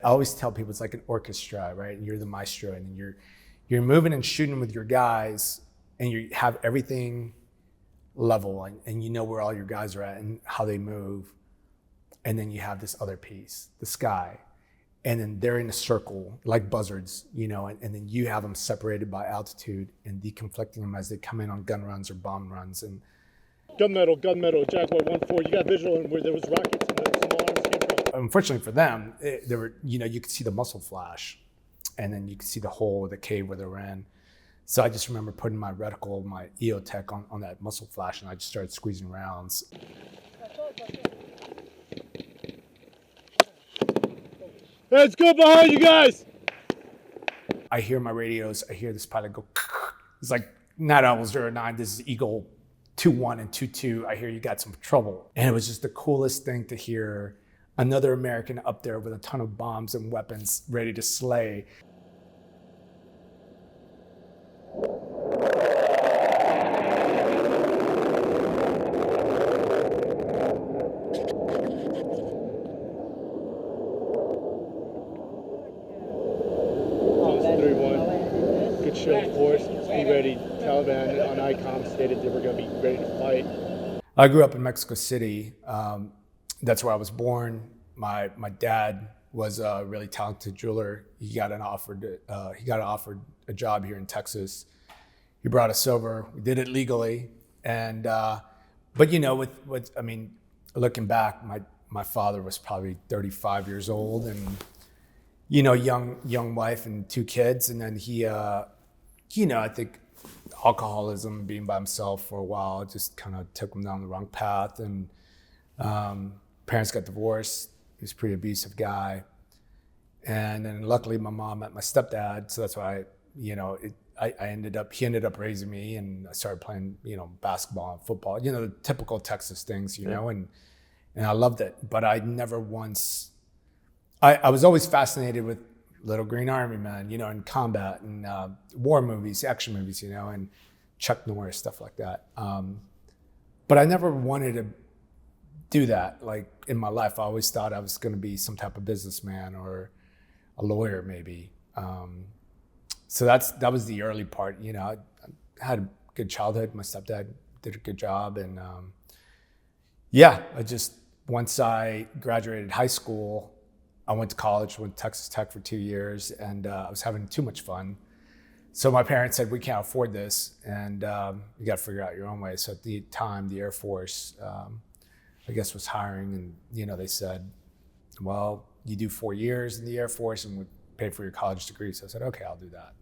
I always tell people it's like an orchestra, right? And you're the maestro, and you're moving and shooting with your guys, and you have everything level, and you know where all your guys are at and how they move. And then you have this other piece, the sky. And then they're in a circle like buzzards, and then you have them separated by altitude and deconflicting them as they come in on gun runs or bomb runs. And gunmetal, Jaguar 1-4. You got visual where there was rockets and some alarms came from. Unfortunately for them, there were, you could see the muzzle flash, and then you could see the hole of the cave where they were in. So I just remember putting my reticle, my EOTech on that muzzle flash, and I just started squeezing rounds. Let's go behind you guys. I hear my radios. I hear this pilot go. It's like not Owl 09. This is Eagle 2-1 and 2-2. I hear you got some trouble. And it was just the coolest thing to hear another American up there with a ton of bombs and weapons ready to slay. Good show, of course. Be ready. Taliban on ICOM stated they were going to be ready to fight. I grew up in Mexico City. That's where I was born. My dad was a really talented jeweler. He got offered a job here in Texas. He brought us over. We did it legally, and but looking back, my father was probably 35 years old, and young wife and 2 kids, and then he, I think alcoholism, being by himself for a while, just kind of took him down the wrong path, and parents got divorced. He was a pretty abusive guy, and then luckily my mom met my stepdad, so that's why he ended up raising me, and I started playing basketball and football, the typical Texas things, and I loved it, but I never once. I was always fascinated with Little Green Army Men, in combat and war movies, action movies, and Chuck Norris, stuff like that. But I never wanted to do that. Like in my life, I always thought I was going to be some type of businessman or a lawyer, maybe. So that was the early part. I had a good childhood. My stepdad did a good job, and once I graduated high school, I went to college, went to Texas Tech for 2 years, and I was having too much fun. So my parents said, we can't afford this, and you got to figure out your own way. So at the time, the Air Force, I guess, was hiring, and they said, well, you do 4 years in the Air Force and we pay for your college degree. So I said, okay, I'll do that.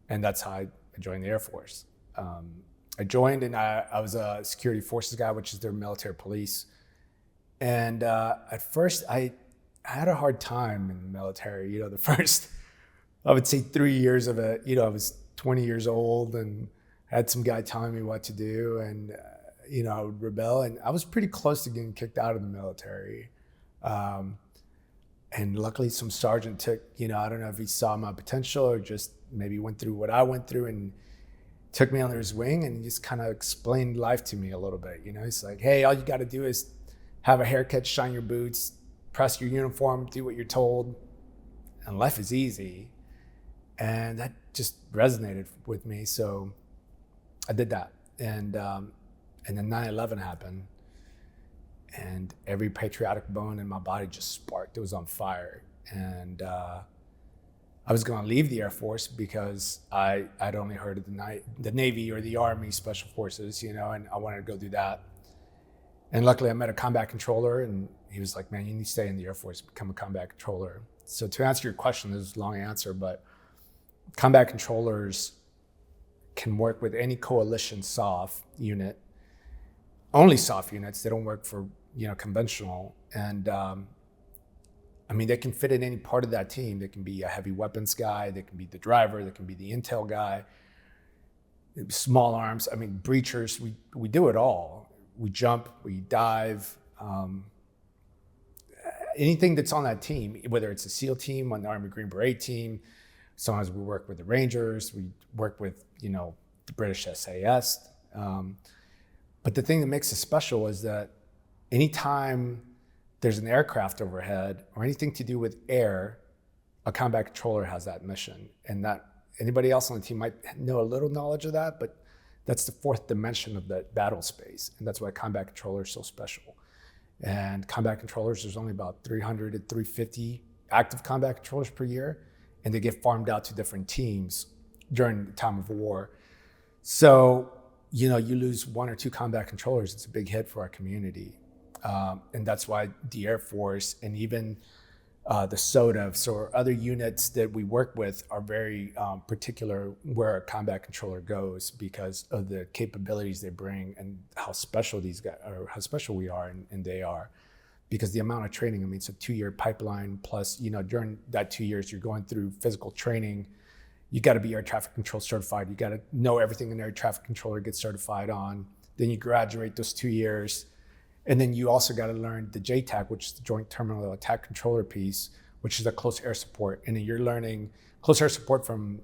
And that's how I joined the Air Force. I joined, and I was a security forces guy, which is their military police. And at first, I had a hard time in the military. The first, I would say 3 years of it, I was 20 years old and I had some guy telling me what to do, and, I would rebel, and I was pretty close to getting kicked out of the military. And luckily some sergeant took, I don't know if he saw my potential or just maybe went through what I went through and took me under his wing and just kind of explained life to me a little bit. He's like, hey, all you got to do is have a haircut, shine your boots, press your uniform, do what you're told, and life is easy. And that just resonated with me. So I did that. And then 9/11 happened, and every patriotic bone in my body just sparked. It was on fire. And I was going to leave the Air Force because I'd only heard of the Navy or the Army Special Forces, and I wanted to go do that. And luckily I met a combat controller, and he was like, man, you need to stay in the Air Force, become a combat controller. So to answer your question, this is a long answer, but combat controllers can work with any coalition SOF unit, only SOF units. They don't work for, conventional. And they can fit in any part of that team. They can be a heavy weapons guy, they can be the driver, they can be the intel guy, small arms, breachers, we do it all. We jump, we dive, anything that's on that team, whether it's a SEAL team, on the Army Green Beret team. Sometimes we work with the Rangers, we work with, the British SAS. But the thing that makes it special is that anytime there's an aircraft overhead or anything to do with air, a combat controller has that mission. And that anybody else on the team might know a little knowledge of that, but that's the fourth dimension of that battle space. And that's why combat controller is so special. And combat controllers, there's only about 300 to 350 active combat controllers per year, and they get farmed out to different teams during the time of war. So, you lose one or two combat controllers, it's a big hit for our community. And that's why the Air Force and even the SOTFs or other units that we work with are very particular where a combat controller goes because of the capabilities they bring and how special these guys or how special we are and they are. Because the amount of training, I mean, it's a 2-year pipeline plus, during that 2 years, you're going through physical training. You got to be air traffic control certified. You got to know everything an air traffic controller gets certified on. Then you graduate those 2 years. And then you also got to learn the JTAC, which is the Joint Terminal Attack Controller piece, which is a close air support. And then you're learning close air support from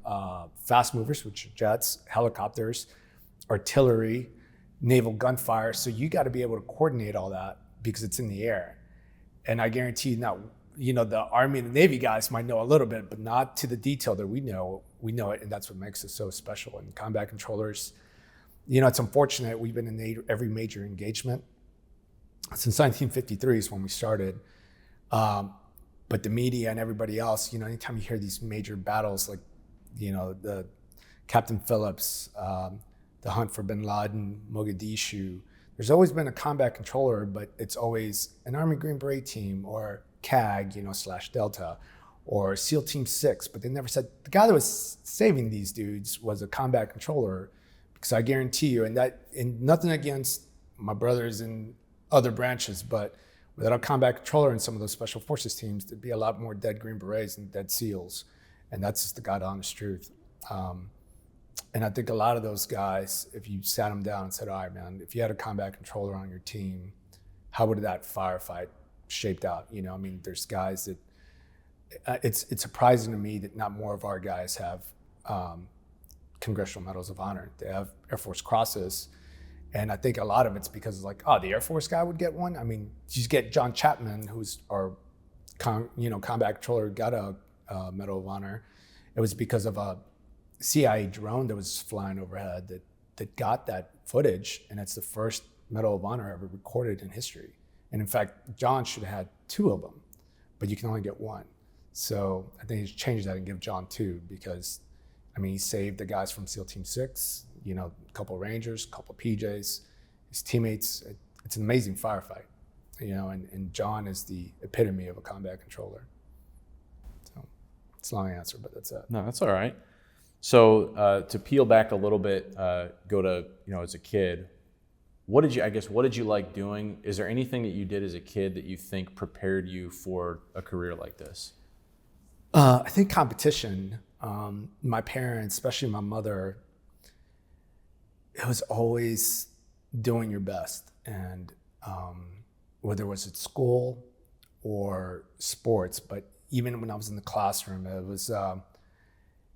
fast movers, which are jets, helicopters, artillery, naval gunfire. So you got to be able to coordinate all that because it's in the air. And I guarantee you now, the Army and the Navy guys might know a little bit, but not to the detail that we know. We know it, and that's what makes us so special. And combat controllers, it's unfortunate we've been in every major engagement since 1953 is when we started. But the media and everybody else, anytime you hear these major battles like, the Captain Phillips, the hunt for bin Laden, Mogadishu, there's always been a combat controller, but it's always an Army Green Beret team or CAG, / Delta, or SEAL Team 6. But they never said the guy that was saving these dudes was a combat controller, because I guarantee you, and nothing against my brothers in other branches, but without a combat controller in some of those special forces teams, there'd be a lot more dead Green Berets and dead SEALs. And that's just the God honest truth. And I think a lot of those guys, if you sat them down and said, all right, man, if you had a combat controller on your team, how would that firefight shaped out? There's guys that, it's surprising to me that not more of our guys have Congressional Medals of Honor. They have Air Force Crosses. And I think a lot of it's because the Air Force guy would get one. I mean, you just get John Chapman, who's our combat controller, got a Medal of Honor. It was because of a CIA drone that was flying overhead that got that footage, and it's the first Medal of Honor ever recorded in history. And in fact, John should have had 2 of them, but you can only get 1. So I think he's changed that and give John 2 because, he saved the guys from SEAL Team 6, a couple Rangers, a couple PJs, his teammates. It's an amazing firefight, and John is the epitome of a combat controller. So it's a long answer, but that's it. No, that's all right. So to peel back a little bit, go to, as a kid, what did you like doing? Is there anything that you did as a kid that you think prepared you for a career like this? I think competition. My parents, especially my mother, it was always doing your best. And whether it was at school or sports, but even when I was in the classroom, it was, and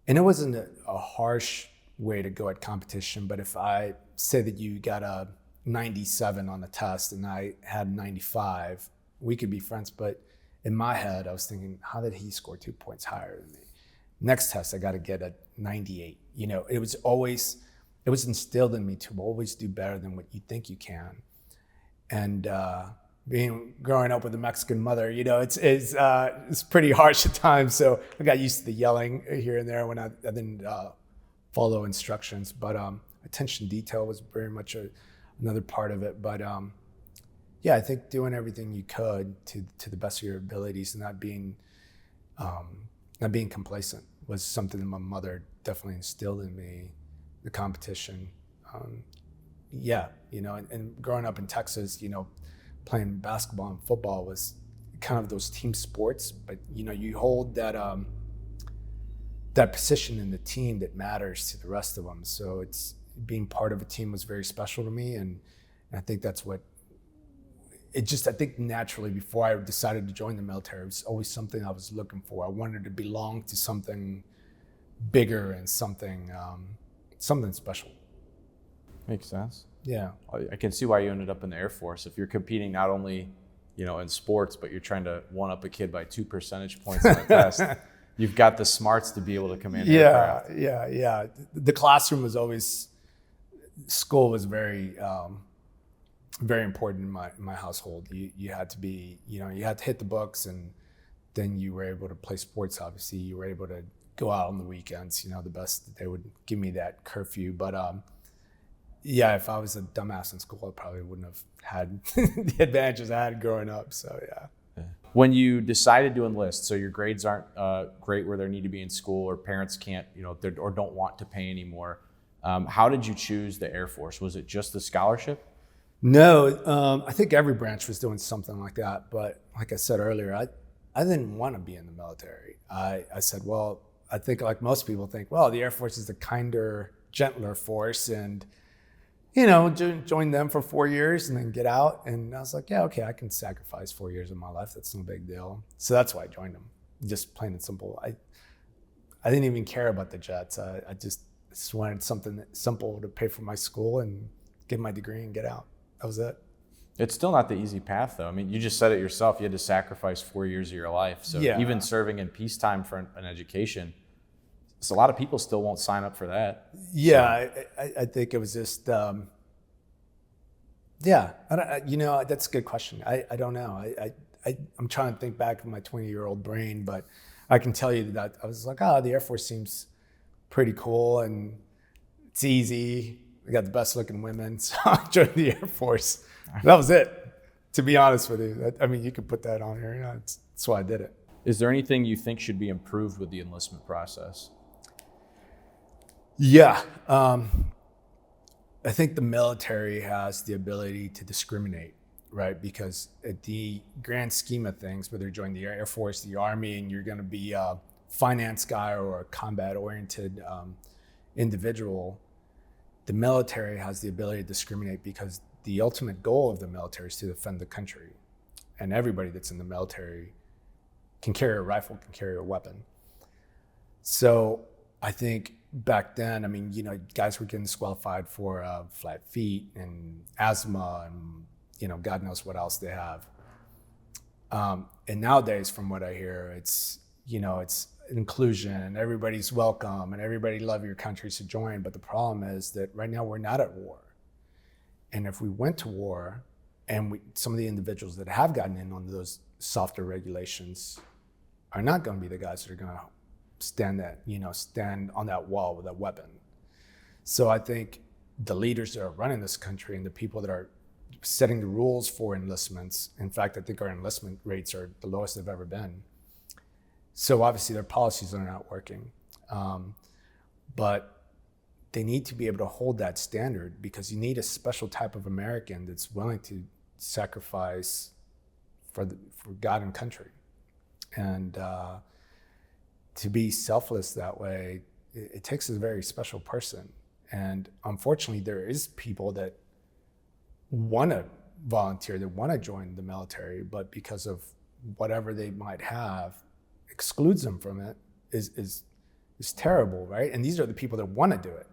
it wasn't a harsh way to go at competition, but if I say that you got a 97 on the test and I had 95, we could be friends. But in my head, I was thinking, how did he score 2 points higher than me? Next test, I got to get a 98. It was instilled in me to always do better than what you think you can. And growing up with a Mexican mother, it's pretty harsh at times. So I got used to the yelling here and there when I didn't follow instructions. But attention to detail was very much another part of it. But I think doing everything you could to the best of your abilities and not being complacent was something that my mother definitely instilled in me. The competition, and growing up in Texas, playing basketball and football was kind of those team sports, but you hold that position in the team that matters to the rest of them. So it's being part of a team was very special to me, and I think that's what I think naturally before I decided to join the military, it was always something I was looking for. I wanted to belong to something bigger and something special. Makes sense. Yeah. I can see why you ended up in the Air Force. If you're competing not only in sports, but you're trying to one up a kid by 2 percentage points on a test. You've got the smarts to be able to command aircraft. Yeah. The classroom was always, school was very, very important in my household. You had to be, you had to hit the books, and then you were able to play sports. Obviously, you were able to go out on the weekends. The best, they would give me that curfew. But yeah, if I was a dumbass in school, I probably wouldn't have had the advantages I had growing up. So yeah. When you decided to enlist, so your grades aren't great where they need to be in school, or parents can't, or don't want to pay anymore. How did you choose the Air Force? Was it just the scholarship? No, I think every branch was doing something like that. But like I said earlier, I didn't want to be in the military. I said, well, I think like most people think, well, the Air Force is the kinder, gentler force, and join them for 4 years and then get out. And I was like, yeah, okay, I can sacrifice 4 years of my life. That's no big deal. So that's why I joined them. Just plain and simple. I didn't even care about the jets. I just wanted something simple to pay for my school and get my degree and get out. That was it. It's still not the easy path, though. I mean, you just said it yourself. You had to sacrifice 4 years of your life. So even serving in peacetime for an education, so a lot of people still won't sign up for that. Yeah, so. I think it was just, that's a good question. I don't know. I'm trying to think back in my 20-year-old brain, but I can tell you that I was like, the Air Force seems pretty cool and it's easy. We got the best looking women, so I joined the Air Force. That was it, to be honest with you. I mean, you could put that on here. That's why I did it. Is there anything you think should be improved with the enlistment process? Yeah. I think the military has the ability to discriminate, right? Because at the grand scheme of things, whether you join the Air Force, the Army, and you're going to be a finance guy or a combat-oriented individual, the military has the ability to discriminate because the ultimate goal of the military is to defend the country. And everybody that's in the military can carry a rifle, can carry a weapon. So I think back then, I mean, guys were getting disqualified for flat feet and asthma and, God knows what else they have. And nowadays, from what I hear, it's inclusion, everybody's welcome, and everybody love your country to join. But the problem is that right now we're not at war. And if we went to war, and some of the individuals that have gotten in on those softer regulations are not going to be the guys that are going to stand on that wall with a weapon. So I think the leaders that are running this country and the people that are setting the rules for enlistments, in fact, I think our enlistment rates are the lowest they've ever been. So obviously their policies are not working. But they need to be able to hold that standard, because you need a special type of American that's willing to sacrifice for God and country. And to be selfless that way, it takes a very special person. And unfortunately, there is people that want to volunteer, that want to join the military, but because of whatever they might have, excludes them from it is terrible, right? And these are the people that want to do it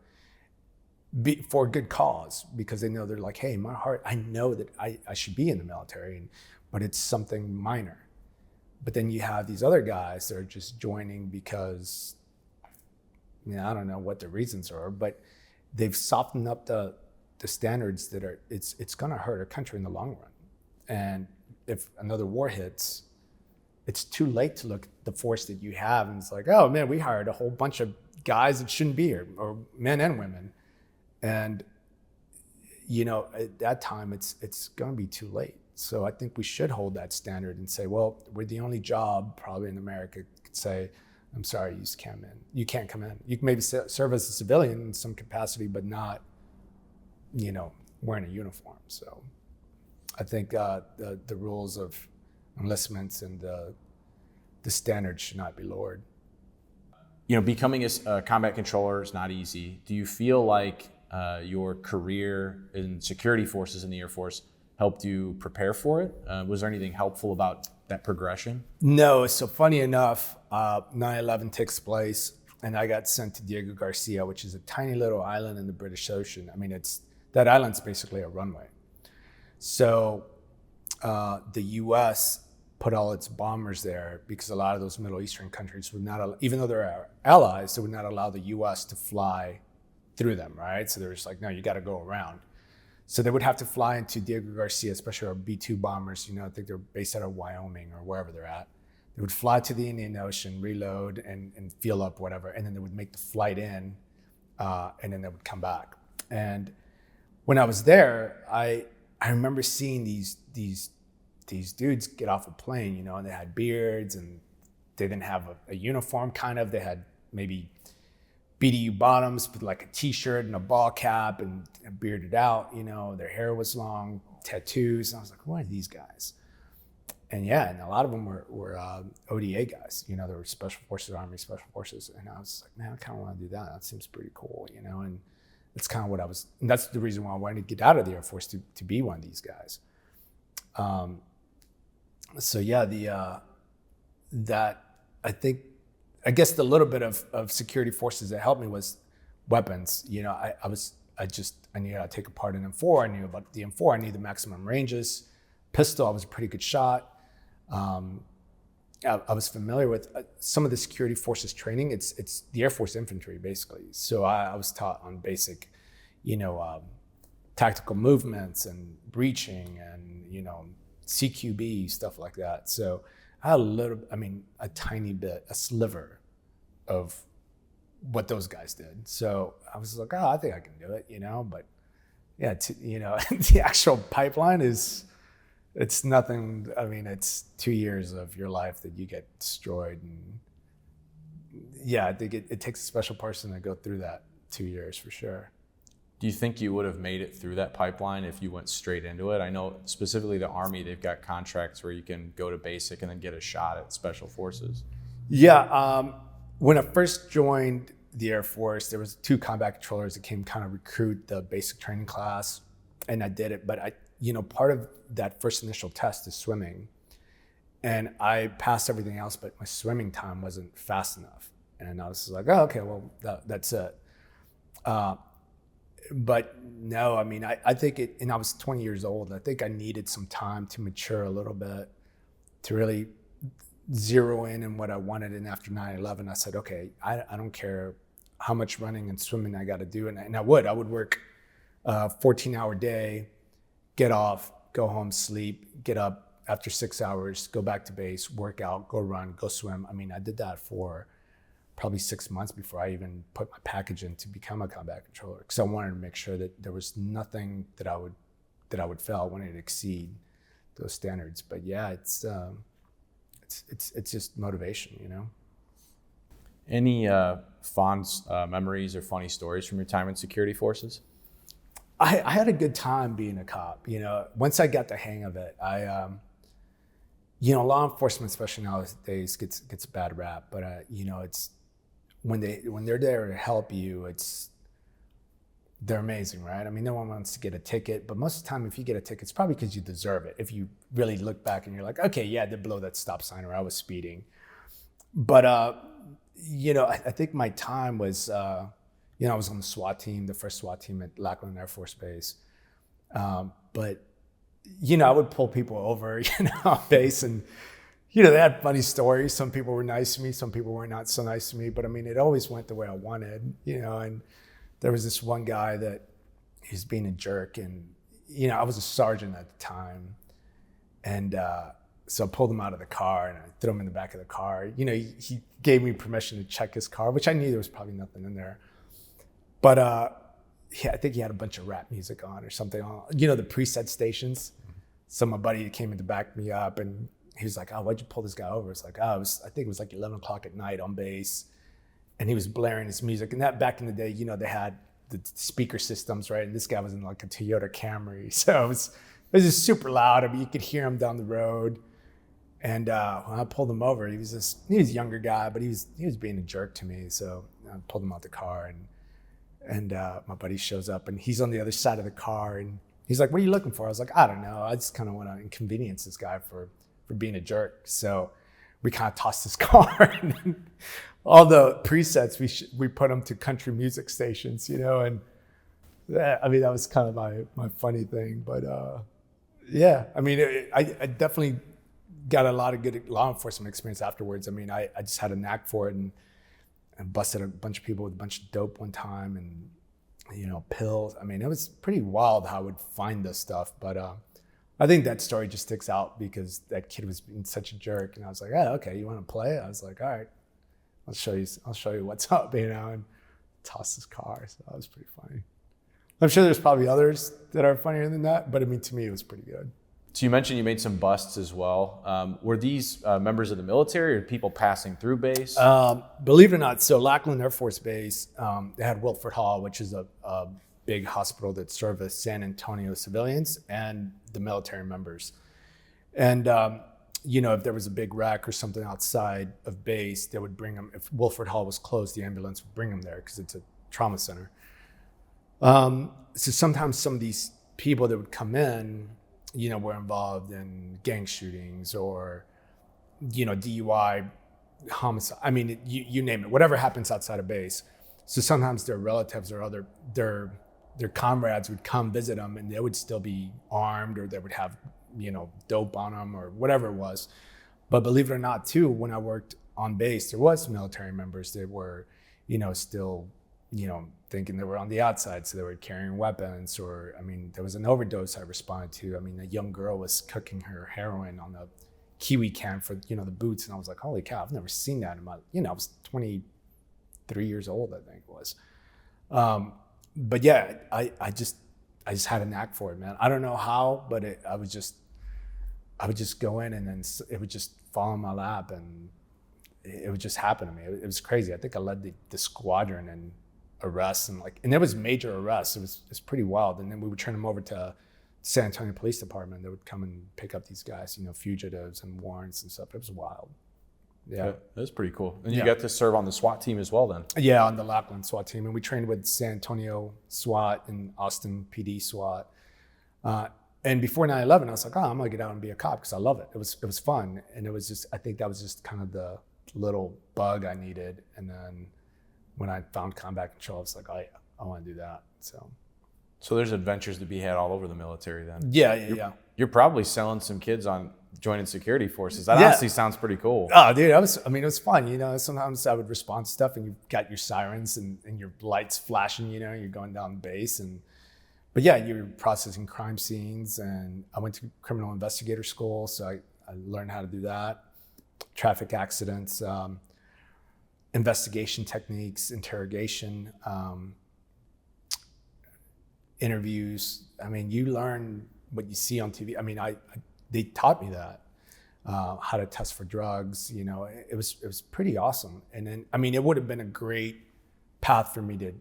for a good cause, because they know, they're like, hey, in my heart, I know that I should be in the military, but it's something minor. But then you have these other guys that are just joining because, I don't know what the reasons are, but they've softened up the standards that are, it's going to hurt our country in the long run. And if another war hits, it's too late to look at the force that you have, and it's like, oh man, we hired a whole bunch of guys that shouldn't be here, or men and women. And, at that time, it's going to be too late. So I think we should hold that standard and say, well, we're the only job probably in America could say, I'm sorry, you can't come in. You can maybe serve as a civilian in some capacity, but not, wearing a uniform. So I think the rules of enlistments and the standards should not be lowered. Becoming a combat controller is not easy. Do you feel like your career in security forces in the Air Force helped you prepare for it? Was there anything helpful about that progression? No. So funny enough, 9/11 takes place, and I got sent to Diego Garcia, which is a tiny little island in the British Ocean. I mean, that island's basically a runway. So the U.S. put all its bombers there because a lot of those Middle Eastern countries would not, even though they're our allies, they would not allow the U.S. to fly through them, right? So they're just like, no, you got to go around. So they would have to fly into Diego Garcia, especially our B-2 bombers. I think they're based out of Wyoming or wherever they're at. They would fly to the Indian Ocean, reload and fuel up, whatever, and then they would make the flight in, and then they would come back. And when I was there, I remember seeing these dudes get off a plane, and they had beards and they didn't have a uniform kind of. They had maybe BDU bottoms with like a t-shirt and a ball cap and bearded out, their hair was long, tattoos. And I was like, what are these guys? And and a lot of them were ODA guys, they were Special Forces, Army Special Forces. And I was like, man, I kind of want to do that. That seems pretty cool, and that's kind of what and that's the reason why I wanted to get out of the Air Force, to be one of these guys. I guess the little bit of security forces that helped me was weapons. I knew how to take apart an M4. I knew about the M4. I knew the maximum ranges. Pistol, I was a pretty good shot. I was familiar with some of the security forces training. It's the Air Force infantry, basically. So I was taught on basic, tactical movements and breaching and, CQB, stuff like that. So I had a tiny bit, a sliver of what those guys did. So I was like, I think I can do it, but the actual pipeline it's nothing. It's 2 years of your life that you get destroyed. And I think it takes a special person to go through that 2 years for sure. Do you think you would have made it through that pipeline if you went straight into it? I know specifically the Army, they've got contracts where you can go to basic and then get a shot at Special Forces. Yeah, when I first joined the Air Force, there was 2 combat controllers that came kind of recruit the basic training class, and I did it. But part of that first initial test is swimming, and I passed everything else, but my swimming time wasn't fast enough, and I was like, okay, well that's it. But no, I think and I was 20 years old. I think I needed some time to mature a little bit, to really zero in on what I wanted. And after 9/11, I said, okay, I don't care how much running and swimming I got to do. And I would work a 14-hour day, get off, go home, sleep, get up after 6 hours, go back to base, work out, go run, go swim. I did that for probably 6 months before I even put my package in to become a combat controller, because I wanted to make sure that there was nothing that I would fail. I wanted to exceed those standards. But it's just motivation, Any fond memories or funny stories from your time in security forces? I had a good time being a cop. Once I got the hang of it, law enforcement, especially nowadays, gets a bad rap. But it's when they're there to help you, they're amazing, right? No one wants to get a ticket, but most of the time, if you get a ticket, it's probably because you deserve it. If you really look back and you're like, okay, yeah, I did blow that stop sign, or I was speeding. But I think my time was, I was on the SWAT team, the first SWAT team at Lackland Air Force Base. But I would pull people over, on base, and they had funny stories. Some people were nice to me, some people were not so nice to me. But it always went the way I wanted, And there was this one guy that he's being a jerk, and I was a sergeant at the time, and so I pulled him out of the car and I threw him in the back of the car. He gave me permission to check his car, which I knew there was probably nothing in there. But I think he had a bunch of rap music on or something on, the preset stations. So my buddy came in to back me up, and he was like, oh, why'd you pull this guy over? It's like, I think it was like 11 o'clock at night on base, and he was blaring his music. And that back in the day, they had the speaker systems, right? And this guy was in like a Toyota Camry. So it was just super loud. You could hear him down the road. And when I pulled him over, he was a younger guy, but he was being a jerk to me. So I pulled him out the car, and my buddy shows up, and he's on the other side of the car, and he's like, what are you looking for? I was like, I don't know. I just kind of want to inconvenience this guy for being a jerk. So we kind of tossed his car, and all the presets, we put them to country music stations, and that was kind of my funny thing. But Yeah, I mean, I definitely got a lot of good law enforcement experience afterwards. I mean, I just had a knack for it, and busted a bunch of people with a bunch of dope one time, and pills. I mean, it was pretty wild how I would find this stuff. But I think that story just sticks out because that kid was being such a jerk, and I was like, oh, okay, you want to play? I was like, all right, I'll show you what's up, and toss his car. So that was pretty funny. I'm sure there's probably others that are funnier than that, but I mean, to me, it was pretty good. So you mentioned you made some busts as well. Were these members of the military or people passing through base? Believe it or not, so Lackland Air Force Base, they had Wilford Hall, which is a big hospital that serviced San Antonio civilians and the military members. And, if there was a big wreck or something outside of base, they would bring them. If Wilford Hall was closed, the ambulance would bring them there because it's a trauma center. So sometimes some of these people that would come in, were involved in gang shootings or, DUI, homicide. I mean, you name it, whatever happens outside of base. So sometimes their relatives or their comrades would come visit them, and they would still be armed, or they would have, dope on them or whatever it was. But believe it or not, too, when I worked on base, there was military members that were, still, thinking they were on the outside, so they were carrying weapons. Or, I mean, there was an overdose I responded to. I mean, a young girl was cooking her heroin on the Kiwi can for, the boots, and I was like, holy cow, I've never seen that in my, I was 23 years old, I think it was. But yeah, I just had a knack for it, man. I don't know how, but I would just go in, and then it would just fall in my lap, and it would just happen to me. It was crazy. I think I led the squadron in arrests, and there was major arrests. It was pretty wild. And then we would turn them over to San Antonio Police Department. They would come and pick up these guys, fugitives and warrants and stuff. It was wild. Yeah, that's pretty cool. And you got to serve on the SWAT team as well, then? Yeah, on the Lackland SWAT team, and we trained with San Antonio SWAT and Austin PD SWAT. And before 9/11, I was like, I'm gonna get out and be a cop because I love it. It was fun, and it was just, I think that was just kind of the little bug I needed. And then when I found combat control, I was like, I want to do that. So there's adventures to be had all over the military then. Yeah. You're probably selling some kids on joining security forces. That honestly sounds pretty cool. Oh, dude, it was fun. Sometimes I would respond to stuff, and you've got your sirens and your lights flashing. You're going down base, but yeah, you're processing crime scenes. And I went to criminal investigator school, so I learned how to do that. Traffic accidents, investigation techniques, interrogation, interviews. I mean, you learn what you see on TV. I mean, they taught me that, how to test for drugs. It was pretty awesome. And then, I mean, it would have been a great path for me to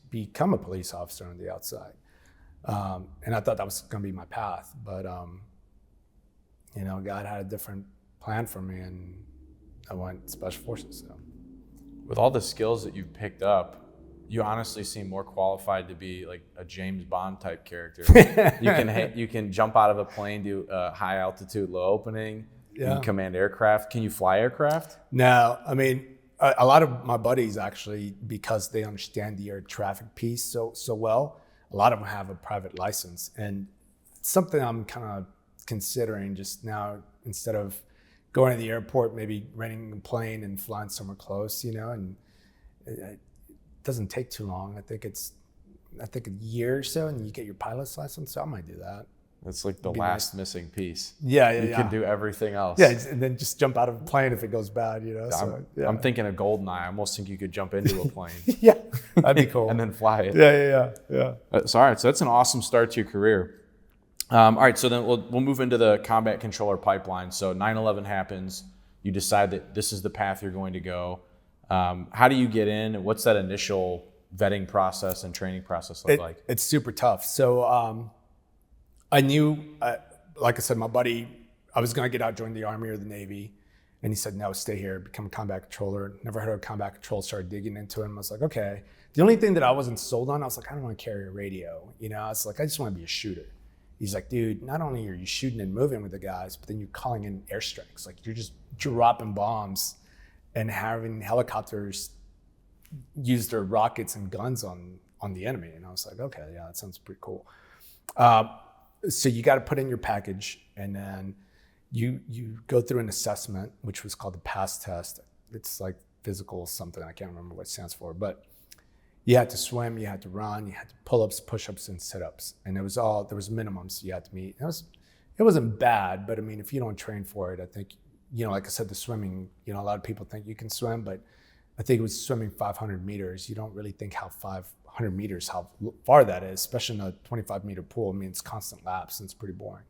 become a police officer on the outside. And I thought that was going to be my path, but God had a different plan for me, and I went special forces. So, with all the skills that you've picked up, you honestly seem more qualified to be like a James Bond type character. You can jump out of a plane, do a high altitude, low opening. You can command aircraft. Can you fly aircraft? No, I mean, a lot of my buddies actually, because they understand the air traffic piece so well, a lot of them have a private license. And something I'm kind of considering just now, instead of going to the airport, maybe renting a plane and flying somewhere close, and it doesn't take too long. I think a year or so, and you get your pilot's license. So I might do that. That's like the last missing piece. Yeah. You can do everything else. Yeah, and then just jump out of a plane if it goes bad, I'm thinking of GoldenEye. I almost think you could jump into a plane. Yeah, that'd be cool. And then fly it. Yeah. So, all right, so that's an awesome start to your career. All right, so then we'll move into the combat controller pipeline. So 9/11 happens. You decide that this is the path you're going to go. How do you get in? What's that initial vetting process and training process look like? It's super tough. So I knew, like I said, my buddy, I was going to get out, join the Army or the Navy. And he said, no, stay here, become a combat controller. Never heard of combat control, started digging into it. And I was like, okay. The only thing that I wasn't sold on, I was like, I don't want to carry a radio. I was like, I just want to be a shooter. He's like, dude, not only are you shooting and moving with the guys, but then you're calling in airstrikes. Like, you're just dropping bombs and having helicopters use their rockets and guns on the enemy. And I was like, okay, yeah, that sounds pretty cool. So you got to put in your package, and then you go through an assessment, which was called the PASS test. It's like physical something, I can't remember what it stands for, but you had to swim, you had to run, you had to pull-ups, push-ups, and sit-ups, and there was minimums you had to meet. It wasn't bad, but I mean, if you don't train for it, I think, like I said, the swimming, a lot of people think you can swim, but I think it was swimming 500 meters. You don't really think how 500 meters, how far that is, especially in a 25-meter pool. I mean, it's constant laps, and it's pretty boring.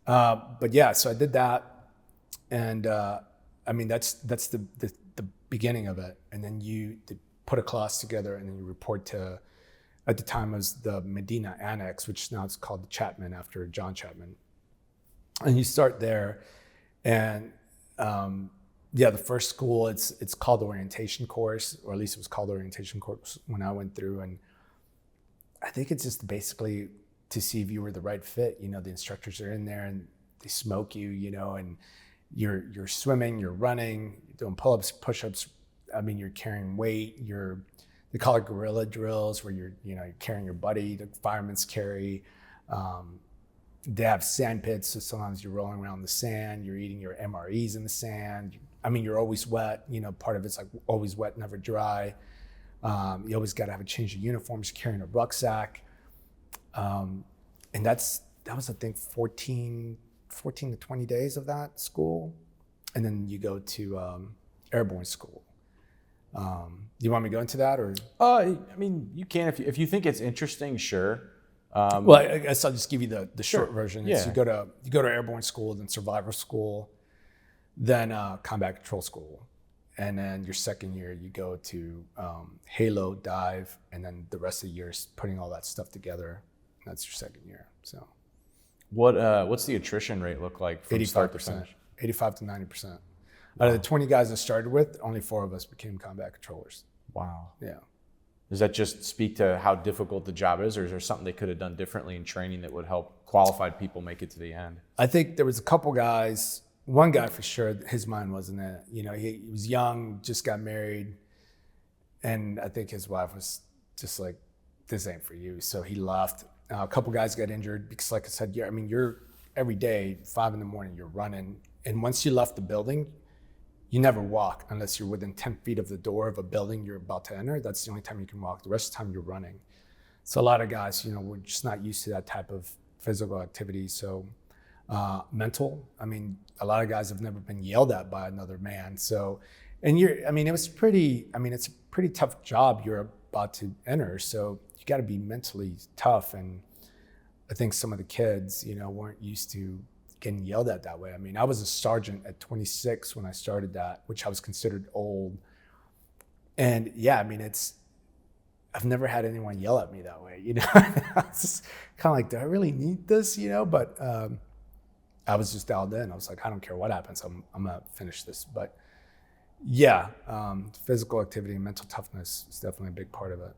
But yeah, so I did that, and I mean, that's the beginning of it. And then you put a class together, and then you report to, at the time it was the Medina Annex, which now it's called the Chapman after John Chapman. And you start there, and the first school, it's called the orientation course, or at least it was called the orientation course when I went through. And I think it's just basically to see if you were the right fit. The instructors are in there and they smoke you, and you're swimming, you're running, you're doing pull-ups, push-ups. I mean, you're carrying weight. They call it guerrilla drills, where you're carrying your buddy. The firemen's carry. They have sand pits, so sometimes you're rolling around in the sand. You're eating your MREs in the sand. I mean, you're always wet. Part of it's like always wet, never dry. You always got to have a change of uniforms. You're carrying a rucksack, and that was, I think, 14 to 20 days of that school, and then you go to airborne school. Do you want me to go into that, or? I mean, you can if you think it's interesting, sure. Well, I guess I'll just give you the short version. Yeah. You go to airborne school, then survival school, then combat control school, and then your second year you go to Halo dive, and then the rest of the year is putting all that stuff together. That's your second year. So, what's the attrition rate look like from start to finish? 85 to 90%. Out of the 20 guys I started with, only 4 of us became combat controllers. Wow. Yeah. Does that just speak to how difficult the job is, or is there something they could have done differently in training that would help qualified people make it to the end? I think there was a couple guys, one guy for sure, his mind wasn't in it. He was young, just got married, and I think his wife was just like, this ain't for you. So he left. A couple guys got injured because, like I said, you're every day, 5 a.m, you're running. And once you left the building, you never walk unless you're within 10 feet of the door of a building you're about to enter. That's the only time you can walk. The rest of the time you're running. So a lot of guys, we're just not used to that type of physical activity. So mental, I mean, a lot of guys have never been yelled at by another man. So, it's a pretty tough job you're about to enter. So you got to be mentally tough. And I think some of the kids, weren't used to getting yelled at that way. I mean, I was a sergeant at 26 when I started that, which I was considered old. And yeah, I mean, I've never had anyone yell at me that way, I was just kind of like, do I really need this, But I was just dialed in. I was like, I don't care what happens, I'm gonna finish this. But yeah, physical activity and mental toughness is definitely a big part of it.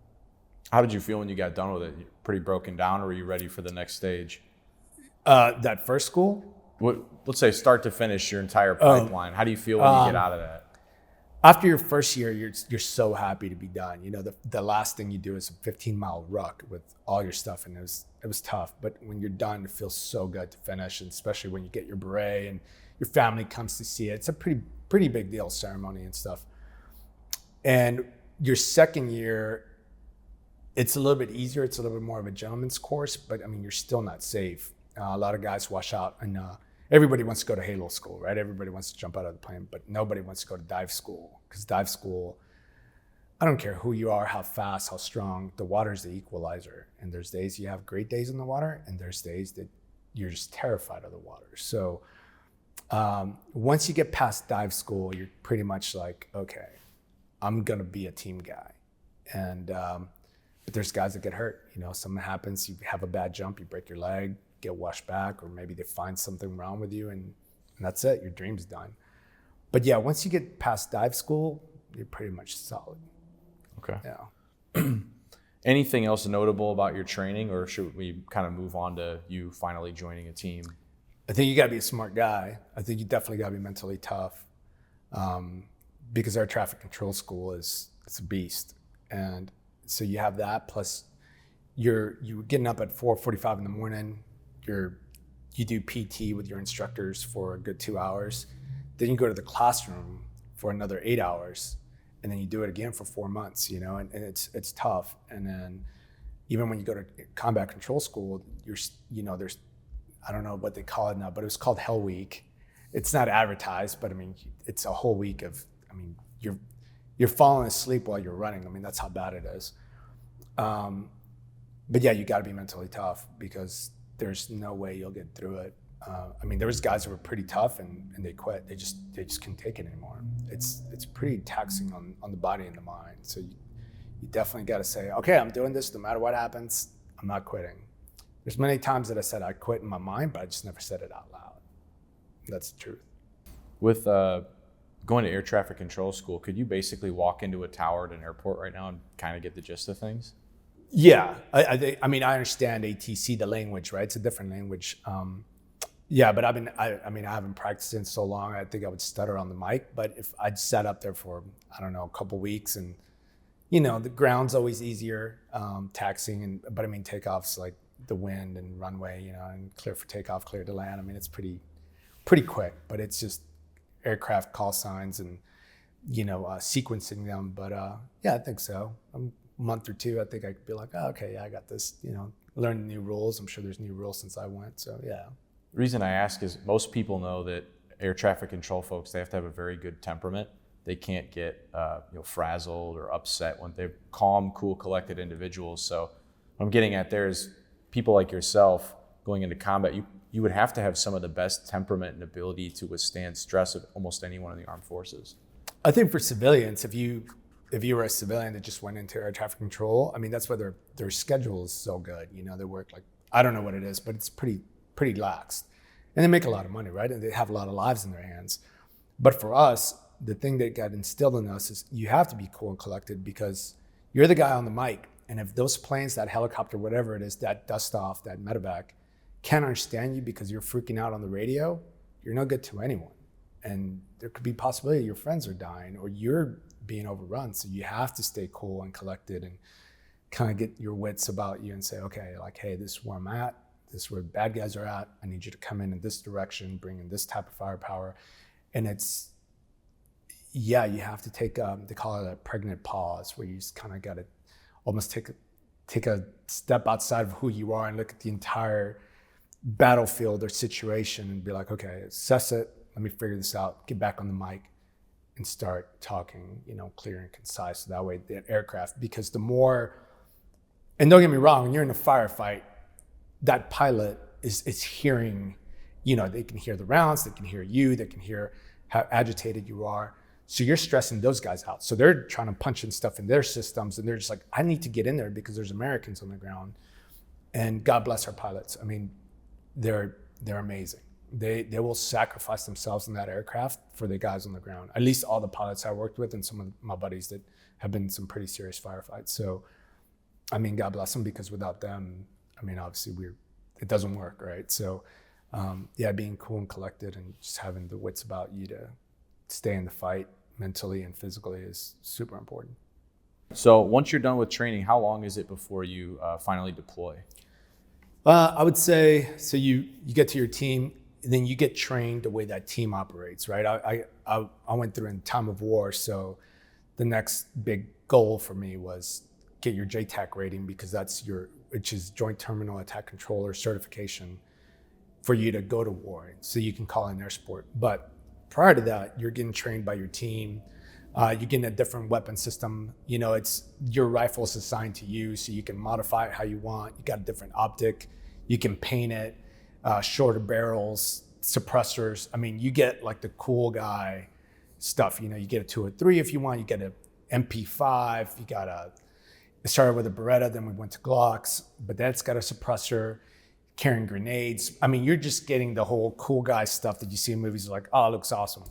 How did you feel when you got done with it? You pretty broken down, or were you ready for the next stage? That first school? Let's say start to finish, your entire pipeline. How do you feel when you get out of that? After your first year, you're so happy to be done. The last thing you do is a 15-mile ruck with all your stuff, and it was tough. But when you're done, it feels so good to finish, and especially when you get your beret and your family comes to see it. It's a pretty big deal, ceremony and stuff. And your second year, it's a little bit easier. It's a little bit more of a gentleman's course, but I mean, you're still not safe. A lot of guys wash out, and everybody wants to go to Halo school, right? Everybody wants to jump out of the plane, but nobody wants to go to dive school, because dive school, I don't care who you are, how fast, how strong, the water is the equalizer. And there's days you have great days in the water, and there's days that you're just terrified of the water. So once you get past dive school, you're pretty much like, okay, I'm gonna be a team guy. And but there's guys that get hurt. Something happens, you have a bad jump, you break your leg, get washed back, or maybe they find something wrong with you, and that's it, your dream's done. But yeah, once you get past dive school, you're pretty much solid. Okay. Yeah. Anything else notable about your training, or should we kind of move on to you finally joining a team? I think you gotta be a smart guy. I think you definitely gotta be mentally tough, because our traffic control school it's a beast. And so you have that, plus you're getting up at 4:45 in the morning. you do PT with your instructors for a good 2 hours. Then you go to the classroom for another 8 hours, and then you do it again for 4 months, you know, and it's tough. And then even when you go to combat control school, there's, I don't know what they call it now, but it was called Hell Week. It's not advertised, but I mean, it's a whole week of, I mean, you're falling asleep while you're running. I mean, that's how bad it is. But yeah, you got to be mentally tough because there's no way you'll get through it. I mean, there was guys that were pretty tough and they quit. They just couldn't take it anymore. It's pretty taxing on the body and the mind. So you definitely got to say, okay, I'm doing this no matter what happens. I'm not quitting. There's many times that I said I quit in my mind, but I just never said it out loud. That's the truth. With going to air traffic control school, could you basically walk into a tower at an airport right now and kind of get the gist of things? Yeah, I mean, I understand ATC, the language, right? It's a different language. Yeah, but I haven't practiced it in so long. I think I would stutter on the mic. But if I'd sat up there for, I don't know, a couple weeks, and you know, the ground's always easier, taxiing, but I mean, takeoff's like the wind and runway, you know, and clear for takeoff, clear to land. I mean, it's pretty quick, but it's just aircraft call signs and, you know, sequencing them. But yeah, I think so. A month or two, I think I could be like, oh, okay, yeah, I got this, you know, learn the new rules. I'm sure there's new rules since I went. So yeah. The reason I ask is most people know that air traffic control folks, they have to have a very good temperament. They can't get frazzled or upset when they're calm, cool, collected individuals. So what I'm getting at there is people like yourself going into combat, you would have to have some of the best temperament and ability to withstand stress of almost anyone in the armed forces. I think for civilians, if you were a civilian that just went into air traffic control, I mean, that's why their schedule is so good. You know, they work like, I don't know what it is, but it's pretty lax. And they make a lot of money, right? And they have a lot of lives in their hands. But for us, the thing that got instilled in us is you have to be cool and collected because you're the guy on the mic. And if those planes, that helicopter, whatever it is, that dust off, that medevac, can't understand you because you're freaking out on the radio, you're no good to anyone. And there could be possibility your friends are dying or you're being overrun. So you have to stay cool and collected and kind of get your wits about you and say, okay, like, hey, this is where I'm at. This is where the bad guys are at. I need you to come in this direction, bring in this type of firepower. And it's, yeah, you have to take, they call it a pregnant pause, where you just kind of got to almost take a step outside of who you are and look at the entire battlefield or situation and be like, okay, assess it. Let me figure this out. Get back on the mic and start talking, you know, clear and concise. So that way, the aircraft, because the more, and don't get me wrong, when you're in a firefight, that pilot is hearing, you know, they can hear the rounds, they can hear you, they can hear how agitated you are. So you're stressing those guys out. So they're trying to punch in stuff in their systems and they're just like, I need to get in there because there's Americans on the ground. And God bless our pilots. I mean, they're amazing. They will sacrifice themselves in that aircraft for the guys on the ground. At least all the pilots I worked with and some of my buddies that have been in some pretty serious firefights. So, I mean, God bless them, because without them, I mean, obviously it doesn't work, right? So, yeah, being cool and collected and just having the wits about you to stay in the fight mentally and physically is super important. So once you're done with training, how long is it before you finally deploy? I would say, so you get to your team, and then you get trained the way that team operates, right? I went through in time of war, so the next big goal for me was get your JTAC rating, because that's which is Joint Terminal Attack Controller certification for you to go to war, so you can call in air support. But prior to that, you're getting trained by your team. You're getting a different weapon system. You know, it's your rifle's assigned to you, so you can modify it how you want. You got a different optic. You can paint it, shorter barrels, suppressors. I mean, you get like the cool guy stuff. You know, you get a 203 if you want. You get a MP5. You got it started with a Beretta, then we went to Glocks, but that's got a suppressor, carrying grenades. I mean, you're just getting the whole cool guy stuff that you see in movies, like, oh, it looks awesome.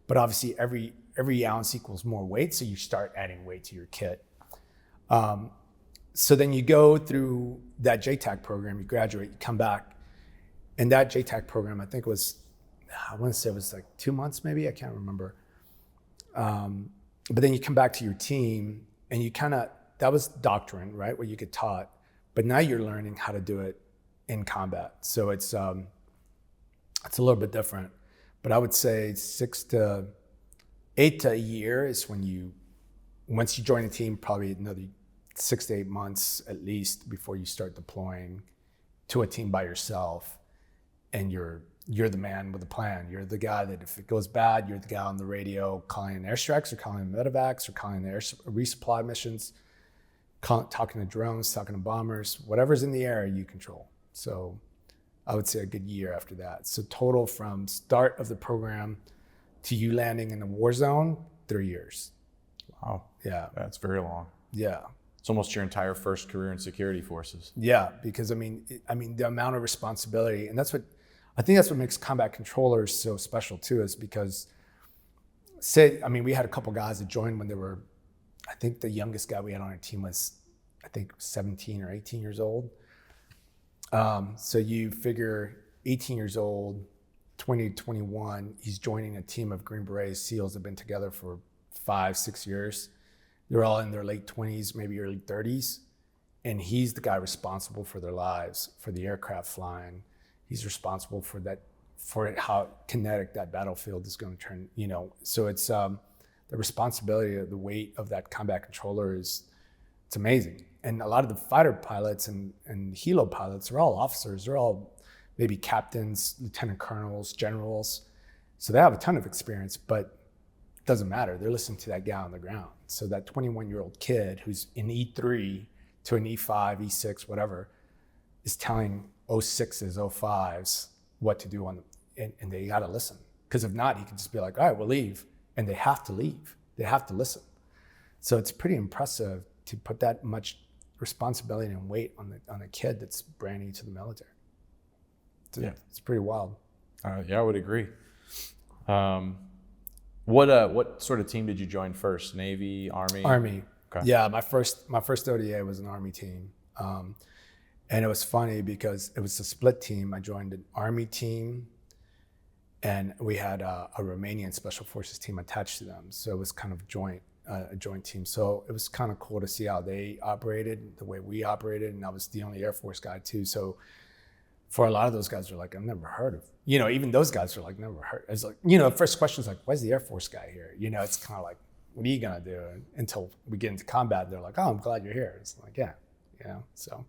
But obviously every ounce equals more weight, so you start adding weight to your kit. So then you go through that JTAC program, you graduate, you come back, and that JTAC program, I think was, I want to say it was like 2 months maybe, I can't remember. But then you come back to your team, and you kind of, that was doctrine, right, where you get taught, but now you're learning how to do it in combat. So it's a little bit different, but I would say 6 to 8 to a year is once you join a team, probably another 6 to 8 months at least before you start deploying to a team by yourself, and you're the man with a plan. You're the guy that if it goes bad, you're the guy on the radio calling in airstrikes or calling in medevacs or calling in the resupply missions, talking to drones, talking to bombers, whatever's in the air you control. So I would say a good year after that. So total from start of the program to you landing in the war zone, 3 years. Wow. Yeah. That's very long. Yeah. It's almost your entire first career in security forces. Yeah, because I mean the amount of responsibility, and I think that's what makes combat controllers so special too, is because we had a couple guys that joined when they were, I think the youngest guy we had on our team was, I think 17 or 18 years old. So you figure 18 years old, 20 to 21, he's joining a team of Green Berets, SEALs that have been together for 5-6 years. They're all in their late 20s, maybe early 30s. And he's the guy responsible for their lives, for the aircraft flying. He's responsible for how kinetic that battlefield is going to turn, So it's the responsibility of the weight of that combat controller it's amazing. And a lot of the fighter pilots and helo pilots are all officers. They're all maybe captains, lieutenant colonels, generals. So they have a ton of experience, but it doesn't matter. They're listening to that guy on the ground. So that 21-year-old kid who's in E3 to an E5, E6, whatever, is telling 06s, 05s what to do and they got to listen. Because if not, he can just be like, all right, we'll leave. And they have to leave. They have to listen. So it's pretty impressive to put that much responsibility and weight on a kid that's brand new to the military. It's pretty wild. Yeah, I would agree. What sort of team did you join first? Navy, Army? Army. Okay. Yeah, my first ODA was an Army team. And it was funny because it was a split team. I joined an Army team and we had a Romanian Special Forces team attached to them. So it was kind of a joint team. So it was kind of cool to see how they operated, the way we operated. And I was the only Air Force guy too. So for a lot of those guys, they're like, I've never heard of, even those guys are like, never heard. It's like, the first question is like, why's the Air Force guy here? It's kind of like, what are you gonna do? Until we get into combat, they're like, oh, I'm glad you're here. It's like, yeah, so.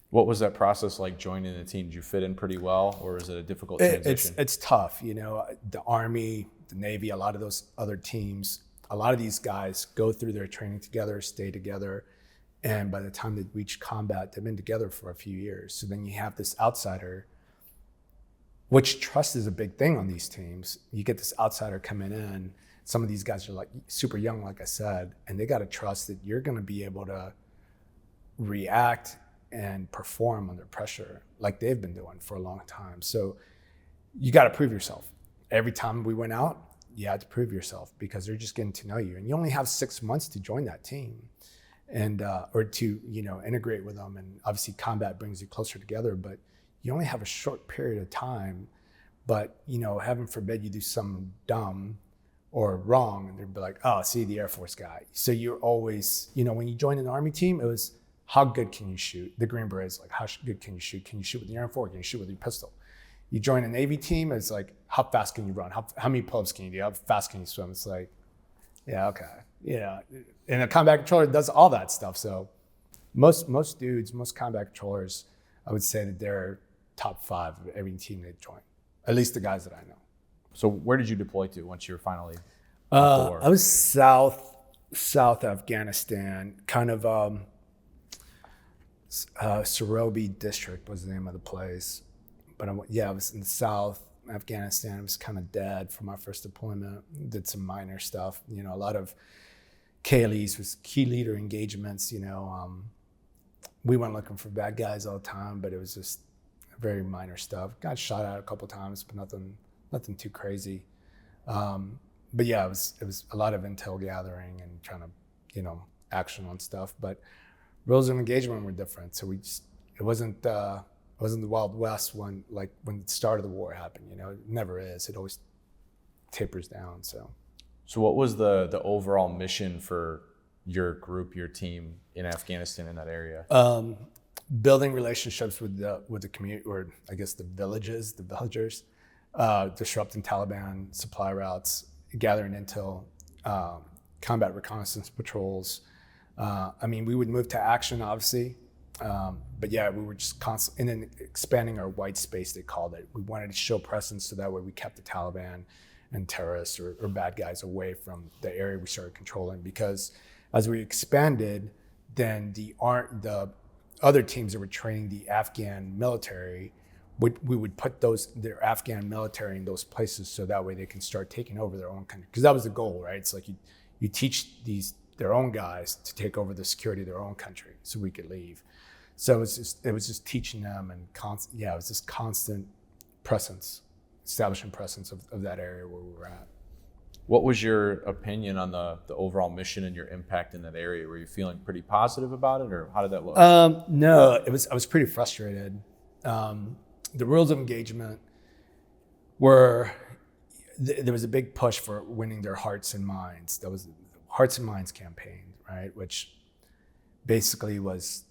What was that process like joining the team? Did you fit in pretty well, or is it a difficult transition? It's tough, the Army, the Navy, a lot of those other teams, a lot of these guys go through their training together, stay together, and by the time they reach combat, they've been together for a few years. So then you have this outsider, which trust is a big thing on these teams. You get this outsider coming in. Some of these guys are like super young, like I said, and they got to trust that you're going to be able to react and perform under pressure like they've been doing for a long time. So you got to prove yourself. Every time we went out, you had to prove yourself because they're just getting to know you. And you only have 6 months to join that team and or to integrate with them. And obviously combat brings you closer together, but you only have a short period of time. But heaven forbid you do something dumb or wrong, and they'd be like, oh, see, the Air Force guy. So you're always, when you join an Army team, it was, how good can you shoot? The Green Berets, like, how good can you shoot? Can you shoot with your M4? Can you shoot with your pistol? You join a Navy team, it's like, how fast can you run? How many pull-ups can you do? How fast can you swim? It's like, yeah, okay. And a combat controller does all that stuff. So most combat controllers, I would say that they're top 5 of every team they join, at least the guys that I know. So where did you deploy to once you were finally off the war? I was South Afghanistan, kind of Sarobi district was the name of the place. But I was in South Afghanistan. It was kind of dead for my first deployment. Did some minor stuff, a lot of KLEs, was key leader engagements. We weren't looking for bad guys all the time, but it was just very minor stuff. Got shot at a couple times, but nothing too crazy. But yeah, it was a lot of intel gathering and trying to, action on stuff. But rules of engagement were different. So it wasn't the Wild West when the start of the war happened. It never is. It always tapers down. So what was the overall mission for your group, your team in Afghanistan in that area? building relationships with the community, or I guess the villagers, disrupting Taliban supply routes, gathering intel, combat reconnaissance patrols. I mean, we would move to action, obviously, but yeah, we were just constantly, and then expanding our white space, they called it. We wanted to show presence so that way we kept the Taliban and terrorists or bad guys away from the area we started controlling. Because as we expanded, then the other teams that were training the Afghan military, we would put their Afghan military in those places so that way they can start taking over their own country. Because that was the goal, right? It's like you teach their own guys to take over the security of their own country so we could leave. So it was just teaching them, and it was this constant presence, establishing presence of that area where we were at. What was your opinion on the overall mission and your impact in that area? Were you feeling pretty positive about it, or how did that look? No, I was pretty frustrated. The rules of engagement there was a big push for winning their hearts and minds. That was the Hearts and Minds campaign, right? Which basically was,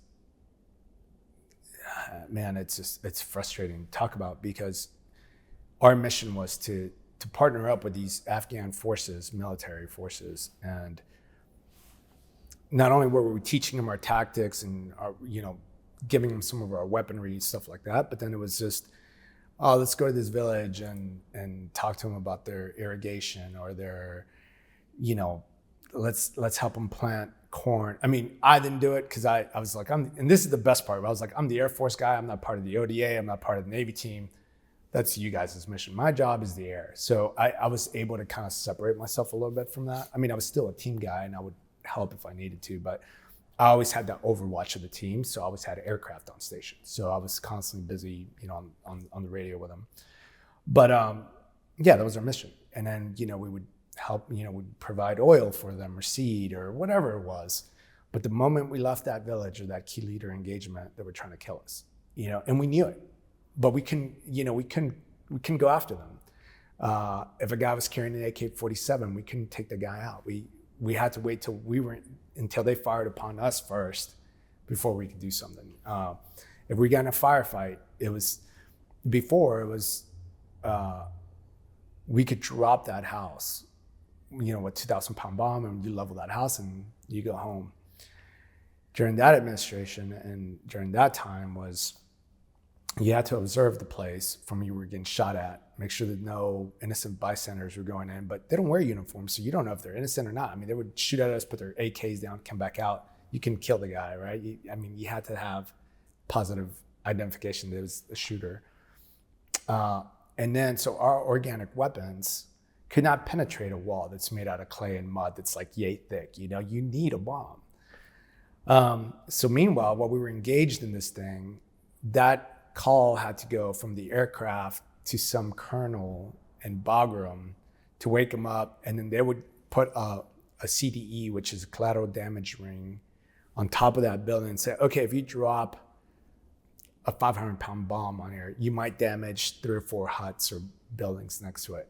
man, it's frustrating to talk about, because our mission was to partner up with these Afghan forces, military forces, and not only were we teaching them our tactics and giving them some of our weaponry, stuff like that, but then it was just, oh, let's go to this village and talk to them about their irrigation or their, let's help them plant corn. I mean, I didn't do it because I was like, and this is the best part. I was like, I'm the Air Force guy. I'm not part of the ODA. I'm not part of the Navy team. That's you guys' mission. My job is the air. So I was able to kind of separate myself a little bit from that. I mean, I was still a team guy and I would help if I needed to, but I always had that overwatch of the team. So I always had aircraft on station. So I was constantly busy, on the radio with them. But that was our mission. And then, we would help, we'd provide oil for them or seed or whatever it was. But the moment we left that village or that key leader engagement, they were trying to kill us, and we knew it. But we couldn't go after them. If a guy was carrying an AK-47, we couldn't take the guy out. We had to wait until they fired upon us first before we could do something. If we got in a firefight, we could drop that house, with 2,000-pound bomb, and you level that house and you go home. During that administration and during that time you had to observe the place from you were getting shot at, make sure that no innocent bystanders were going in, but they don't wear uniforms, so you don't know if they're innocent or not. I mean, they would shoot at us, put their AKs down, come back out. You can kill the guy, right? You had to have positive identification that it was a shooter. And then, so our organic weapons could not penetrate a wall that's made out of clay and mud that's like yay thick. You need a bomb. So meanwhile, while we were engaged in this thing, that call had to go from the aircraft to some colonel in Bagram to wake him up, and then they would put a CDE, which is a collateral damage ring, on top of that building and say, okay, if you drop a 500-pound bomb on here, you might damage 3 or 4 huts or buildings next to it.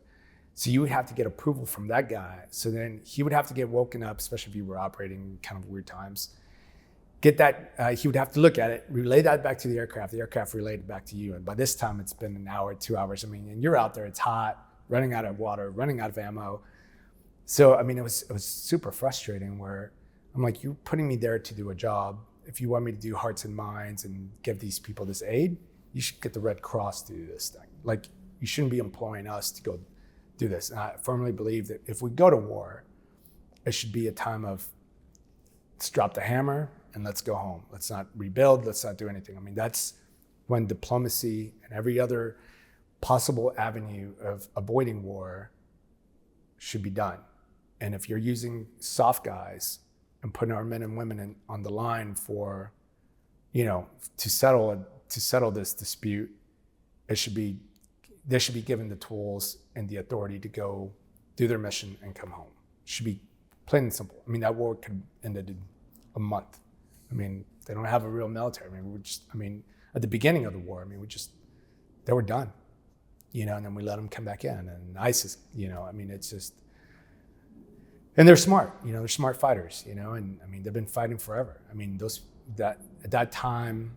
So you would have to get approval from that guy. So then he would have to get woken up, especially if you were operating kind of weird times. Get that, he would have to look at it, relay that back to the aircraft relayed it back to you. And by this time it's been an hour, 2 hours. And you're out there, it's hot, running out of water, running out of ammo. So, it was super frustrating where I'm like, you're putting me there to do a job. If you want me to do hearts and minds and give these people this aid, you should get the Red Cross to do this thing. Like, you shouldn't be employing us to go do this. And I firmly believe that if we go to war, it should be a time of, let's drop the hammer and let's go home. Let's not rebuild. Let's not do anything. That's when diplomacy and every other possible avenue of avoiding war should be done. And if you're using soft guys and putting our men and women on the line for, to settle this dispute, they should be given the tools and the authority to go do their mission and come home. It should be plain and simple. That war could have ended in a month. They don't have a real military. At the beginning of the war, they were done, and then we let them come back in, and ISIS, it's just, and they're smart, they're smart fighters, and they've been fighting forever. At that time,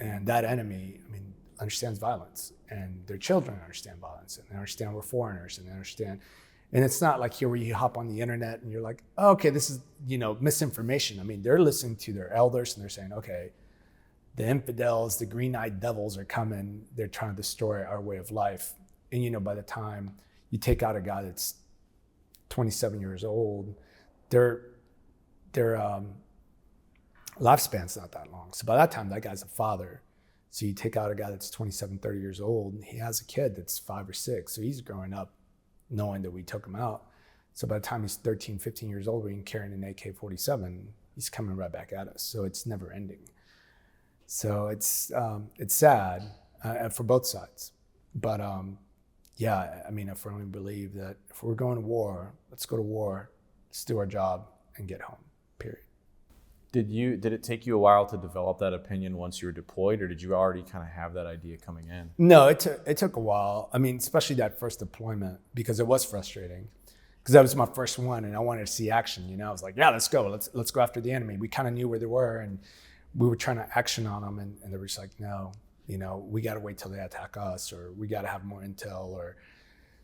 And that enemy, I mean, understands violence, and their children understand violence, and they understand we're foreigners, and they understand. And it's not like here where you hop on the internet and you're like, oh, okay, this is, misinformation. I mean, they're listening to their elders and they're saying, okay, the infidels, the green-eyed devils are coming. They're trying to destroy our way of life. And, by the time you take out a guy that's 27 years old, their lifespan's not that long. So by that time, that guy's a father. So you take out a guy that's 27, 30 years old, and he has a kid that's 5 or 6. So he's growing up knowing that we took him out. So by the time he's 13, 15 years old, we're carrying an AK-47, he's coming right back at us. So it's never ending. So it's sad for both sides. But yeah, I mean, I firmly believe that if we're going to war, let's go to war, let's do our job and get home, period. Did it take you a while to develop that opinion once you were deployed, or did you already kind of have that idea coming in? No, it took a while. I mean, especially that first deployment, because it was frustrating. Because that was my first one, and I wanted to see action. I was like, yeah, let's go. Let's go after the enemy. We kind of knew where they were, and we were trying to action on them, and they were just like, no, we got to wait till they attack us, or we got to have more intel, or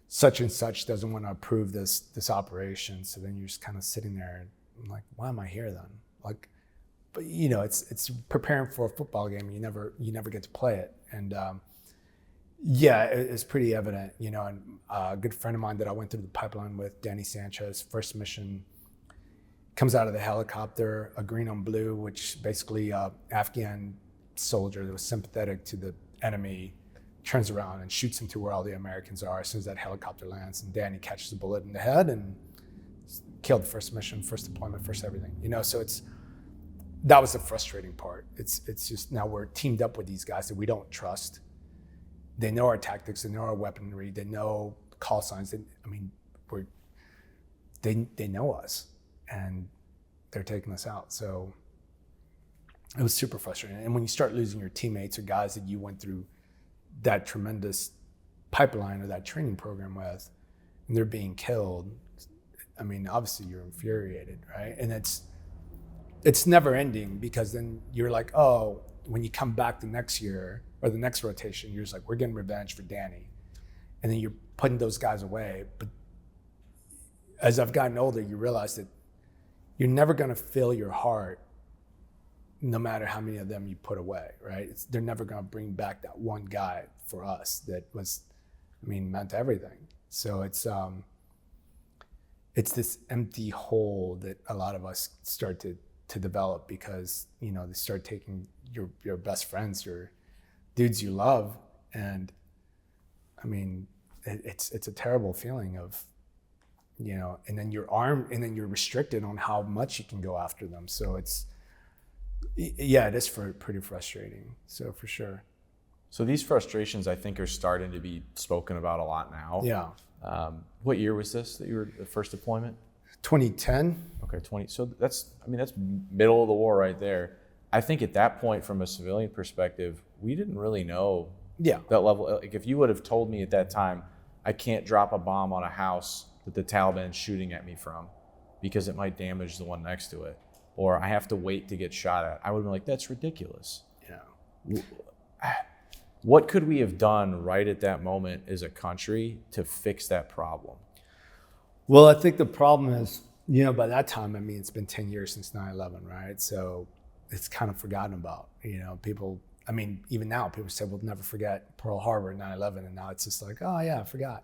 such and such doesn't want to approve this operation. So then you're just kind of sitting there, and I'm like, why am I here then? Like. But it's preparing for a football game. You never get to play it, and yeah, it's pretty evident. And a good friend of mine that I went through the pipeline with, Danny Sanchez, first mission, comes out of the helicopter, a green on blue, which basically Afghan soldier that was sympathetic to the enemy, turns around and shoots into where all the Americans are as soon as that helicopter lands, and Danny catches a bullet in the head and killed the first mission, first deployment, first everything. So that was the frustrating part. It's just now we're teamed up with these guys that we don't trust. They know our tactics, they know our weaponry, they know call signs. They know us, and they're taking us out. So it was super frustrating. And when you start losing your teammates or guys that you went through that tremendous pipeline or that training program with, and they're being killed, I mean, obviously you're infuriated, right? And it's never ending, because then you're like, oh, when you come back the next year or the next rotation, you're just like, we're getting revenge for Danny. And then you're putting those guys away. But as I've gotten older, you realize that you're never going to fill your heart no matter how many of them you put away, right? They're never going to bring back that one guy for us that was, meant everything. So it's this empty hole that a lot of us start to develop, because they start taking your best friends, your dudes you love, and it's a terrible feeling of and then you're armed, and then you're restricted on how much you can go after them. So it is pretty frustrating. So for sure. So these frustrations, I think, are starting to be spoken about a lot now. Yeah. What year was this that you were the first deployment? 2010. Okay, 20. So that's middle of the war right there. I think at that point, from a civilian perspective, we didn't really know that level. Like, if you would have told me at that time, I can't drop a bomb on a house that the Taliban's shooting at me from because it might damage the one next to it, or I have to wait to get shot at, I would have been like, that's ridiculous. Yeah. What could we have done right at that moment as a country to fix that problem? Well, I think the problem is, by that time, it's been 10 years since 9/11, right? So it's kind of forgotten about. People, even now, people say we'll never forget Pearl Harbor, 9/11, and now it's just like, oh yeah, I forgot.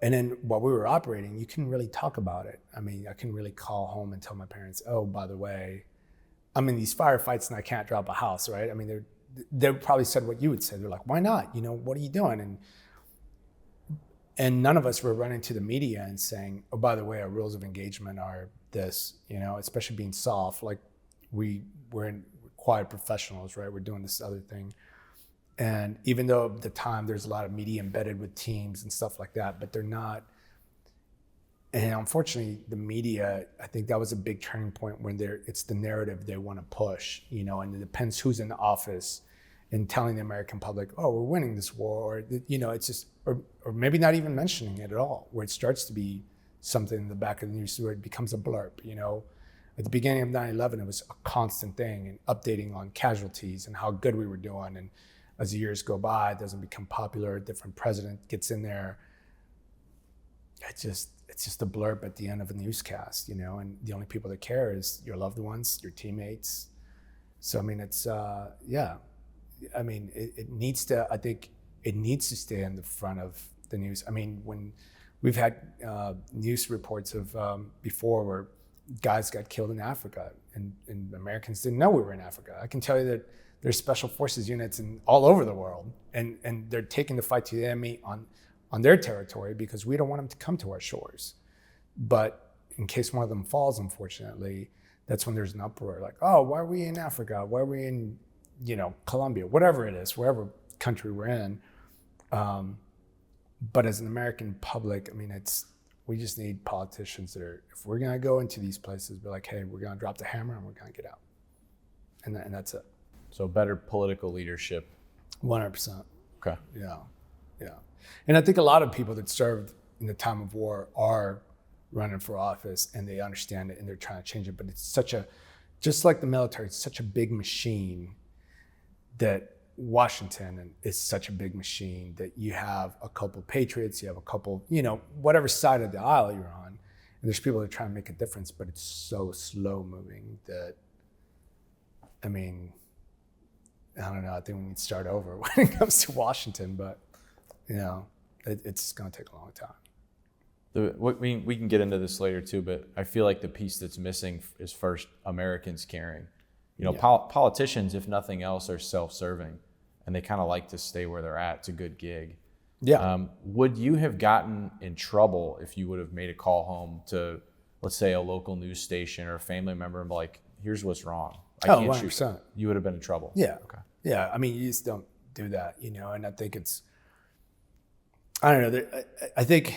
And then while we were operating, you couldn't really talk about it. I couldn't really call home and tell my parents, oh, by the way, I'm in these firefights and I can't drop a house, right? They probably said what you would say. They're like, why not? What are you doing? And none of us were running to the media and saying, oh, by the way, our rules of engagement are this, especially being soft. Like, we're quiet professionals, right? We're doing this other thing. And even though at the time there's a lot of media embedded with teams and stuff like that, but they're not. And unfortunately, the media, I think that was a big turning point when it's the narrative they want to push, and it depends who's in the office and telling the American public, oh, we're winning this war, or, it's just, or maybe not even mentioning it at all, where it starts to be something in the back of the news where it becomes a blurb, at the beginning of 9/11, it was a constant thing, and updating on casualties and how good we were doing. And as the years go by, it doesn't become popular. A different president gets in there. It's just a blurb at the end of a newscast, you know, and the only people that care is your loved ones, your teammates. So, I mean, it's, yeah. I mean, it needs to, I think it needs to stay in the front of the news. I mean, when we've had news reports of before where guys got killed in Africa and Americans didn't know we were in Africa. I can tell you that there's special forces units all over the world, and they're taking the fight to the enemy on their territory because we don't want them to come to our shores. But in case one of them falls, unfortunately, that's when there's an uproar like, oh, why are we in Africa? Why are we in, you know, Colombia, whatever it is, wherever country we're in. But as an American public, I mean, we just need politicians that are, if we're gonna go into these places, be like, hey, we're gonna drop the hammer and we're gonna get out. And that's it. So better political leadership. 100%. Okay. Yeah. And I think a lot of people that served in the time of war are running for office and they understand it and they're trying to change it. But it's just like the military, it's such a big machine that Washington is such a big machine that you have a couple patriots, you have a couple, you know, whatever side of the aisle you're on, and there's people that are trying to make a difference, but it's so slow moving that, I mean, I don't know, I think we need to start over when it comes to Washington, but, you know, it's going to take a long time. We can get into this later too, but I feel like the piece that's missing is first Americans caring. You know, politicians, if nothing else, are self-serving, and they kind of like to stay where they're at. It's a good gig. Yeah. Would you have gotten in trouble if you would have made a call home to, let's say, a local news station or a family member and be like, here's what's wrong? I can't 100%. shoot. You would have been in trouble. Yeah. Okay. Yeah. I mean, you just don't do that, you know, and I think I don't know. I think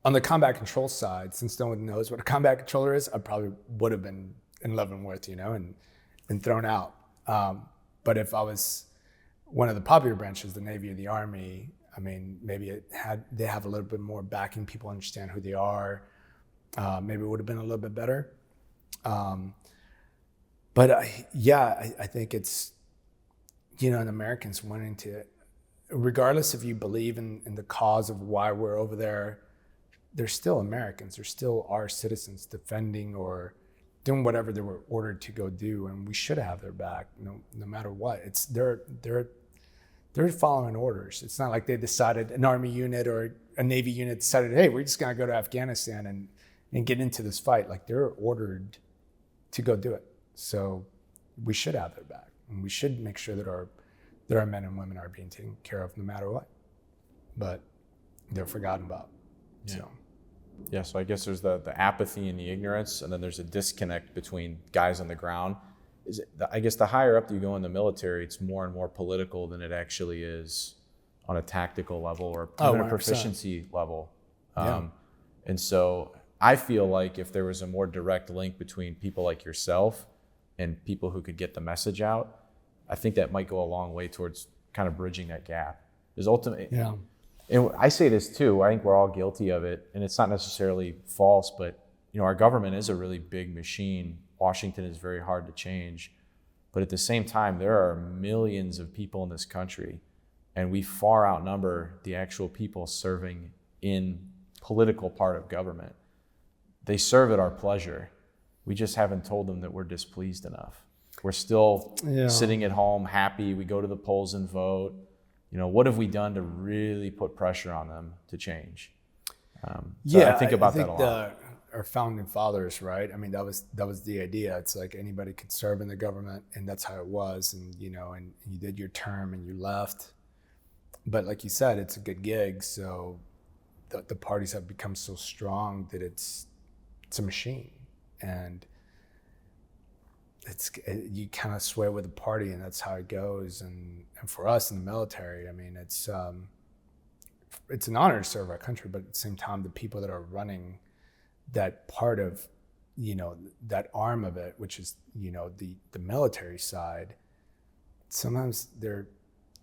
on the combat control side, since no one knows what a combat controller is, I probably would have been in Leavenworth, you know, and thrown out. But if I was one of the popular branches, the Navy or the Army, I mean, maybe they have a little bit more backing, people understand who they are. Maybe it would have been a little bit better. But I think it's, you know, and Americans wanting to, regardless if you believe in the cause of why we're over there, they're still Americans. They're still our citizens defending or doing whatever they were ordered to go do, and we should have their back, no matter what. It's they're following orders. It's not like they decided, an Army unit or a Navy unit decided, hey, we're just gonna go to Afghanistan and get into this fight. Like, they're ordered to go do it. So we should have their back, and we should make sure that our men and women are being taken care of no matter what. But they're forgotten about. Yeah. So. Yeah, so I guess there's the apathy and the ignorance, and then there's a disconnect between guys on the ground. I guess the higher up you go in the military, it's more and more political than it actually is on a tactical level or even a proficiency level. And so I feel like if there was a more direct link between people like yourself and people who could get the message out, I think that might go a long way towards kind of bridging that gap. Because ultimately, and I say this too, I think we're all guilty of it, and it's not necessarily false, but you know, our government is a really big machine. Washington is very hard to change, but at the same time, there are millions of people in this country, and we far outnumber the actual people serving in political part of government. They serve at our pleasure. We just haven't told them that we're displeased enough. We're still sitting at home happy. We go to the polls and vote. You know, what have we done to really put pressure on them to change? I think about that a lot. Our founding fathers, right? I mean, that was the idea. It's like anybody could serve in the government, and that's how it was. And you know, and you did your term and you left. But like you said, it's a good gig. So the parties have become so strong that it's a machine, and you kind of sway with the party, and that's how it goes. And for us in the military, I mean, it's an honor to serve our country, but at the same time, the people that are running that part of, you know, that arm of it, which is, you know, the military side, sometimes they're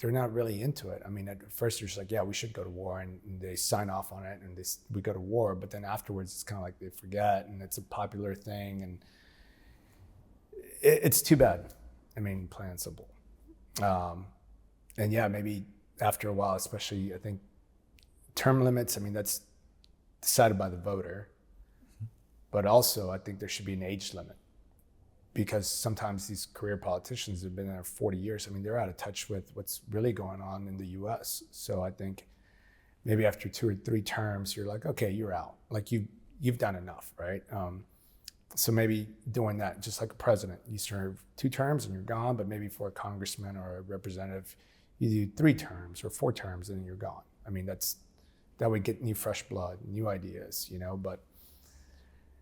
not really into it. I mean, at first they're just like, yeah, we should go to war, and they sign off on it, and we go to war. But then afterwards, it's kind of like they forget, and it's a popular thing, and It's too bad. I mean, plain and simple. And yeah, maybe after a while, especially, I think term limits, I mean, that's decided by the voter. But also, I think there should be an age limit, because sometimes these career politicians have been there 40 years. I mean, they're out of touch with what's really going on in the US. So I think maybe after 2 or 3 terms, you're like, okay, you're out. Like you've done enough, right? So maybe doing that, just like a president, you serve 2 terms and you're gone, but maybe for a congressman or a representative, you do 3 terms or 4 terms and then you're gone. I mean, that would get new fresh blood, new ideas, but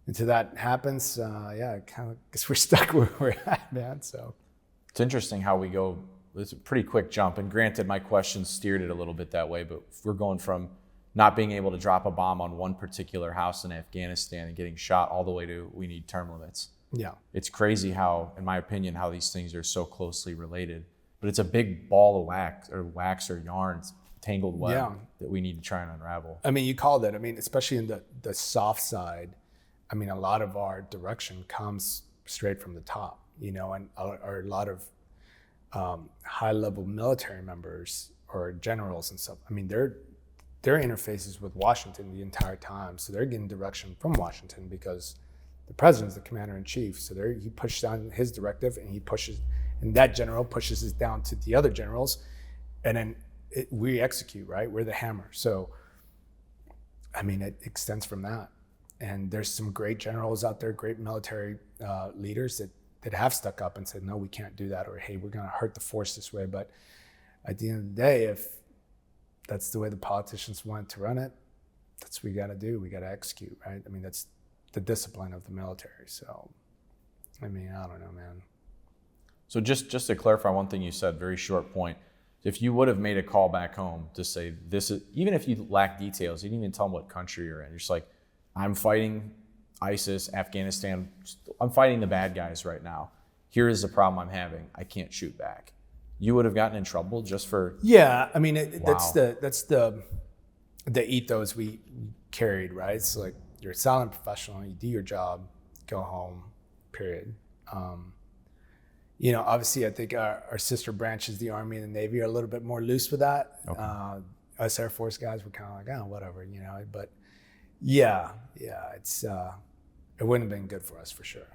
until that happens, I kind of guess we're stuck where we're at, man. So it's interesting how we go. It's a pretty quick jump. And granted, my question steered it a little bit that way, but if we're going from not being able to drop a bomb on one particular house in Afghanistan and getting shot all the way to we need term limits. Yeah. It's crazy how, in my opinion, how these things are so closely related. But it's a big ball of wax or yarns, tangled web that we need to try and unravel. I mean, you called it. I mean, especially in the soft side, I mean, a lot of our direction comes straight from the top, and a lot of high-level military members or generals and stuff. I mean, their interfaces with Washington the entire time, so they're getting direction from Washington because the president's the commander-in-chief. So he pushes down his directive, and that general pushes it down to the other generals, and then we execute, right? We're the hammer. So, I mean, it extends from that. And there's some great generals out there, great military leaders that have stuck up and said, no, we can't do that, or hey, we're going to hurt the force this way. But at the end of the day, if that's the way the politicians want to run it, that's what we got to do. We got to execute, right? I mean, that's the discipline of the military. So, I mean, I don't know, man. So just to clarify one thing you said, very short point. If you would have made a call back home to say this is, even if you lack details, you didn't even tell them what country you're in. You're just like, I'm fighting ISIS, Afghanistan. I'm fighting the bad guys right now. Here is the problem I'm having. I can't shoot back. You would have gotten in trouble just for. Yeah, I mean, Wow. that's the ethos we carried, right? It's like you're a silent professional. You do your job, go home, period. Obviously, I think our sister branches, the Army and the Navy, are a little bit more loose with that. Okay. Us Air Force guys were kind of like, whatever, But yeah, it's it wouldn't have been good for us for sure.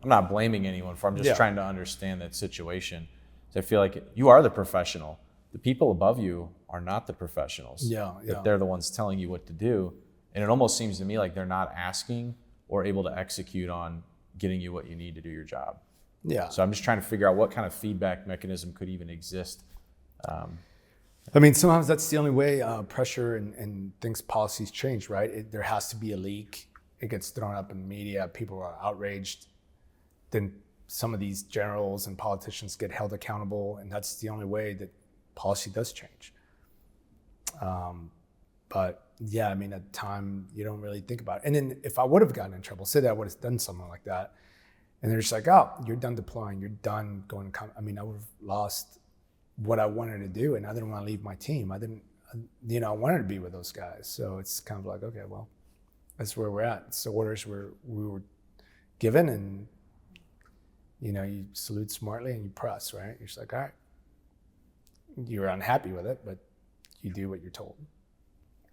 I'm not blaming anyone for. I'm just Yeah. trying to understand that situation. So I feel like you are the professional. The people above you are not the professionals. Yeah. That they're the ones telling you what to do, and it almost seems to me like they're not asking or able to execute on getting you what you need to do your job. Yeah. So I'm just trying to figure out what kind of feedback mechanism could even exist. I mean, sometimes that's the only way pressure and policies change, right? There has to be a leak. It gets thrown up in the media. People are outraged. Then some of these generals and politicians get held accountable, and that's the only way that policy does change. But yeah, I mean, at the time, you don't really think about it. And then if I would have gotten in trouble, say that I would have done something like that, and they're just like, oh, you're done deploying, you're done going to I mean, I would have lost what I wanted to do, and I didn't want to leave my team. I wanted to be with those guys. So it's kind of like, okay, well, that's where we're at. It's the orders we were given, and you salute smartly and you press, right? You're just like, all right. You're unhappy with it, but you do what you're told.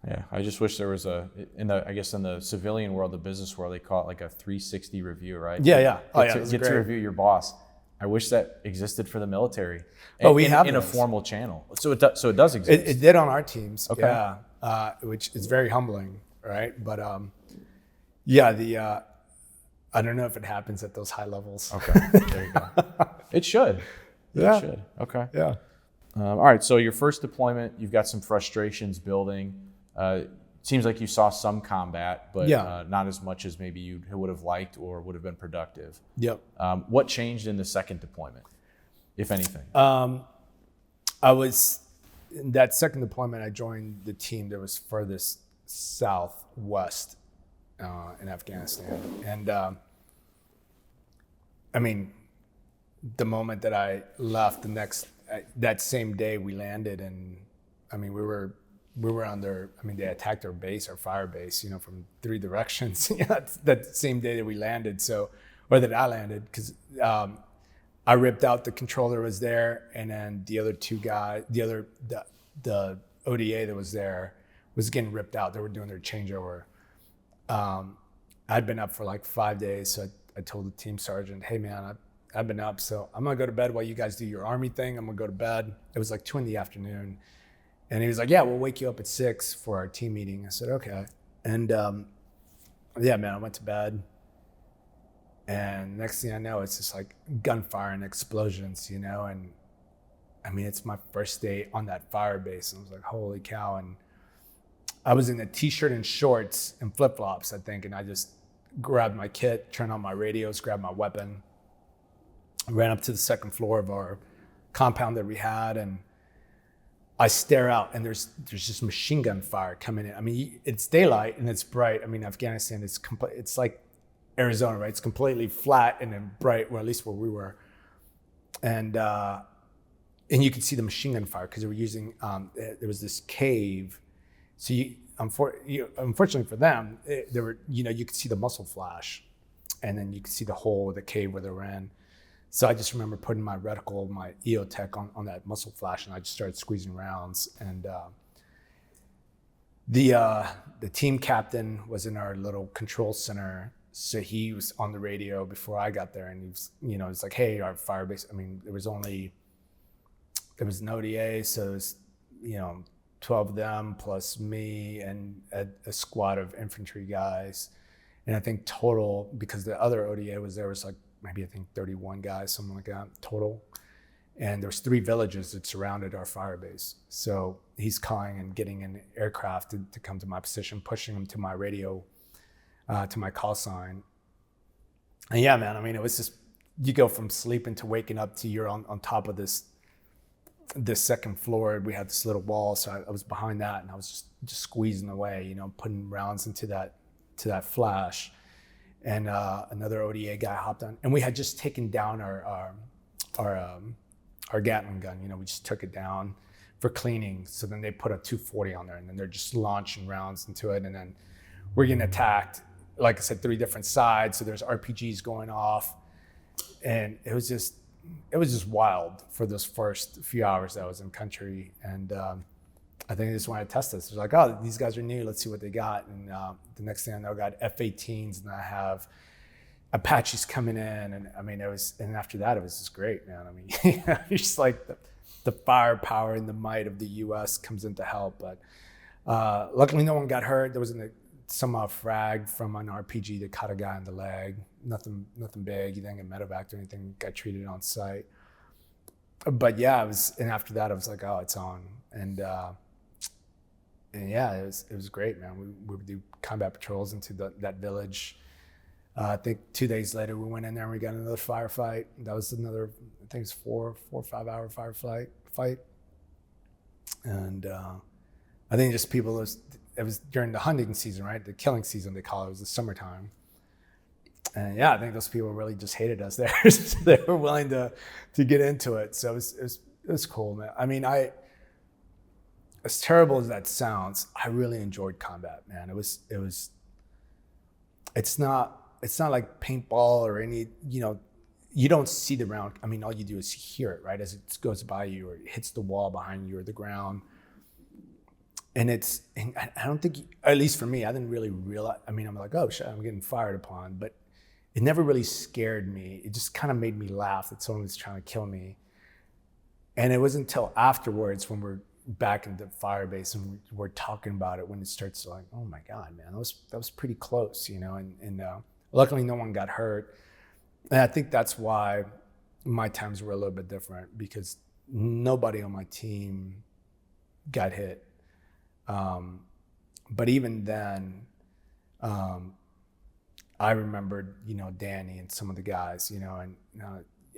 Yeah, I just wish there was in the civilian world, the business world, they call it like a 360 review, right? Yeah. Get to review your boss. I wish that existed for the military. We have in a formal channel. So it does exist. It did on our teams. Okay. Yeah, which is very humbling, right? But I don't know if it happens at those high levels. Okay, there you go. It should. Yeah. It should. Okay. Yeah. All right. So your first deployment, you've got some frustrations building. Seems like you saw some combat, but not as much as maybe you would have liked or would have been productive. Yep. What changed in the second deployment, if anything? I was in that second deployment. I joined the team that was furthest southwest in Afghanistan, and I mean, the moment that I left, that same day we landed, and I mean we were on they attacked our base, our fire base, from 3 directions. That same day that we landed. So or that I landed, because I ripped out the controller was there, and then the other two guys, the ODA that was there was getting ripped out. They were doing their changeover. I'd been up for like 5 days, so I told the team sergeant, hey man, I've been up, so I'm gonna go to bed while you guys do your Army thing. I'm gonna go to bed. It was like 2 PM. And he was like, yeah, we'll wake you up at 6 for our team meeting. I said, okay. And yeah, man, I went to bed. And next thing I know, it's just like gunfire and explosions, you know? And I mean, it's my first day on that fire base. And I was like, holy cow. And I was in a t-shirt and shorts and flip-flops, I think. And I just grabbed my kit, turned on my radios, grabbed my weapon, ran up to the second floor of our compound that we had. And I stare out, and there's just machine gun fire coming in. I mean, it's daylight and it's bright. I mean, Afghanistan is it's like Arizona, right? It's completely flat and then bright, or at least where we were. And you could see the machine gun fire because they were using, there was this cave. So unfortunately for them, there were, you know, you could see the muzzle flash, and then you could see the hole of the cave where they were in. So I just remember putting my reticle, my EOTech on that muzzle flash, and I just started squeezing rounds. And the team captain was in our little control center, so he was on the radio before I got there, and he was, you know, it's like, hey, our fire base. I mean, there was an ODA, so it was, you know, 12 of them plus me and a squad of infantry guys, and I think total, because the other ODA was there, was like maybe I think 31 guys, something like that total. And there's 3 villages that surrounded our fire base. So he's calling and getting an aircraft to come to my position, pushing him to my radio, to my call sign. And yeah, man, I mean, it was just, you go from sleeping to waking up to you're on top of this second floor. We had this little wall, so I was behind that, and I was just squeezing away, you know, putting rounds into that flash. And another ODA guy hopped on, and we had just taken down our Gatling gun. You know, we just took it down for cleaning. So then they put a 240 on there, and then they're just launching rounds into it. And then we're getting attacked, like I said, 3 different sides. So there's RPGs going off, and it was just wild for those first few hours that I was in country. And I think they just wanted to test us. They're like, oh, these guys are new. Let's see what they got. And the next thing I know, I got F-18s, and I have Apaches coming in. And I mean, and after that, it was just great, man. I mean, it's just like the firepower and the might of the U.S. comes in to help. But luckily, no one got hurt. There was some frag from an RPG that caught a guy in the leg. Nothing big. He didn't get medevaced or anything. Got treated on site. But yeah, and after that, I was like, oh, it's on. And yeah, it was great, man. We would do combat patrols into that village. I think 2 days later, we went in there and we got another firefight. That was another, I think it's 4 or 5 hour fight. And I think just people, it was during the hunting season, right? The killing season, they call it. It was the summertime. And yeah, I think those people really just hated us there. So they were willing to get into it. So it was cool, man. I mean, as terrible as that sounds, I really enjoyed combat, man. It's not like paintball or any, you know, you don't see the round. I mean, all you do is hear it, right? As it goes by you, or it hits the wall behind you or the ground. And I don't think, at least for me, I didn't really realize, I mean, I'm like, oh shit, I'm getting fired upon, but it never really scared me. It just kind of made me laugh that someone was trying to kill me. And it wasn't until afterwards, when we're back in the fire base and we're talking about it, when it starts to like, oh my God, man, that was pretty close, you know. And luckily no one got hurt. And I think that's why my times were a little bit different, because nobody on my team got hit. But even then, I remembered, you know, Danny and some of the guys, you know, and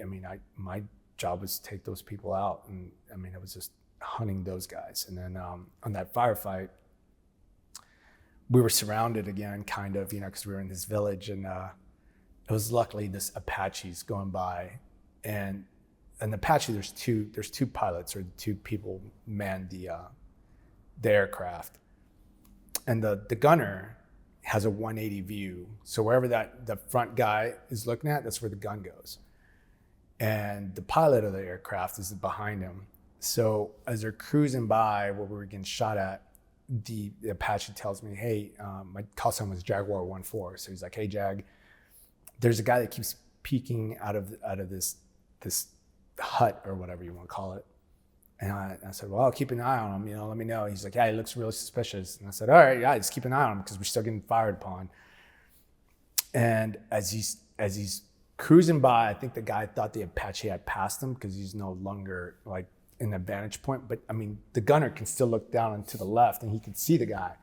I mean, my job was to take those people out, and I mean, it was just hunting those guys. And then on that firefight, we were surrounded again, kind of, you know, because we were in this village, and it was luckily this Apaches going by, and Apache, there's two pilots, or 2 people manned the aircraft, and the gunner, has a 180 view. So wherever the front guy is looking at, that's where the gun goes. And the pilot of the aircraft is behind him. So as they're cruising by where we were getting shot at, the Apache tells me, hey, my call sign was Jaguar 1-4. So he's like, hey, Jag, there's a guy that keeps peeking out of this hut or whatever you want to call it. And I said, well, I'll keep an eye on him, let me know. He's like, yeah, he looks really suspicious. And I said, all right, yeah, just keep an eye on him because we're still getting fired upon. And as he's cruising by, I think the guy thought the Apache had passed him because he's no longer like in the vantage point. But I mean, the gunner can still look down and to the left and he can see the guy.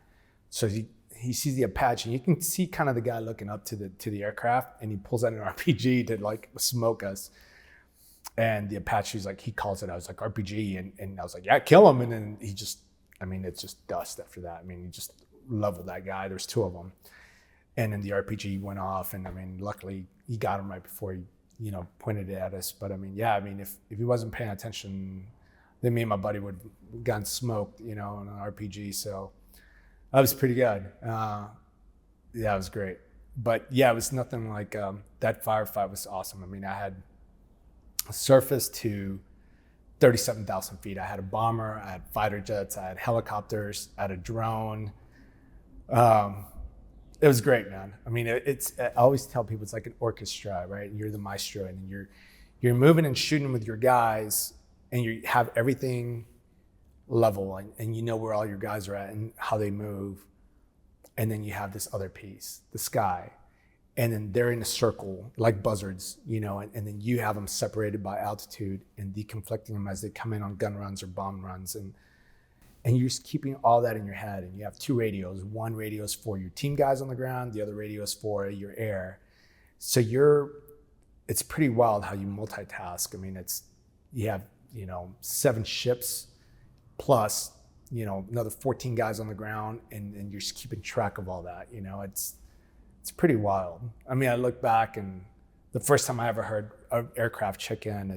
So he sees the Apache. You can see kind of the guy looking up to the aircraft, and he pulls out an RPG to like smoke us. And the Apache's like, he calls it, I was like, RPG. And I was like, yeah, kill him. And then he just, I mean, it's just dust after that. I mean, he just leveled that guy. There's two of them. And then the RPG went off. And I mean, luckily he got him right before he, pointed it at us. But I mean, yeah, I mean, if he wasn't paying attention, then me and my buddy would have gotten smoked, on an RPG. So that was pretty good. Yeah, it was great. But yeah, it was nothing like that firefight was awesome. I mean, I had surface to 37,000 feet. I had a bomber, I had fighter jets, I had helicopters, I had a drone. It was great, man. I mean, I always tell people it's like an orchestra, right? You're the maestro, and you're moving and shooting with your guys, and you have everything level, and you know where all your guys are at and how they move. And then you have this other piece, the sky. And then they're in a circle like buzzards, and then you have them separated by altitude and deconflicting them as they come in on gun runs or bomb runs. And you're just keeping all that in your head. And you have two radios. One radio is for your team guys on the ground. The other radio is for your air. So it's pretty wild how you multitask. I mean, you have, 7 ships plus, another 14 guys on the ground, and you're just keeping track of all that. It's pretty wild. I mean, I look back, and the first time I ever heard an aircraft check in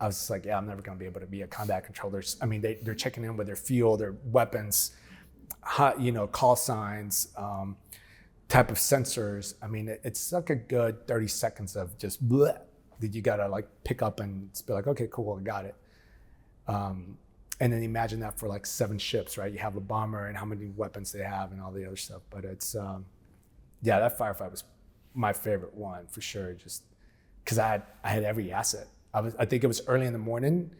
I was like, yeah, I'm never going to be able to be a combat controller. I mean, they're checking in with their fuel, their weapons, call signs, type of sensors. I mean, it's like a good 30 seconds of just bleh, that you got to like pick up and be like, okay, cool, I got it. And then imagine that for like 7 ships, right? You have a bomber and how many weapons they have and all the other stuff. But it's, yeah, that firefight was my favorite one for sure. Just because I had every asset. I think it was early in the morning,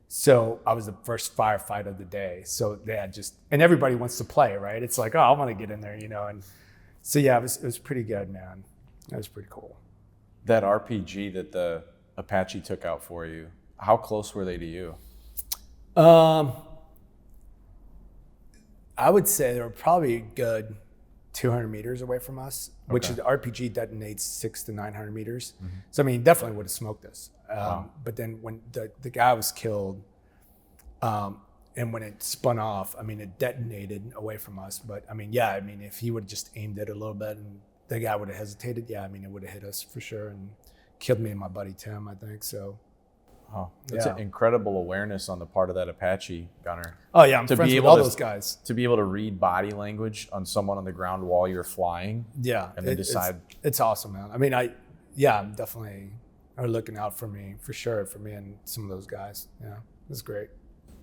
so I was the first firefight of the day. So they had and everybody wants to play, right? It's like, oh, I want to get in there, And so yeah, it was pretty good, man. That was pretty cool. That RPG that the Apache took out for you, how close were they to you? I would say they were probably a good 200 meters away from us, which the RPG detonates 600 to 900 meters. Mm-hmm. So I mean, definitely would have smoked us. Wow. But then when the guy was killed, and when it spun off, I mean, it detonated away from us. But I mean, yeah, I mean, if he would have just aimed it a little bit and the guy would have hesitated, yeah, I mean, it would have hit us for sure and killed me and my buddy Tim, I think. So. Oh, that's an incredible awareness on the part of that Apache gunner. Oh yeah, I'm friends with all those guys. To be able to read body language on someone on the ground while you're flying. Yeah, and then decide. It's awesome, man. I mean, I'm definitely are looking out for me for sure, for me and some of those guys. Yeah, it's great.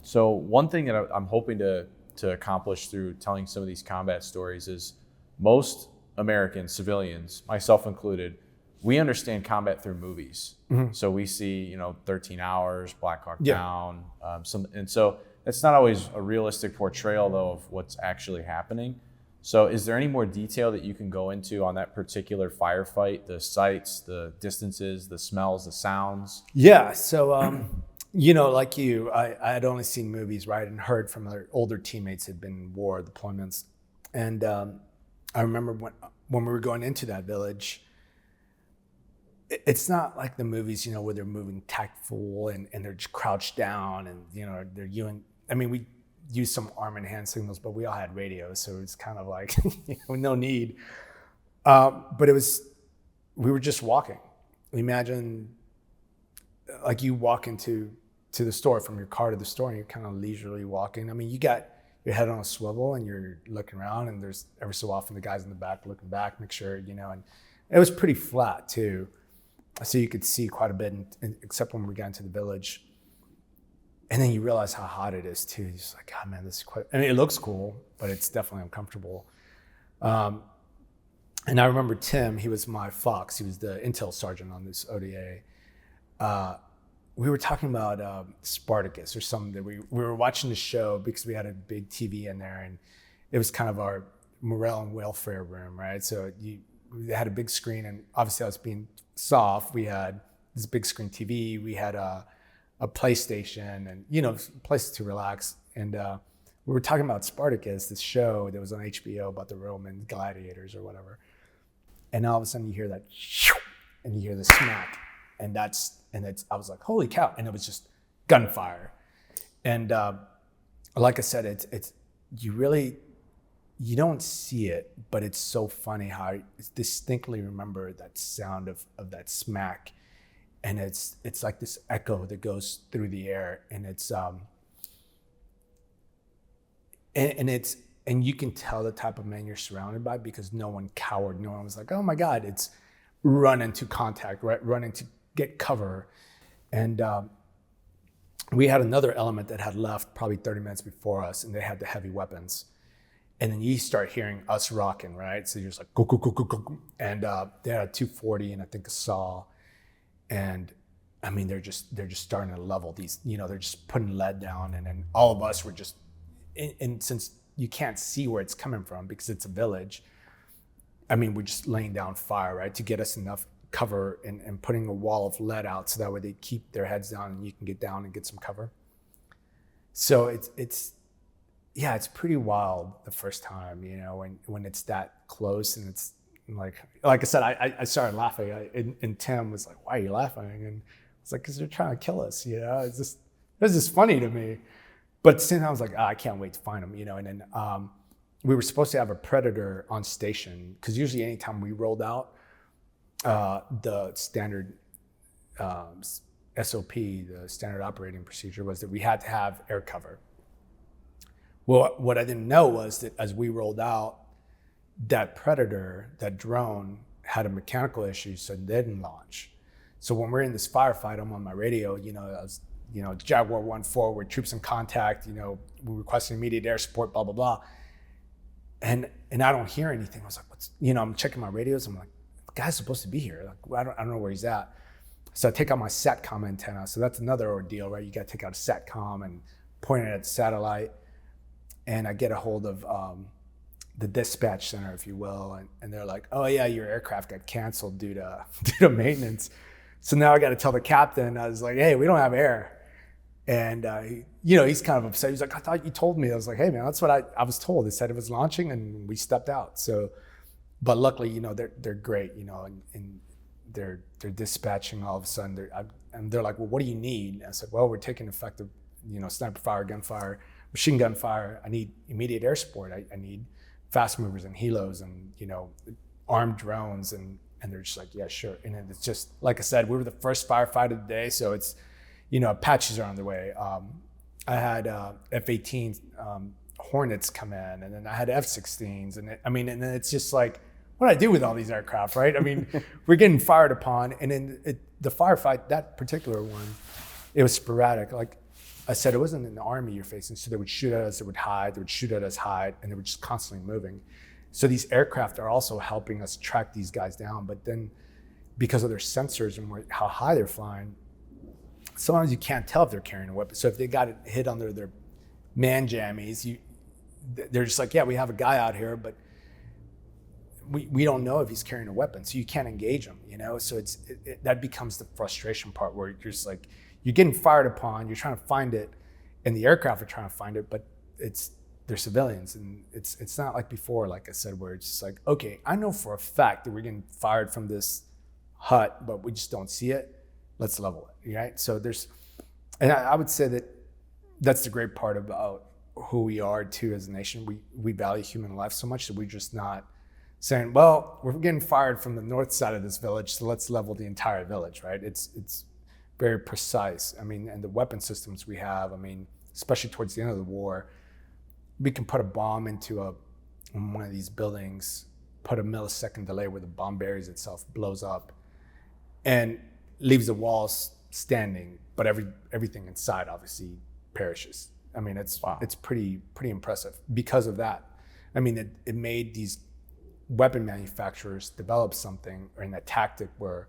So one thing that I'm hoping to accomplish through telling some of these combat stories is most American civilians, myself included, we understand combat through movies. Mm-hmm. So we see, 13 Hours, Black Hawk Down, and so it's not always a realistic portrayal though of what's actually happening. So is there any more detail that you can go into on that particular firefight, the sights, the distances, the smells, the sounds? Yeah. So, like you, I had only seen movies, right? And heard from other older teammates who'd been in war deployments. And I remember when we were going into that village, it's not like the movies, where they're moving tactful and they're just crouched down and, they're using, we used some arm and hand signals, but we all had radios. So it's kind of like, no need. But we were just walking. Imagine like you walk to the store from your car to the store and you're kind of leisurely walking. You got your head on a swivel and you're looking around, and there's every so often the guys in the back looking back, make sure, you know, and it was pretty flat too. So you could see quite a bit, except when we got into the village. And then you realize how hot it is too. You're just like, God, man, this is quite, I mean, it looks cool, but it's definitely uncomfortable. And I remember Tim, he was my Fox. He was the intel sergeant on this ODA. We were talking about Spartacus or something that we were watching the show because we had a big TV in there, and it was kind of our morale and welfare room, right? So they had a big screen, and obviously I was being soft. We had this big screen TV. We had a PlayStation, and, you know, places to relax. And we were talking about Spartacus, this show that was on HBO about the Roman gladiators or whatever. And all of a sudden you hear that, and you hear the smack, and I was like, holy cow! And it was just gunfire. And like I said, it's you don't see it, but it's so funny how I distinctly remember that sound of that smack. And it's like this echo that goes through the air, and and you can tell the type of man you're surrounded by, because no one cowered. No one was like, oh my God, it's run into contact, right? Running to get cover. And we had another element that had left probably 30 minutes before us, and they had the heavy weapons. And then you start hearing us rocking, right? So you're just like, go, go, go, go, go. And they had a 240 and I think a saw. And I mean, they're just starting to level these, you know, they're just putting lead down. And then all of us were just, and since you can't see where it's coming from because it's a village, I mean, we're just laying down fire, right? To get us enough cover, and putting a wall of lead out so that way they keep their heads down and you can get down and get some cover. So it's pretty wild the first time, you know, when it's that close, and it's like I said, I started laughing, and Tim was like, why are you laughing? And it's like, because they're trying to kill us, you know. It was just funny to me. But at the same time, I was like, I can't wait to find them, you know. And then we were supposed to have a Predator on station, because usually anytime we rolled out, the standard SOP, the standard operating procedure, was that we had to have air cover. Well, what I didn't know was that as we rolled out, that Predator, that drone, had a mechanical issue, so it didn't launch. So when we're in this firefight, I'm on my radio, you know, I was, you know, Jaguar 1-4, we're troops in contact, you know, we're requesting immediate air support, blah, blah, blah. And I don't hear anything. I was like, what's, you know, I'm checking my radios. I'm like, the guy's supposed to be here. Like, I don't know where he's at. So I take out my SATCOM antenna. So that's another ordeal, right? You got to take out a SATCOM and point it at the satellite. And I get a hold of the dispatch center, if you will. And they're like, oh yeah, your aircraft got canceled due to maintenance. So now I got to tell the captain. I was like, hey, we don't have air. And you know, he's kind of upset. He's like, I thought you told me. I was like, hey man, that's what I was told. They said it was launching, and we stepped out. So, but luckily, you know, they're great, you know, and they're dispatching all of a sudden. And they're like, well, what do you need? And I said, well, we're taking effective, you know, sniper fire, gunfire, machine gun fire. I need immediate air support. I need fast movers and helos, and, you know, armed drones. And they're just like, yeah, sure. And it's just, like I said, we were the first firefight of the day. So it's, you know, Apaches are on their way. I had F-18 Hornets come in, and then I had F-16s. And and then it's just like, what do I do with all these aircraft, right? I mean, we're getting fired upon. And then the firefight, that particular one, it was sporadic. Like I said, it wasn't an army you're facing. So they would shoot at us, they would hide, they would shoot at us, hide, and they were just constantly moving. So these aircraft are also helping us track these guys down. But then because of their sensors and how high they're flying, sometimes you can't tell if they're carrying a weapon. So if they got it hit under their man jammies, they're just like, yeah, we have a guy out here, but we don't know if he's carrying a weapon, so you can't engage him, you know? So that becomes the frustration part, where you're just like, you're getting fired upon, you're trying to find it, and the aircraft are trying to find it, but they're civilians, and it's not like before, like I said, where it's just like, okay, I know for a fact that we're getting fired from this hut, but we just don't see it. Let's level it, right? So and I would say that that's the great part about who we are too as a nation. We value human life so much that we're just not saying, well, we're getting fired from the north side of this village, so let's level the entire village, right? It's very precise. I mean, and the weapon systems we have, I mean, especially towards the end of the war, we can put a bomb into one of these buildings, put a millisecond delay where the bomb buries itself, blows up, and leaves the walls standing, but everything inside obviously perishes. I mean, it's pretty impressive because of that. I mean, it made these weapon manufacturers develop something or in a tactic where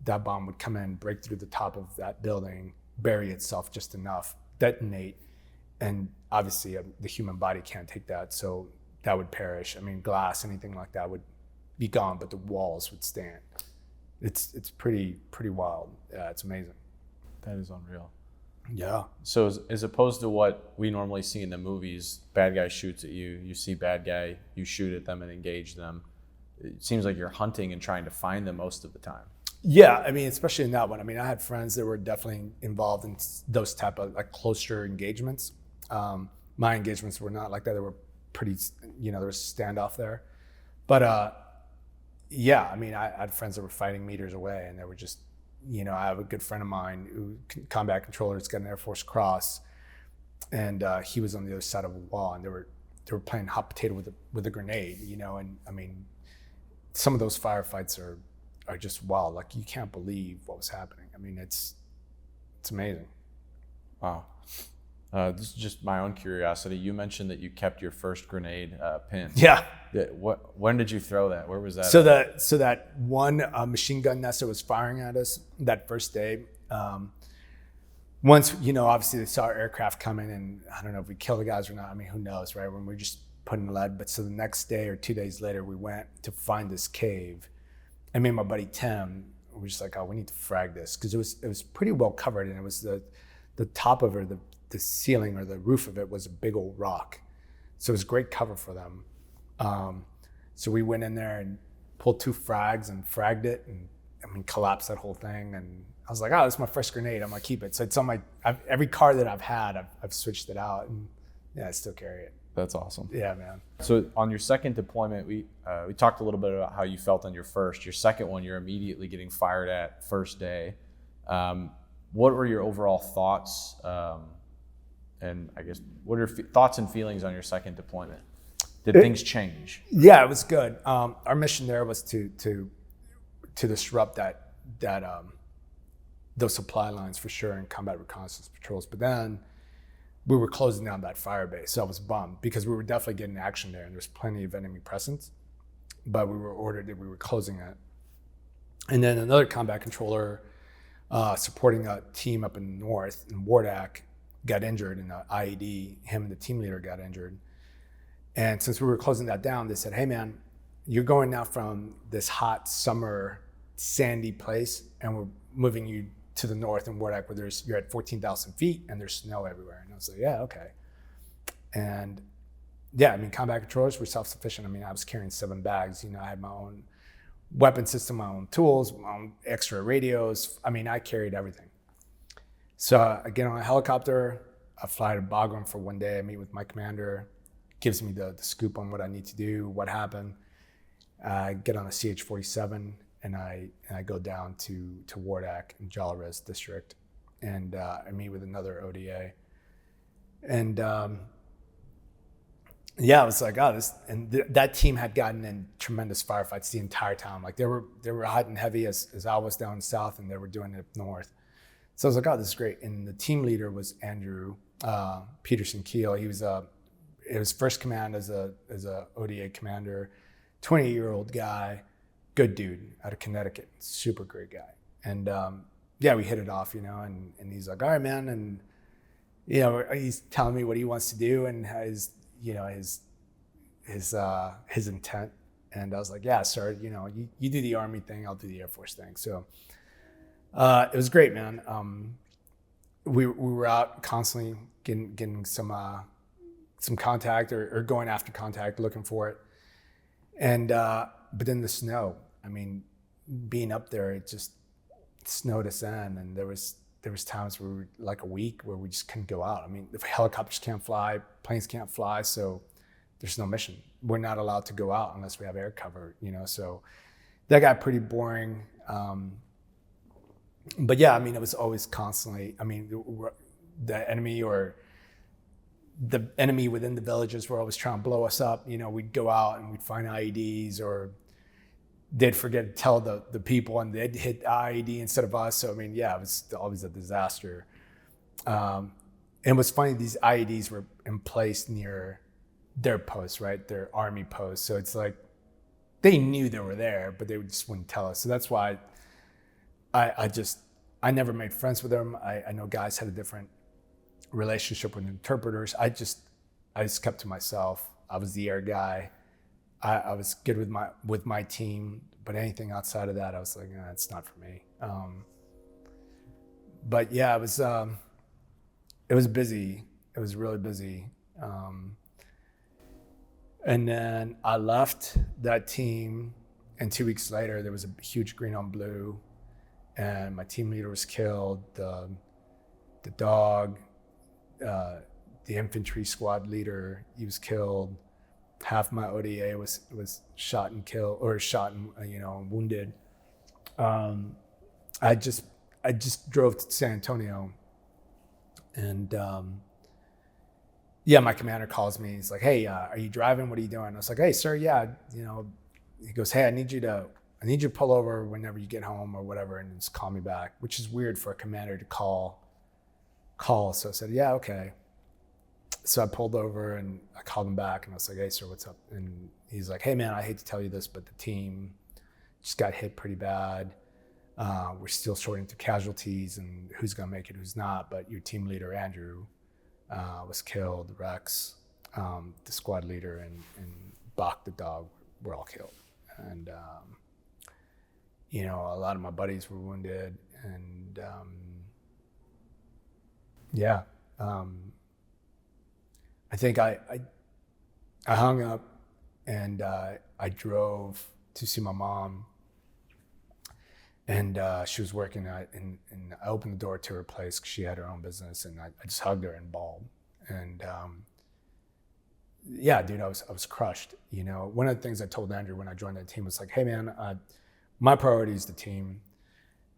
that bomb would come in, break through the top of that building, bury itself just enough, detonate, and obviously the human body can't take that, so that would perish. I mean, glass, anything like that would be gone, but the walls would stand. It's pretty wild. Yeah, it's amazing. That is unreal. Yeah. So as opposed to what we normally see in the movies, bad guy shoots at you, you see bad guy, you shoot at them and engage them. It seems like you're hunting and trying to find them most of the time. Yeah, I mean, especially in that one. I mean, I had friends that were definitely involved in those type of like closer engagements. My engagements were not like that. They were pretty, there was a standoff there. But yeah, I mean, I had friends that were fighting meters away, and they were just, I have a good friend of mine who combat controller. He's got an Air Force Cross, and he was on the other side of a wall, and they were playing hot potato with a grenade, and I mean, some of those firefights are just wild. Like, you can't believe what was happening. I mean, it's amazing. Wow. This is just my own curiosity. You mentioned that you kept your first grenade pinned. Yeah. When did you throw that? Where was that? So that one machine gun nest that was firing at us that first day, once, obviously they saw our aircraft coming, and I don't know if we killed the guys or not. I mean, who knows, right? When we're just putting lead. But so the next day or 2 days later, we went to find this cave. And me and my buddy Tim were just like, oh, we need to frag this, because it was pretty well covered, and it was the top of it, the ceiling or the roof of it was a big old rock. So it was great cover for them. So we went in there and pulled 2 frags and fragged it, and I mean, collapsed that whole thing. And I was like, oh, this is my first grenade, I'm gonna keep it. So it's on every car that I've had, I've switched it out, and yeah, I still carry it. That's awesome. Yeah, man. So on your second deployment, we talked a little bit about how you felt on your first. Your second one, you're immediately getting fired at first day. What were your overall thoughts? And I guess, what are your thoughts and feelings on your second deployment? Did things change? Yeah, it was good. Our mission there was to disrupt those supply lines for sure, in combat reconnaissance patrols. But then we were closing down that fire base, so I was bummed, because we were definitely getting action there, and there's plenty of enemy presence. But we were ordered that we were closing it. And then another combat controller supporting a team up in the north in Wardak got injured in an IED. Him and the team leader got injured. And since we were closing that down, they said, hey man, you're going now from this hot summer sandy place, and we're moving you to the north in Wardak, where you're at 14,000 feet and there's snow everywhere. And I was like, yeah, okay. And yeah, I mean, combat controllers were self-sufficient. I mean, I was carrying 7 bags. I had my own weapon system, my own tools, my own extra radios. I mean, I carried everything. So I get on a helicopter, I fly to Bagram for one day. I meet with my commander, gives me the scoop on what I need to do, what happened. I get on a CH-47 and I go down to Wardak in Jalariz district, and I meet with another ODA. And yeah, I was like, oh, that team had gotten in tremendous firefights the entire time. Like they were hot and heavy as I was down south, and they were doing it up north. So I was like, oh, this is great. And the team leader was Andrew Peterson Keel. He was his first command as a ODA commander, 28-year-old guy, good dude out of Connecticut, super great guy. And yeah, we hit it off, and he's like, all right, man. And he's telling me what he wants to do and his intent. And I was like, yeah, sir, you do the Army thing, I'll do the Air Force thing. So it was great, man. We were out constantly getting some contact or going after contact, looking for it. And but then the snow, I mean, being up there, it just snowed us in, and there was times where we were like a week where we just couldn't go out. I mean, the helicopters can't fly, planes can't fly, so there's no mission. We're not allowed to go out unless we have air cover, so that got pretty boring. But yeah, I mean, it was always constantly, I mean, the enemy or the enemy within the villages were always trying to blow us up. You know, we'd go out and we'd find IEDs, or they'd forget to tell the people, and they'd hit the IED instead of us. So, I mean, yeah, it was always a disaster. And it was funny, these IEDs were in place near their posts, right? Their army posts. So it's like, they knew they were there, but they just wouldn't tell us. So that's why I never made friends with them. I know guys had a different relationship with interpreters. I just kept to myself. I was the air guy. I was good with my team, but anything outside of that, I was like, it's not for me. But yeah, it was busy. It was really busy. And then I left that team, and 2 weeks later, there was a huge green on blue, and my team leader was killed. The dog, the infantry squad leader, he was killed. Half my ODA was shot and killed, or shot and wounded. I just drove to San Antonio, and my commander calls me. He's like, "Hey, are you driving? What are you doing?" I was like, "Hey, sir, yeah." He goes, "Hey, I need you to pull over whenever you get home or whatever, and just call me back," which is weird for a commander to call. So I said, "Yeah, okay." So I pulled over and I called him back, and I was like, "Hey, sir, what's up?" And he's like, "Hey, man, I hate to tell you this, but the team just got hit pretty bad. We're still sorting through casualties and who's gonna make it, who's not. But your team leader, Andrew, was killed. Rex, the squad leader, and Bach, the dog, were all killed. And a lot of my buddies were wounded, and I think I hung up, and I drove to see my mom, and she was working and I opened the door to her place because she had her own business, and I just hugged her and bawled. And dude, I was crushed. One of the things I told Andrew when I joined the team was like, "Hey, man, my priority is the team.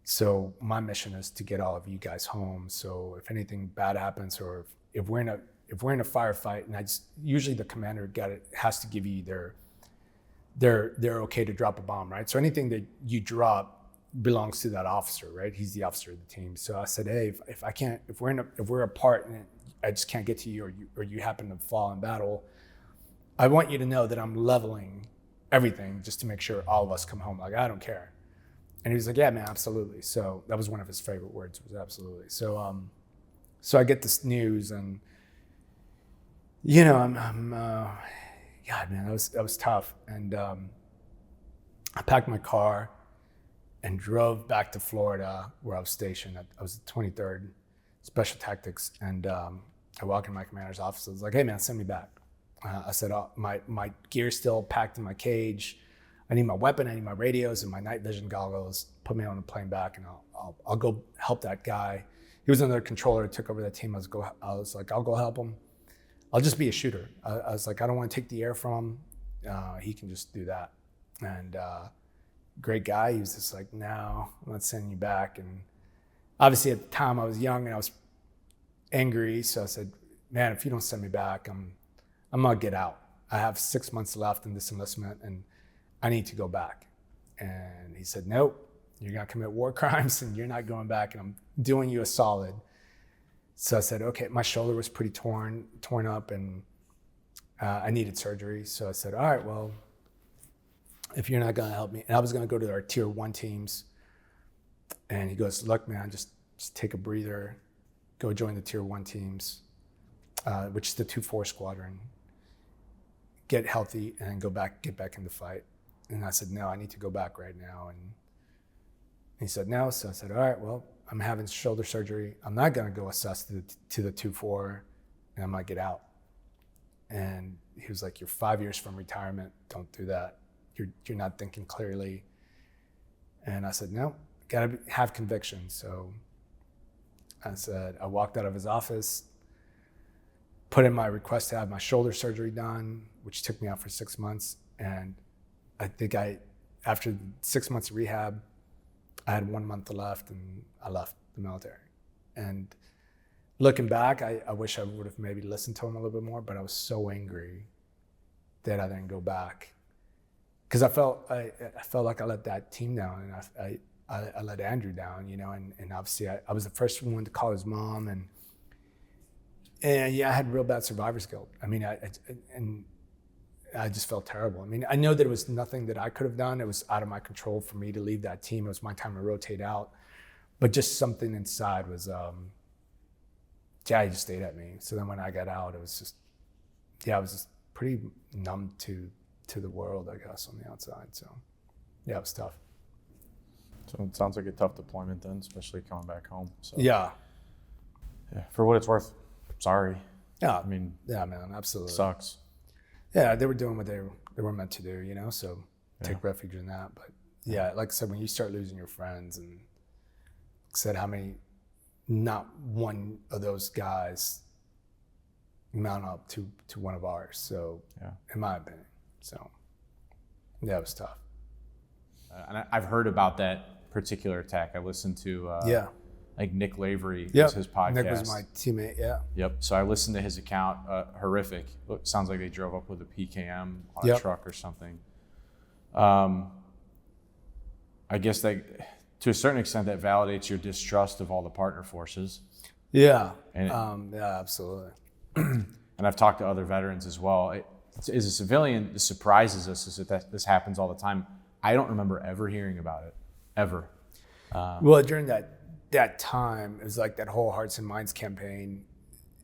So my mission is to get all of you guys home. So if anything bad happens, or if we're in a firefight," and usually the commander has to give you they're okay to drop a bomb, right? So anything that you drop belongs to that officer, right? He's the officer of the team. So I said, "Hey, if we're apart and I just can't get to you, or you happen to fall in battle, I want you to know that I'm leveling everything just to make sure all of us come home. Like, I don't care." And he was like, "Yeah, man, absolutely." So that was one of his favorite words, was absolutely. So so I get this news, and God, man, that was tough. And I packed my car and drove back to Florida, where I was stationed. I was at 23rd Special Tactics, and I walk in my commander's office. I was like, "Hey, man, send me back." I said, my gear's still packed in my cage. I need my weapon, I need my radios and my night vision goggles. Put me on the plane back, and I'll go help that guy. He was another controller who took over that team. I was like, "I'll go help him. I'll just be a shooter." I was like, "I don't want to take the air from him. He can just do that." And great guy. He was just like, "No, I'm not sending you back." And obviously at the time I was young and I was angry. So I said, "Man, if you don't send me back, I'm gonna get out. I have 6 months left in this enlistment, and I need to go back." And he said, "Nope, you're gonna commit war crimes and you're not going back, and I'm doing you a solid." So I said, okay. My shoulder was pretty torn up, and I needed surgery. So I said, "All right, well, if you're not gonna help me," and I was gonna go to our tier 1 teams. And he goes, "Look, man, just take a breather, go join the tier 1 teams, which is the 2-4 squadron, get healthy, and get back in the fight." And I said, "No, I need to go back right now." And he said, "No." So I said, "All right, well, I'm having shoulder surgery. I'm not gonna go assess to the 2-4, and I might get out." And he was like, "You're 5 years from retirement. Don't do that. You're not thinking clearly." And I said, "No, gotta have conviction." So I said, I walked out of his office, put in my request to have my shoulder surgery done, which took me out for 6 months. And I think after 6 months of rehab, I had 1 month left, and I left the military. And looking back, I wish I would have maybe listened to him a little bit more, but I was so angry that I didn't go back. Because I felt like I let that team down, and I let Andrew down, you know, and obviously I was the first one to call his mom, and yeah, I had real bad survivor's guilt. I mean, I just felt terrible. I mean, I know that it was nothing that I could have done. It was out of my control for me to leave that team. It was my time to rotate out, but just something inside was, he just stayed at me. So then when I got out, it was just, I was just pretty numb to the world, I guess, on the outside. So yeah, it was tough. So it sounds like a tough deployment then, especially coming back home. So Yeah. For what it's worth, sorry. Yeah. I mean, yeah, man, absolutely. Sucks. Yeah, they were doing what they were meant to do, you know, so take refuge in that. But yeah, like I said, when you start losing your friends, and said how many, not one of those guys mount up to one of ours. So in my opinion, so yeah, it was tough. And I've heard about that particular attack. I listened to like Nick Lavery, was his podcast. Nick was my teammate, Yep. So I listened to his account. Horrific. Sounds like they drove up with a PKM on a truck or something. I guess that, to a certain extent, that validates your distrust of all the partner forces. Yeah. And yeah, absolutely. And I've talked to other veterans as well. As a civilian, it surprises us is that this happens all the time. I don't remember ever hearing about it, ever. Well, during that time, it was like that whole Hearts and Minds campaign,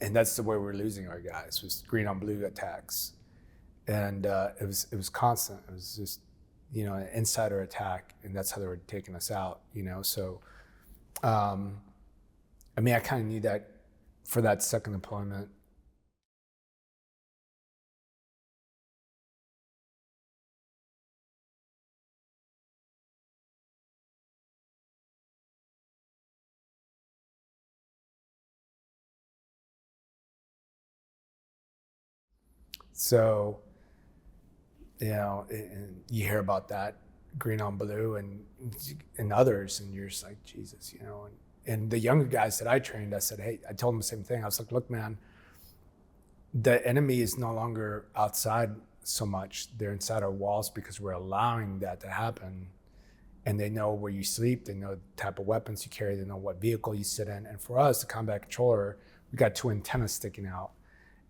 and that's the way we're losing our guys, was green on blue attacks, and it was constant. It was just, you know, an insider attack, and that's how they were taking us out, you know. So, I mean, I kind of knew that for that second deployment. So, you know, and you hear about that green on blue and others, and you're just like, Jesus, you know. And the younger guys that I trained, I said, hey, I told them the same thing. I was like, look, man, the enemy is no longer outside so much. They're inside our walls because we're allowing that to happen. And they know where you sleep. They know the type of weapons you carry. They know what vehicle you sit in. And for us, the combat controller, we got 2 antennas sticking out.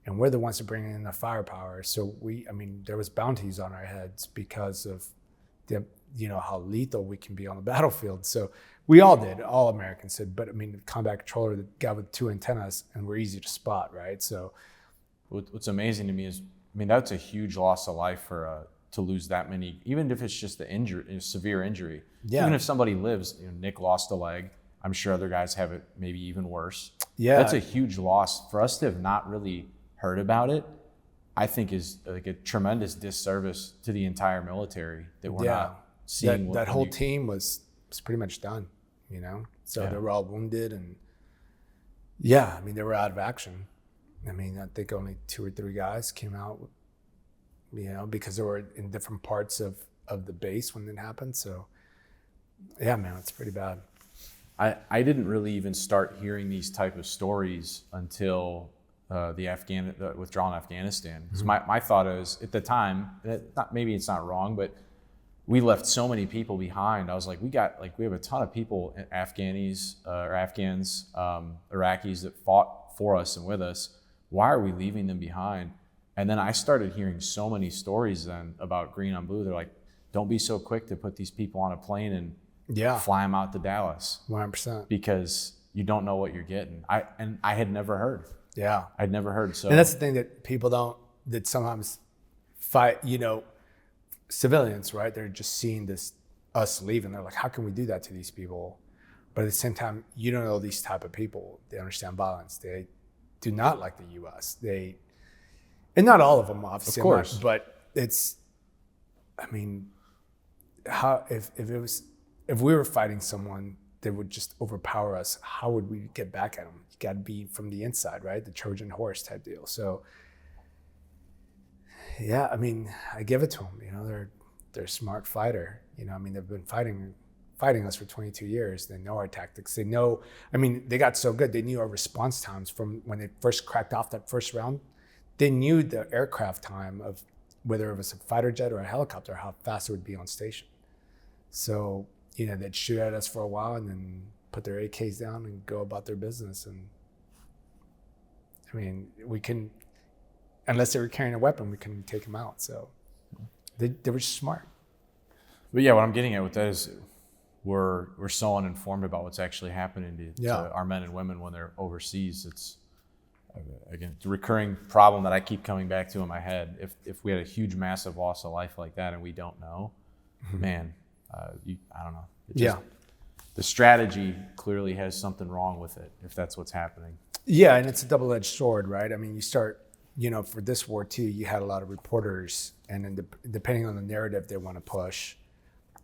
And we're the ones that bring in the firepower. So there was bounties on our heads because of the, you know, how lethal we can be on the battlefield. So we all did, all Americans did. But I mean, the combat controller, the guy with 2 antennas, and we're easy to spot, right? So what's amazing to me is, I mean, that's a huge loss of life for to lose that many, even if it's just the injury, severe injury. Yeah. Even if somebody lives, you know, Nick lost a leg. I'm sure other guys have it maybe even worse. Yeah. That's a huge loss. For us to have not really heard about it, I think is like a tremendous disservice to the entire military that we're not seeing. That whole team was pretty much done, you know? So they were all wounded, and I mean, they were out of action. I mean, I think only 2 or 3 guys came out, you know, because they were in different parts of the base when it happened. So yeah, man, it's pretty bad. I didn't really even start hearing these type of stories until the withdrawal in Afghanistan. Because my thought is, at the time, maybe it's not wrong, but we left so many people behind. I was like, we have a ton of people, Afghans, Iraqis that fought for us and with us. Why are we leaving them behind? And then I started hearing so many stories then about green on blue. They're like, don't be so quick to put these people on a plane and fly them out to Dallas. 100%. Because you don't know what you're getting. I had never heard. Yeah. I'd never heard. So, and that's the thing that people that sometimes fight, you know, civilians, right? They're just seeing us leaving. They're like, how can we do that to these people? But at the same time, you don't know these type of people. They understand violence. They do not like the U.S. And not all of them, obviously. Of course. But it's, I mean, how if we were fighting someone that would just overpower us, how would we get back at them? You got to be from the inside, right? The Trojan horse type deal. So, yeah, I mean, I give it to them. You know, they're a smart fighter. You know, I mean, they've been fighting fighting us for 22 years. They know our tactics. They know, I mean, they got so good. They knew our response times from when they first cracked off that first round. They knew the aircraft time of whether it was a fighter jet or a helicopter, how fast it would be on station. So, you know, they'd shoot at us for a while and then put their AKs down and go about their business. And I mean, we can, unless they were carrying a weapon, we couldn't take them out. So they were smart. But yeah, what I'm getting at with that is we're so uninformed about what's actually happening to our men and women when they're overseas. It's, again, it's a recurring problem that I keep coming back to in my head. If we had a huge, massive loss of life like that and we don't know, man, I don't know. The strategy clearly has something wrong with it if that's what's happening. Yeah, and it's a double-edged sword, right? I mean, you start, you know, for this war too, you had a lot of reporters, and then depending on the narrative they want to push,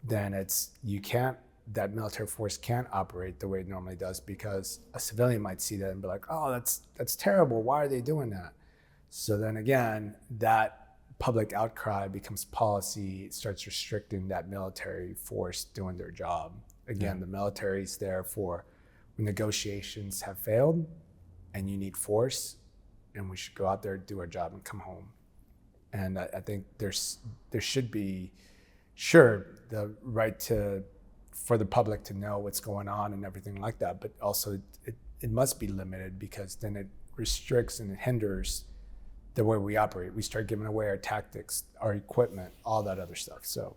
then that military force can't operate the way it normally does, because a civilian might see that and be like, oh, that's terrible. Why are they doing that? So then again, that public outcry becomes policy. It starts restricting that military force doing their job. Again, the military's there for when negotiations have failed and you need force, and we should go out there, do our job, and come home. And I think there should be, sure, the right for the public to know what's going on and everything like that, but also it must be limited, because then it restricts and it hinders the way we operate. We start giving away our tactics, our equipment, all that other stuff. So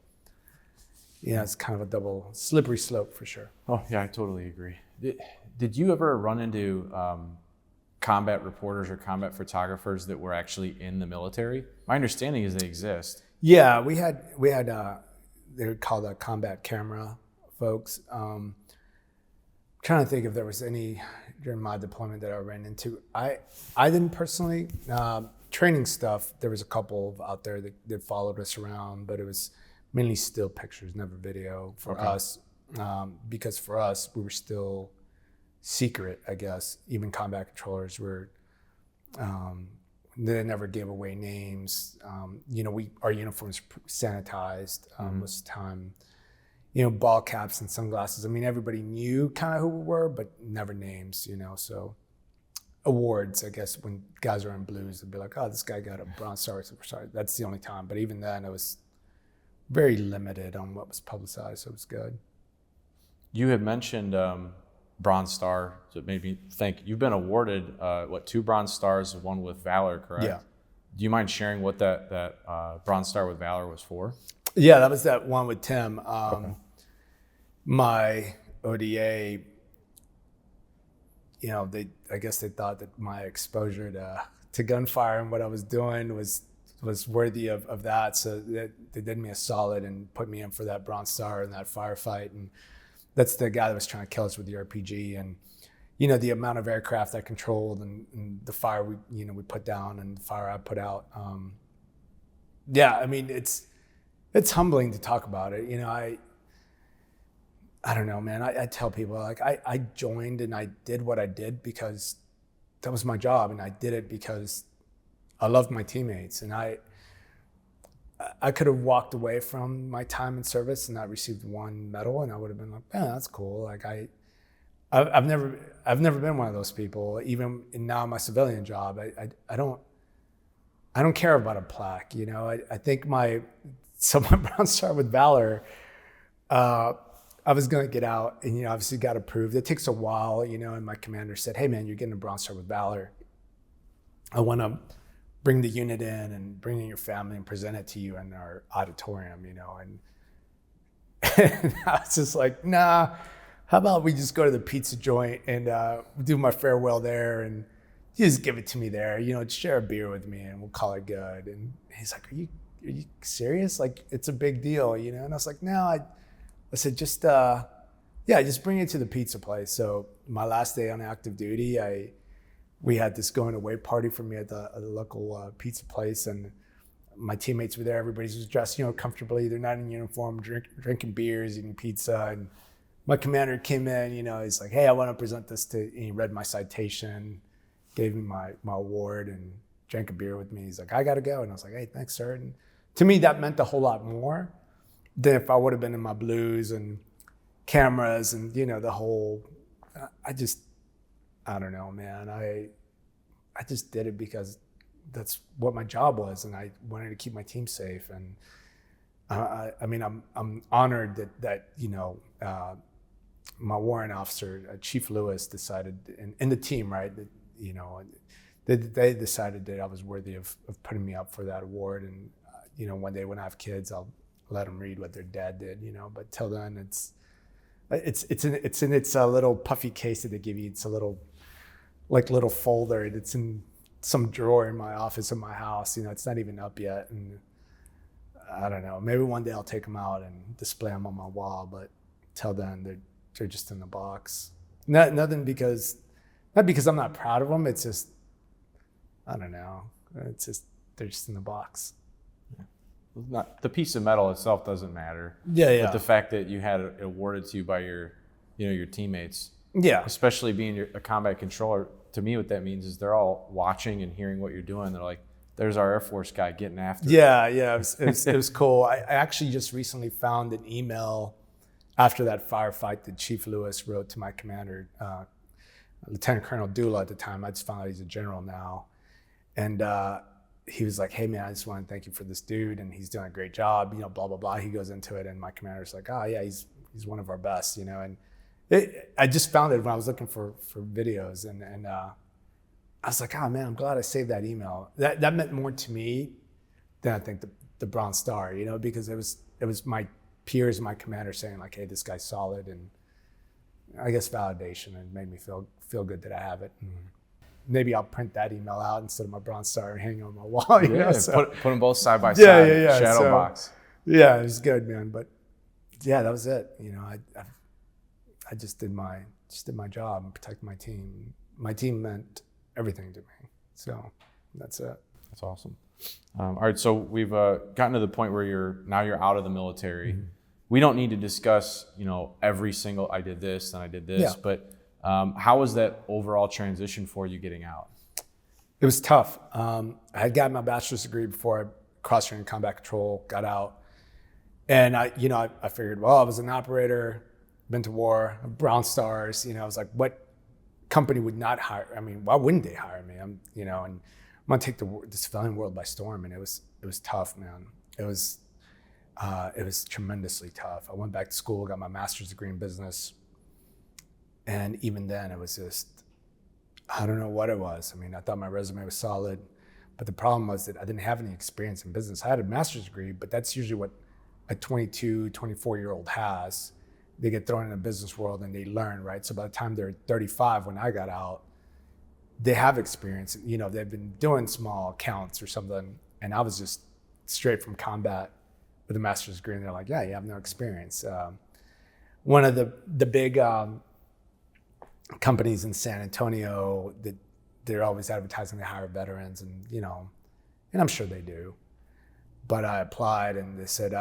yeah, it's kind of a double slippery slope for sure. Oh yeah, I totally agree. Did you ever run into combat reporters or combat photographers that were actually in the military? My understanding is they exist. Yeah, we had they were called combat camera folks. Trying to think if there was any during my deployment that I ran into. I didn't personally. Training stuff, there was a couple out there that followed us around, but it was mainly still pictures, never video for us, because for us, we were still secret, I guess. Even combat controllers were, they never gave away names. You know, our uniforms sanitized most of the time. You know, ball caps and sunglasses. I mean, everybody knew kind of who we were, but never names, you know, so. Awards, I guess, when guys are in blues, they'd be like, oh, this guy got a Bronze Star Superstar. That's the only time. But even then, it was very limited on what was publicized, so it was good. You had mentioned Bronze Star, so it made me think. You've been awarded, 2 Bronze Stars, one with Valor, correct? Yeah. Do you mind sharing what that Bronze Star with Valor was for? Yeah, that was that one with Tim. My ODA, you know, I guess they thought that my exposure to gunfire and what I was doing was worthy of that. So they did me a solid and put me in for that Bronze Star in that firefight. And that's the guy that was trying to kill us with the RPG. And, you know, the amount of aircraft I controlled and the fire we put down and the fire I put out. Yeah, I mean, it's humbling to talk about it. You know, I don't know, man. I tell people, like, I joined and I did what I did because that was my job, and I did it because I loved my teammates. And I could have walked away from my time in service and not received one medal, and I would have been like, yeah, that's cool. Like I've never been one of those people. Even now in my civilian job, I don't care about a plaque. You know, I think my Bronze Star with Valor. I was going to get out and, you know, obviously got approved. It takes a while, you know, and my commander said, hey, man, you're getting a Bronze Star with Valor. I want to bring the unit in and bring in your family and present it to you in our auditorium, you know. And I was just like, nah, how about we just go to the pizza joint and do my farewell there, and you just give it to me there, you know, share a beer with me and we'll call it good. And he's like, are you serious? Like, it's a big deal, you know? And I was like, no, I said, just bring it to the pizza place. So my last day on active duty, we had this going away party for me at the local pizza place, and my teammates were there. Everybody was dressed, you know, comfortably. They're not in uniform, drinking beers, eating pizza. And my commander came in, you know, he's like, hey, I want to present this to, and he read my citation, gave me my award, and drank a beer with me. He's like, I got to go. And I was like, hey, thanks, sir. And to me, that meant a whole lot more than if I would have been in my blues and cameras and, the whole, I don't know, man. I just did it because that's what my job was, and I wanted to keep my team safe. And I'm honored that my warrant officer, Chief Lewis, decided, in the team, right, that, they decided that I was worthy of putting me up for that award. And one day when I have kids, I'll let them read what their dad did, But till then, it's in its little puffy case that they give you. It's a little folder, and it's in some drawer in my office in my house. It's not even up yet, and I don't know. Maybe one day I'll take them out and display them on my wall. But till then, they're just in the box. Not because I'm not proud of them. It's just, I don't know. It's just, they're just in the box. Not the piece of metal itself doesn't matter. Yeah. But the fact that you had it awarded to you by your teammates. Yeah. Especially being a combat controller, to me, what that means is they're all watching and hearing what you're doing. They're like, "There's our Air Force guy getting after it." Yeah. It was cool. I actually just recently found an email after that firefight that Chief Lewis wrote to my commander, Lieutenant Colonel Dula at the time. I just found out he's a general now, and he was like, "Hey man, I just want to thank you for this dude, and he's doing a great job, blah blah blah." He goes into it, and my commander's like, "Oh yeah, he's one of our best, And I just found it when I was looking for videos, and I was like, "Oh man, I'm glad I saved that email." That meant more to me than I think the Bronze Star, because it was my peers and my commander saying like, "Hey, this guy's solid," and I guess validation, and made me feel good that I have it. And maybe I'll print that email out instead of my Bronze Star and hang on my wall. Put them both side by side. Yeah. Shadow box. Yeah, it was good, man. But yeah, that was it. I just did my job and protected my team. My team meant everything to me. So that's it. That's awesome. All right, so we've gotten to the point where you're out of the military. Mm-hmm. We don't need to discuss, every single I did this and I did this, but how was that overall transition for you getting out? It was tough. I had gotten my bachelor's degree before I cross-trained combat control, got out. And I figured, well, I was an operator, been to war, Brown Stars, I was like, what company would not hire? I mean, why wouldn't they hire me? And I'm gonna take the civilian world by storm. And it was tough, man. It was tremendously tough. I went back to school, got my master's degree in business. And even then it was just, I don't know what it was. I mean, I thought my resume was solid, but the problem was that I didn't have any experience in business. I had a master's degree, but that's usually what a 22, 24-year-old has. They get thrown in the business world and they learn, right? So by the time they're 35, when I got out, they have experience. They've been doing small accounts or something. And I was just straight from combat with a master's degree. And they're like, yeah, you have no experience. One of the big companies in San Antonio, that they're always advertising they hire veterans, and I'm sure they do. But I applied and they said,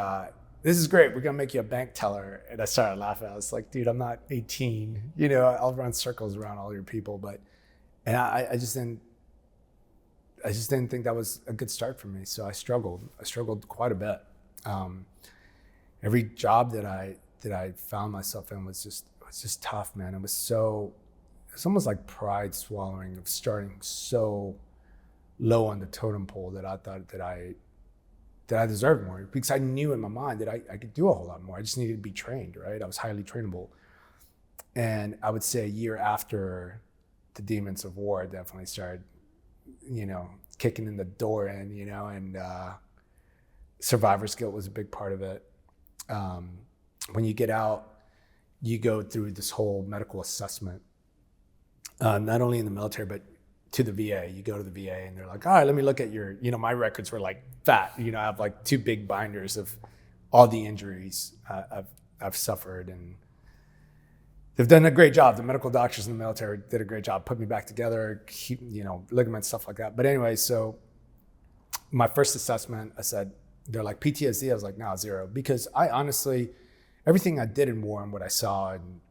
this is great, we're gonna make you a bank teller. And I started laughing. I was like, dude, I'm not 18. I'll run circles around all your people. And I just didn't think that was a good start for me. So I struggled quite a bit. Every job that I found myself in was just tough, man. It's almost like pride swallowing of starting so low on the totem pole that I thought that I deserved more, because I knew in my mind that I could do a whole lot more. I just needed to be trained, right? I was highly trainable. And I would say a year after the demons of war, I definitely started, kicking in the door in, and survivor's guilt was a big part of it. When you get out, you go through this whole medical assessment, not only in the military, but to the VA. You go to the VA and they're like, all right, let me look at your, my records were like fat. I have like 2 big binders of all the injuries I've suffered. And they've done a great job. The medical doctors in the military did a great job, put me back together, ligaments, stuff like that. But anyway, so my first assessment, they're like PTSD. I was like, no, 0. Because I honestly, everything I did in war and what I saw and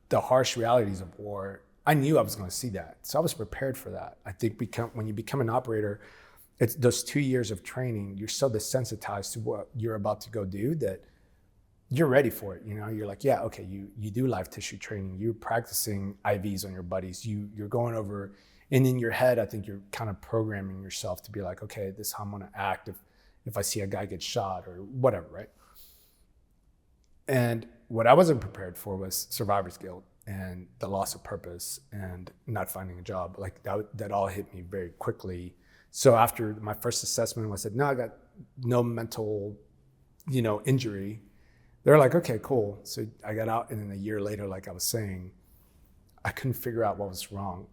the harsh realities of war, I knew I was going to see that. So I was prepared for that. I think when you become an operator, it's those 2 years of training, you're so desensitized to what you're about to go do that you're ready for it. You're like, yeah, okay, you do live tissue training, you're practicing IVs on your buddies, you're going over, and in your head, I think you're kind of programming yourself to be like, okay, this is how I'm gonna act if I see a guy get shot or whatever, right? And what I wasn't prepared for was survivor's guilt and the loss of purpose and not finding a job. Like that all hit me very quickly. So after my first assessment, I said, no, I got no mental, injury. They're like, okay, cool. So I got out, and then a year later, like I was saying, I couldn't figure out what was wrong.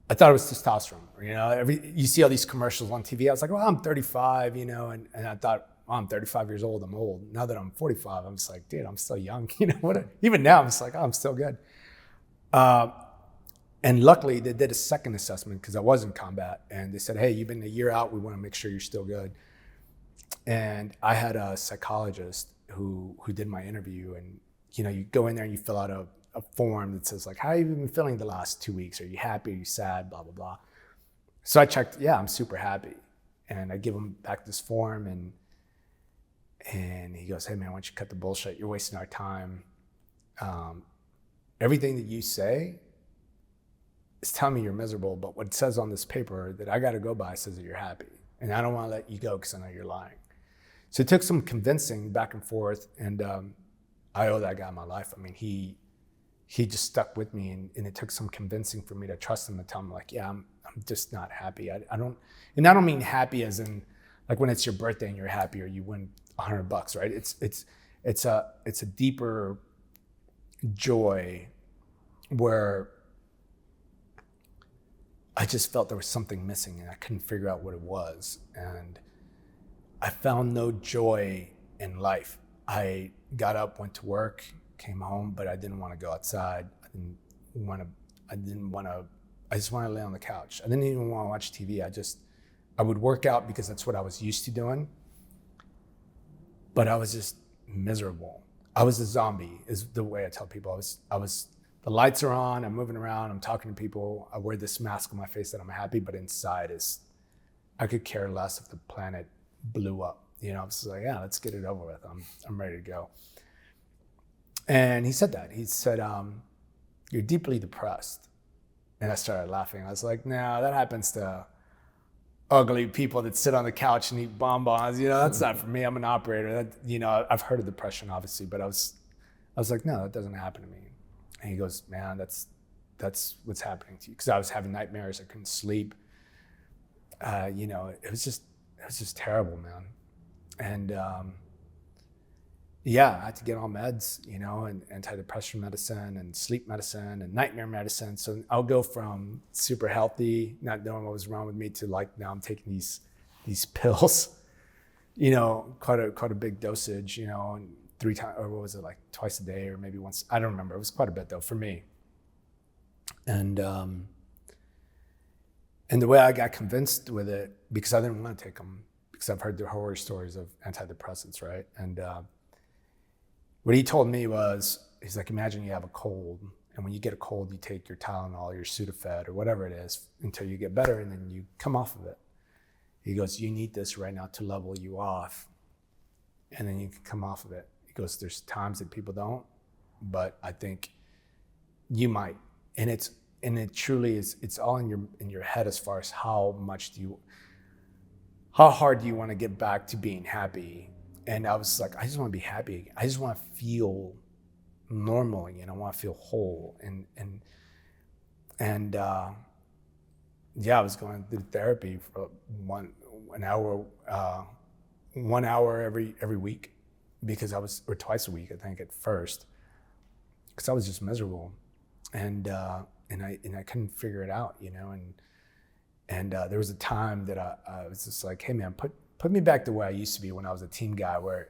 I thought it was testosterone. You see all these commercials on TV. I was like, well, I'm 35, and I thought, well, I'm 35 years old. I'm old. Now that I'm 45, I'm just like, dude, I'm still young. Even now, I'm just like, oh, I'm still good. And luckily, they did a second assessment because I was in combat, and they said, hey, you've been a year out. We want to make sure you're still good. And I had a psychologist who did my interview, and you go in there and you fill out a form that says like, how have you been feeling the last 2 weeks? Are you happy? Are you sad? Blah, blah, blah. So I checked, yeah, I'm super happy. And I give him back this form, and he goes, hey man, why don't you cut the bullshit? You're wasting our time. Everything that you say is telling me you're miserable, but what it says on this paper that I got to go by says that you're happy. And I don't want to let you go because I know you're lying. So it took some convincing back and forth, and I owe that guy my life. I mean, he just stuck with me, and it took some convincing for me to trust him, to tell him like, yeah, I'm just not happy. I don't mean happy as in like when it's your birthday and you're happy or you win $100, right? It's a deeper joy where I just felt there was something missing and I couldn't figure out what it was. And I found no joy in life. I got up, went to work, came home, but I didn't want to go outside. I just wanted to lay on the couch. I didn't even want to watch TV. I would work out because that's what I was used to doing. But I was just miserable. I was a zombie, is the way I tell people. I was the lights are on, I'm moving around, I'm talking to people, I wear this mask on my face that I'm happy, but inside I could care less if the planet blew up. I was like, yeah, let's get it over with. I'm ready to go. And he said that. He said, you're deeply depressed. And I started laughing. I was like, no, that happens to ugly people that sit on the couch and eat bonbons. That's not for me. I'm an operator. I've heard of depression, obviously, but I was like, no, that doesn't happen to me. And he goes, man, that's what's happening to you. Because I was having nightmares. I couldn't sleep. It was just terrible, man. And I had to get on meds, and antidepressant medicine and sleep medicine and nightmare medicine. So I'll go from super healthy, not knowing what was wrong with me, to like now I'm taking these pills, quite a big dosage, and 3 times, or what was it, like twice a day or maybe once? I don't remember. It was quite a bit though for me. And the way I got convinced with it, because I didn't want to take them, because I've heard the horror stories of antidepressants, right? And what he told me was, he's like, imagine you have a cold, and when you get a cold, you take your Tylenol, your Sudafed, or whatever it is, until you get better, and then you come off of it. He goes, you need this right now to level you off, and then you can come off of it. He goes, there's times that people don't, but I think you might. And it truly is, it's all in your head as far as how hard do you want to get back to being happy. And I was like, I just want to be happy. I just want to feel normal again. I want to feel whole. And I was going through therapy for 1 hour every week, because or twice a week, I think, at first, because I was just miserable. And I couldn't figure it out, and there was a time that I was just like, hey man, put me back the way I used to be when I was a team guy, where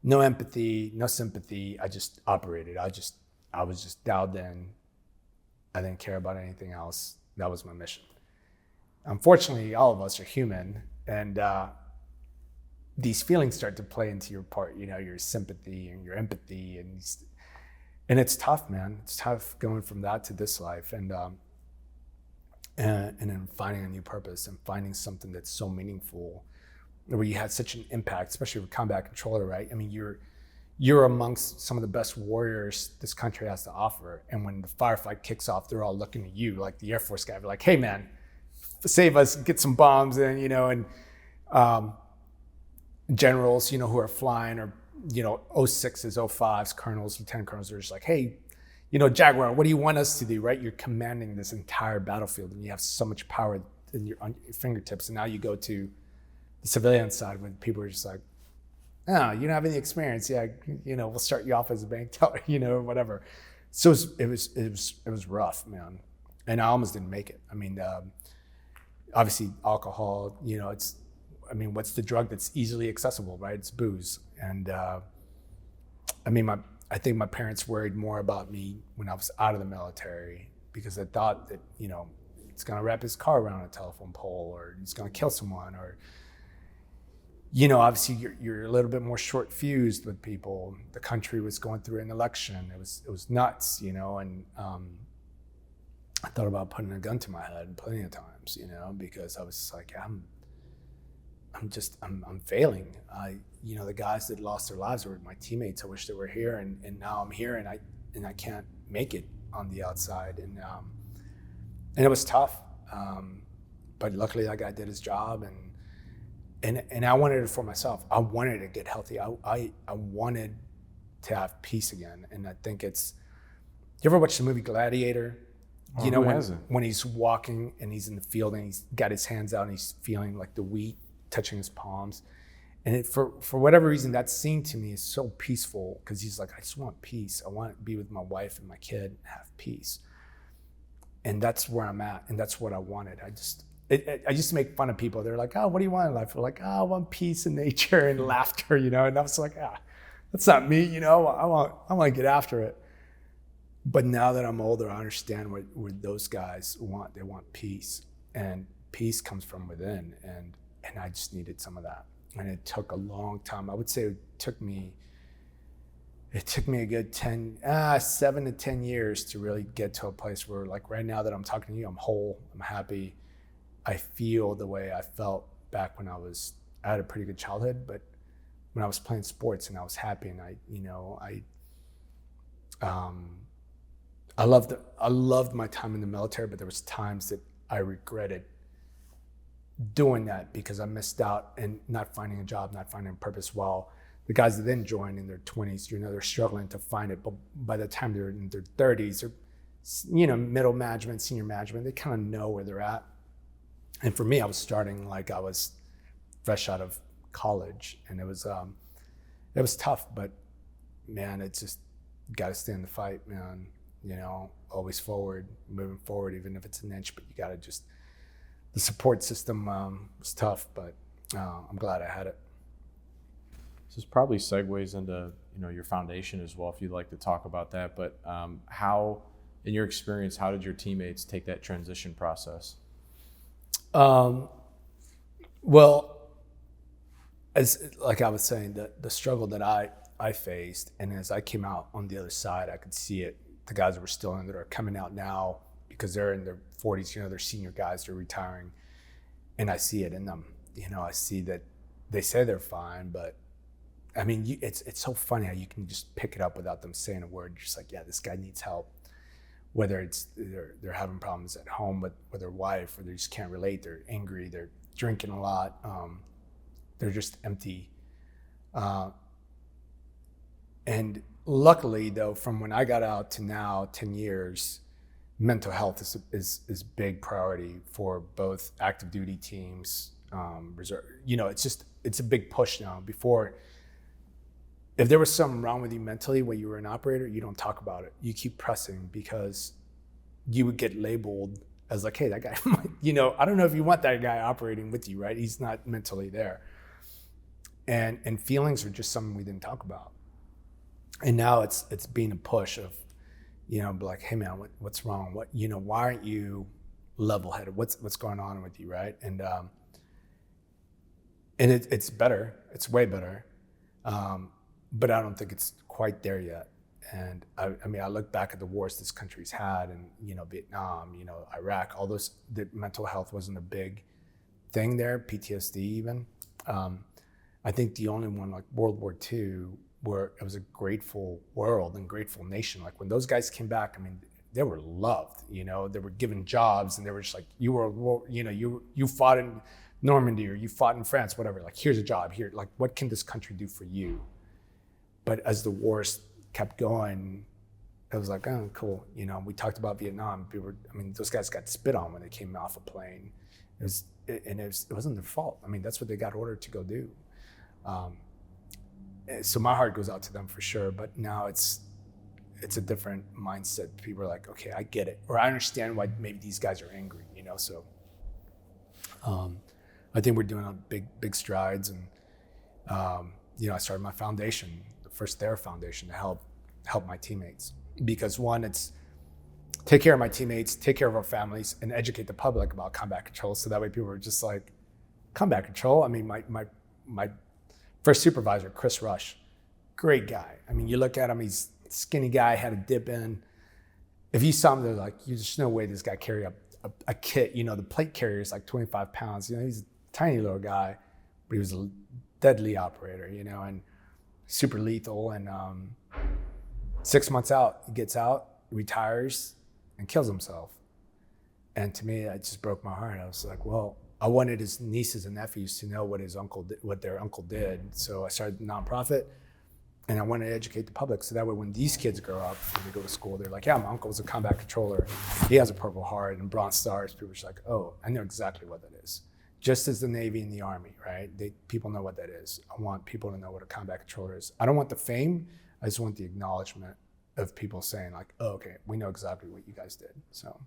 no empathy, no sympathy. I just operated. I was just dialed in. I didn't care about anything else. That was my mission. Unfortunately, all of us are human, and these feelings start to play into your part, your sympathy and your empathy, and it's tough, man. It's tough going from that to this life, and then finding a new purpose and finding something that's so meaningful, where you had such an impact, especially with combat controller, right? I mean, you're amongst some of the best warriors this country has to offer. And when the firefight kicks off, they're all looking at you like the Air Force guy. They're like, hey man, save us, get some bombs. And, you know, and generals, you know, who are flying, or, you know, 06s, 05s, colonels, lieutenant colonels are just like, hey, you know, Jaguar, what do you want us to do, right? You're commanding this entire battlefield and you have so much power on your fingertips. And now you go to the civilian side when people are just like, oh, you don't have any experience. Yeah, you know, we'll start you off as a bank teller, you know, or whatever. So it was rough, man. And I almost didn't make it. I mean, obviously alcohol, you know, what's the drug that's easily accessible, right? It's booze. And I think my parents worried more about me when I was out of the military, because I thought that, you know, he's gonna wrap his car around a telephone pole, or he's gonna kill someone, or, you know, obviously you're a little bit more short fused with people. The country was going through an election. It was nuts, you know, and I thought about putting a gun to my head plenty of times, you know, because I was just like, I'm failing. You know, the guys that lost their lives were my teammates. I wish they were here, and now I'm here, and I can't make it on the outside, and it was tough. But luckily, that guy did his job, and I wanted it for myself. I wanted to get healthy. I wanted to have peace again, and I think it's. You ever watch the movie Gladiator? Oh, you know, when he's walking and he's in the field and he's got his hands out and he's feeling like the wheat touching his palms. And for whatever reason, that scene to me is so peaceful, because he's like, I just want peace. I want to be with my wife and my kid and have peace. And that's where I'm at, and that's what I wanted. I used to make fun of people. They're like, oh, what do you want in life? They're like, oh, I want peace and nature and laughter, you know? And I was like, that's not me, you know? I want to get after it. But now that I'm older, I understand what those guys want. They want peace, and peace comes from within. And I just needed some of that. And it took a long time. I would say it took me a good 7 to 10 years to really get to a place where, like right now that I'm talking to you, I'm whole, I'm happy. I feel the way I felt back when I had a pretty good childhood, but when I was playing sports and I was happy, and I loved my time in the military, but there was times that I regretted doing that because I missed out and not finding a job, not finding a purpose. While the guys that then join in their 20s, you know, they're struggling to find it. But by the time they're in their 30s, or, you know, middle management, senior management, they kind of know where they're at. And for me, I was starting like I was fresh out of college, and it was tough. But man, it's just got to stay in the fight, man. You know, always forward, moving forward, even if it's an inch. But you got to just. The support system was tough, but I'm glad I had it. This probably segues into, you know, your foundation as well, if you'd like to talk about that. But how, in your experience, how did your teammates take that transition process? Well, as like I was saying, the struggle that I faced, and as I came out on the other side, I could see it. The guys that were still in that are coming out now, because they're in their 40s, you know, they're senior guys, they're retiring, and I see it in them. You know, I see that they say they're fine, but I mean, it's so funny how you can just pick it up without them saying a word. You're just like, yeah, this guy needs help. Whether it's they're having problems at home with their wife, or they just can't relate, they're angry, they're drinking a lot, they're just empty. And luckily, though, from when I got out to now, 10 years, mental health is big priority for both active duty teams, reserve. You know, it's a big push now. Before, if there was something wrong with you mentally when you were an operator, you don't talk about it. You keep pressing, because you would get labeled as like, hey, that guy, you know, I don't know if you want that guy operating with you, right? He's not mentally there. And feelings are just something we didn't talk about. And now it's being a push of, you know, be like, hey man, what's wrong? What, you know, why aren't you level-headed? What's going on with you, right? And it's better. It's way better. But I don't think it's quite there yet. And I mean, I look back at the wars this country's had, and, you know, Vietnam, you know, Iraq, all those, the mental health wasn't a big thing there, PTSD even. I think the only one like World War II where it was a grateful world and grateful nation. Like when those guys came back, I mean, they were loved, you know, they were given jobs and they were just like, you fought in Normandy or you fought in France, whatever, like here's a job here. Like what can this country do for you? But as the wars kept going, it was like, oh, cool. You know, we talked about Vietnam. Those guys got spit on when they came off a plane. It wasn't their fault. I mean, that's what they got ordered to go do. So my heart goes out to them for sure. But now it's a different mindset. People are like, okay, I get it. Or I understand why maybe these guys are angry, you know? So I think we're doing big strides. And, I started my foundation, the First There Foundation, to help my teammates. Because one, it's take care of my teammates, take care of our families, and educate the public about combat control. So that way people are just like, combat control? I mean, my first supervisor, Chris Rush, great guy. I mean, you look at him, he's a skinny guy, had a dip in. If you saw him, they're like, there's no way this guy carry a kit. You know, the plate carrier is like 25 pounds. You know, he's a tiny little guy, but he was a deadly operator, you know, and super lethal. And 6 months out, he gets out, retires, and kills himself. And to me, it just broke my heart. I was like, well, I wanted his nieces and nephews to know what their uncle did. So I started a nonprofit, and I wanted to educate the public. So that way, when these kids grow up and they go to school, they're like, yeah, my uncle was a combat controller. He has a Purple Heart and Bronze Stars. People are just like, oh, I know exactly what that is. Just as the Navy and the Army, right? People know what that is. I want people to know what a combat controller is. I don't want the fame. I just want the acknowledgement of people saying like, oh, okay, we know exactly what you guys did. So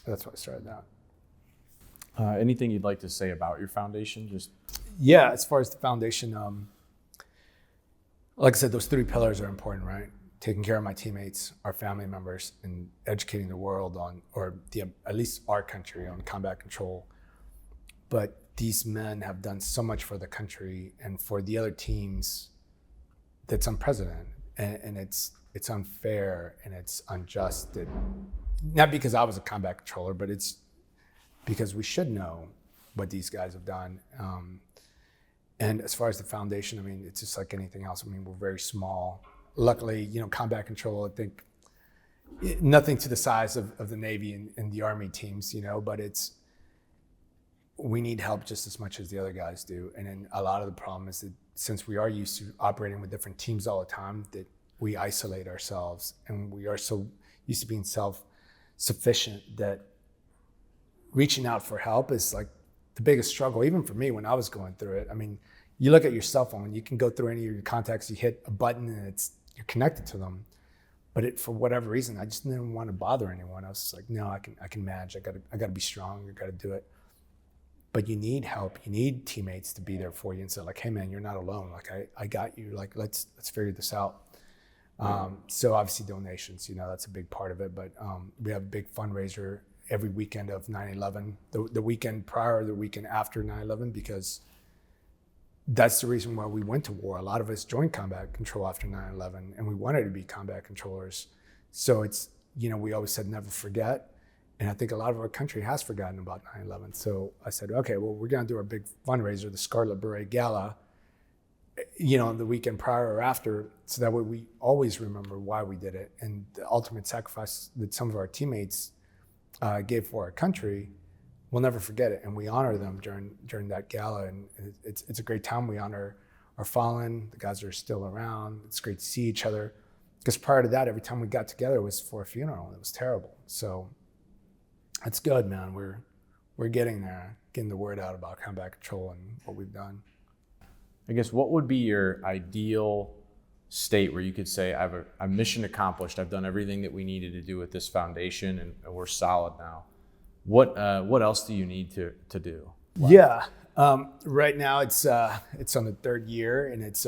that's why I started that. Anything you'd like to say about your foundation? Yeah, as far as the foundation, like I said, those 3 pillars are important, right? Taking care of my teammates, our family members, and educating the world on, at least our country, on combat control. But these men have done so much for the country and for the other teams that's unprecedented, and it's unfair and it's unjust. Not because I was a combat controller, but it's because we should know what these guys have done. And as far as the foundation, I mean, it's just like anything else. I mean, we're very small. Luckily, you know, combat control, I think, nothing to the size of the Navy and the Army teams, you know, but we need help just as much as the other guys do. And then a lot of the problem is that since we are used to operating with different teams all the time, that we isolate ourselves, and we are so used to being self-sufficient that reaching out for help is like the biggest struggle, even for me when I was going through it. I mean, you look at your cell phone, you can go through any of your contacts, you hit a button and you're connected to them. But for whatever reason, I just didn't want to bother anyone. I was just like, no, I can manage. I gotta be strong. I gotta do it. But you need help. You need teammates to be there for you and say like, hey man, you're not alone. Like I got you. Like let's figure this out. So obviously donations, you know, that's a big part of it. But we have a big fundraiser every weekend of 9/11, the weekend prior or the weekend after 9/11, because that's the reason why we went to war. A lot of us joined combat control after 9/11, and we wanted to be combat controllers. So it's, you know, we always said never forget. And I think a lot of our country has forgotten about 9/11. So I said, okay, well, we're gonna do our big fundraiser, the Scarlet Beret Gala, you know, the weekend prior or after, so that way we always remember why we did it. And the ultimate sacrifice that some of our teammates gave for our country, we'll never forget it. And we honor them during that gala. And it's a great time. We honor our fallen, the guys that are still around. It's great to see each other. Because prior to that, every time we got together, it was for a funeral. It was terrible. So that's good, man. We're getting there, getting the word out about combat control and what we've done. I guess what would be your ideal state where you could say, I'm mission accomplished. I've done everything that we needed to do with this foundation, and we're solid now. What else do you need to do? Wow. Yeah, right now it's on the 3rd year, and it's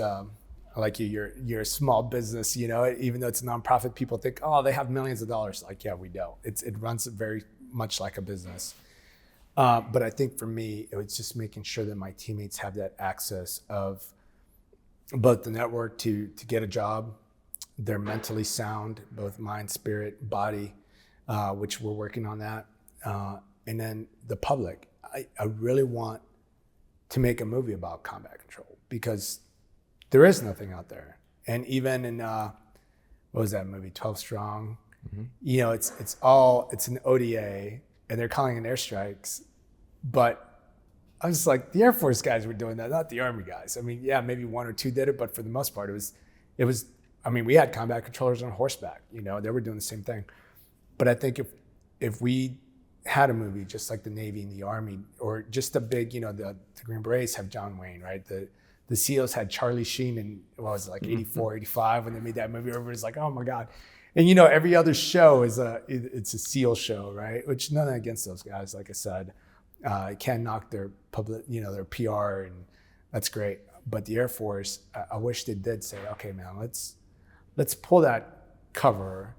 like you're a small business. You know, even though it's a nonprofit, people think, oh, they have millions of dollars. Like, yeah, we don't. It runs very much like a business. But I think for me, it was just making sure that my teammates have that access of both the network to get a job, they're mentally sound, both mind, spirit, body, which we're working on that. And then the public. I really want to make a movie about combat control, because there is nothing out there. And even in what was that movie, 12 Strong? You know, it's an ODA, and they're calling in airstrikes, but I was like, the Air Force guys were doing that, not the Army guys. I mean, yeah, maybe one or two did it, but for the most part, it was. I mean, we had combat controllers on horseback. You know, they were doing the same thing. But I think if we had a movie just like the Navy and the Army, or just a big, you know, the Green Berets have John Wayne, right? The SEALs had Charlie Sheen in, what was it, like 84, 85 when they made that movie. Everybody's like, oh my God. And you know, every other show it's a SEAL show, right? Which nothing against those guys, like I said. Can't knock their public, you know, their PR, and that's great. But the Air Force, I wish they did say, okay, man, let's pull that cover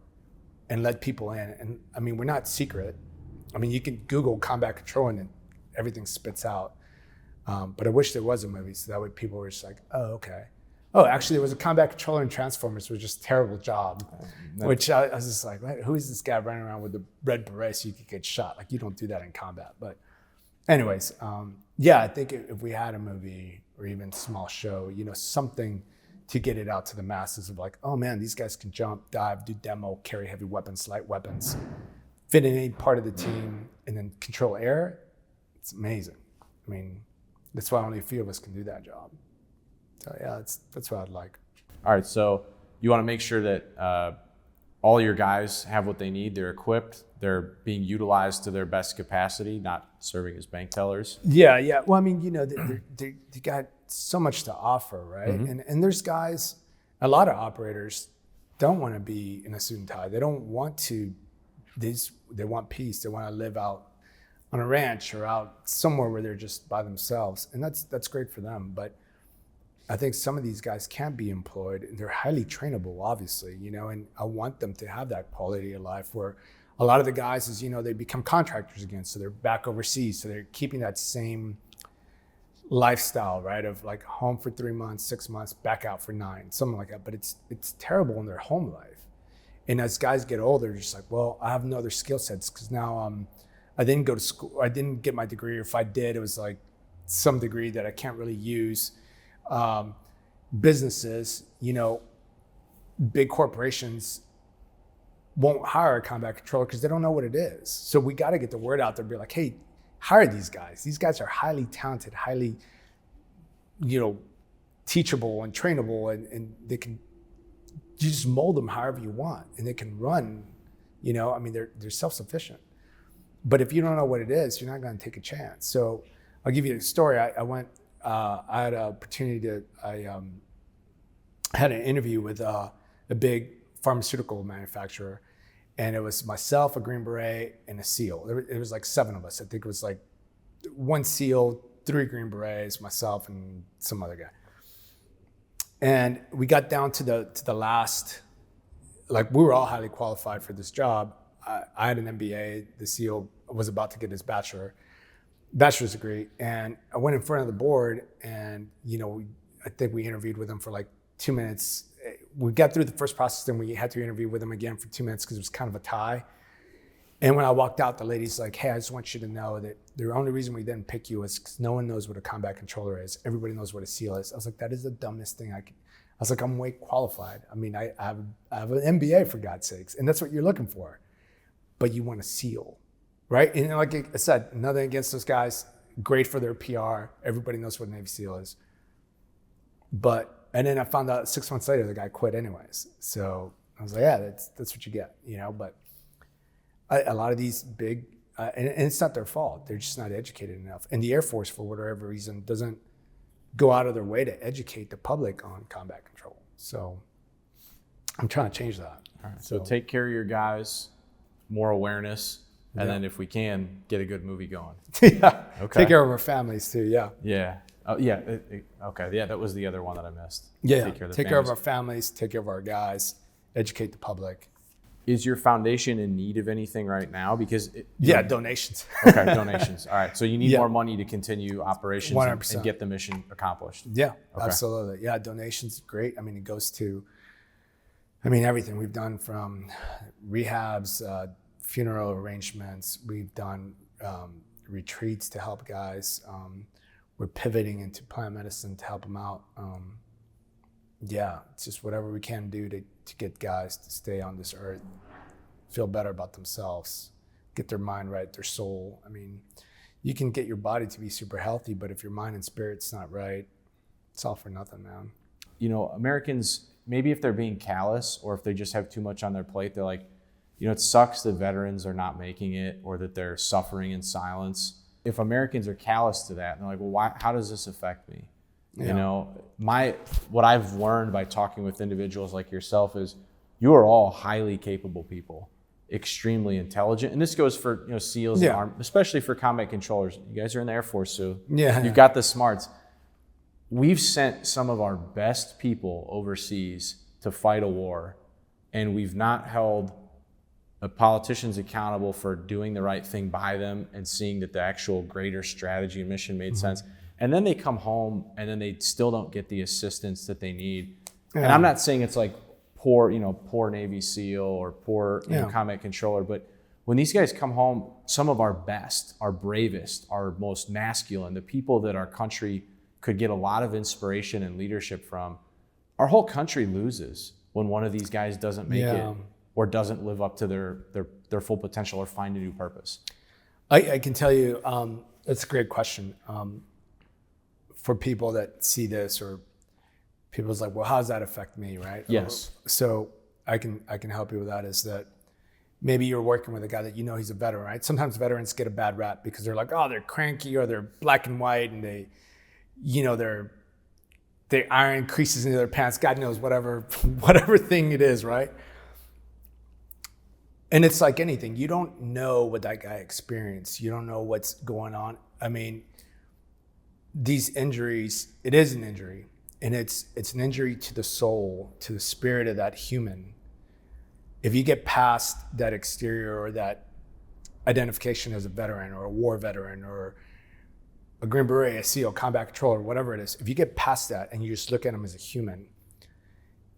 and let people in. And I mean, we're not secret. I mean, you can Google combat control and everything spits out. But I wish there was a movie, so that way people were just like, oh, okay. Oh, actually, there was a combat controller in Transformers, which was just a terrible job. Which I was just like, who is this guy running around with the red beret so you could get shot? Like, you don't do that in combat. But anyways, yeah, I think if we had a movie or even small show, you know, something to get it out to the masses of like, oh man, these guys can jump, dive, do demo, carry heavy weapons, light weapons, fit in any part of the team, and then control air. It's amazing. I mean, that's why only a few of us can do that job. So yeah, that's what I'd like. All right, so you want to make sure that all your guys have what they need. They're equipped. They're being utilized to their best capacity, not serving as bank tellers. Yeah. Well, I mean, you know, they got so much to offer, right? And there's guys, a lot of operators don't want to be in a suit and tie. They don't want to. They want peace. They want to live out on a ranch or out somewhere where they're just by themselves, and that's great for them. But I think some of these guys can't be employed, and they're highly trainable, obviously, you know, and I want them to have that quality of life where a lot of the guys is, you know, they become contractors again. So they're back overseas. So they're keeping that same lifestyle, right? Of like home for 3 months, 6 months, back out for 9, something like that. But it's terrible in their home life. And as guys get older, they're just like, well, I have no other skill sets because now I didn't go to school. I didn't get my degree. Or if I did, it was like some degree that I can't really use. Businesses, you know, big corporations won't hire a combat controller because they don't know what it is. So we got to get the word out there and be like, hey, hire these guys. These guys are highly talented, highly, you know, teachable and trainable, and they can, you just mold them however you want, and they can run, you know, I mean, they're self-sufficient. But if you don't know what it is, you're not going to take a chance. So I'll give you a story. I had an opportunity I had an interview with a big pharmaceutical manufacturer, and it was myself, a Green Beret, and a SEAL. It was like 7 of us. I think it was like 1 SEAL, 3 Green Berets, myself, and some other guy. And we got down to the last, like we were all highly qualified for this job. I had an MBA. The SEAL was about to get his bachelor's degree, and I went in front of the board, and you know, I think we interviewed with him for like 2 minutes. We got through the first process, then we had to interview with him again for 2 minutes because it was kind of a tie. And when I walked out, the lady's like, hey, I just want you to know that the only reason we didn't pick you is because no one knows what a combat controller is. Everybody knows what a SEAL is. I was like, that is the dumbest thing I was like, I'm way qualified. I mean, I have an MBA, for God's sakes, and that's what you're looking for. But you want a SEAL, right? And like I said, nothing against those guys. Great for their PR. Everybody knows what a Navy SEAL is. And then I found out 6 months later, the guy quit anyways. So I was like, yeah, that's what you get, you know? But a lot of these big, and it's not their fault. They're just not educated enough. And the Air Force, for whatever reason, doesn't go out of their way to educate the public on combat control. So I'm trying to change that. All right. So take care of your guys, more awareness, and then if we can, get a good movie going. Yeah. Okay. Take care of our families too. Yeah. Yeah. Oh, yeah. Okay. Yeah, that was the other one that I missed. Yeah. Take care of our families. Take care of our guys. Educate the public. Is your foundation in need of anything right now? Because donations. Okay, donations. All right. So you need more money to continue operations 100%. and get the mission accomplished. Yeah, absolutely. Yeah, donations, great. I mean, it goes to, everything we've done from rehabs, funeral arrangements. We've done retreats to help guys. we're pivoting into plant medicine to help them out. Yeah, it's just whatever we can do to get guys to stay on this earth, feel better about themselves, get their mind right, their soul. I mean, you can get your body to be super healthy, but if your mind and spirit's not right, it's all for nothing, man. You know, Americans, maybe if they're being callous or if they just have too much on their plate, they're like, you know, it sucks that veterans are not making it or that they're suffering in silence. If Americans are callous to that, and they're like, well, how does this affect me? Yeah. You know, what I've learned by talking with individuals like yourself is you are all highly capable people, extremely intelligent. And this goes for, you know, SEALs and Army, especially for combat controllers. You guys are in the Air Force, so you've got the smarts. We've sent some of our best people overseas to fight a war, and we've not held politicians accountable for doing the right thing by them and seeing that the actual greater strategy and mission made sense. And then they come home and then they still don't get the assistance that they need. And I'm not saying it's like poor Navy SEAL or poor combat controller, but when these guys come home, some of our best, our bravest, our most masculine, the people that our country could get a lot of inspiration and leadership from, our whole country loses when one of these guys doesn't make it or doesn't live up to their full potential or find a new purpose. I can tell you, that's a great question. For people that see this, or people's like, well, how does that affect me, right? Yes. So I can help you with that, is that maybe you're working with a guy that you know he's a veteran, right? Sometimes veterans get a bad rap because they're like, oh, they're cranky, or they're black and white, and they iron creases into their pants, God knows, whatever thing it is, right? And it's like anything. You don't know what that guy experienced. You don't know what's going on. I mean, these injuries, it is an injury. And it's an injury to the soul, to the spirit of that human. If you get past that exterior or that identification as a veteran or a war veteran or a Green Beret, a SEAL, combat controller, whatever it is, if you get past that and you just look at them as a human,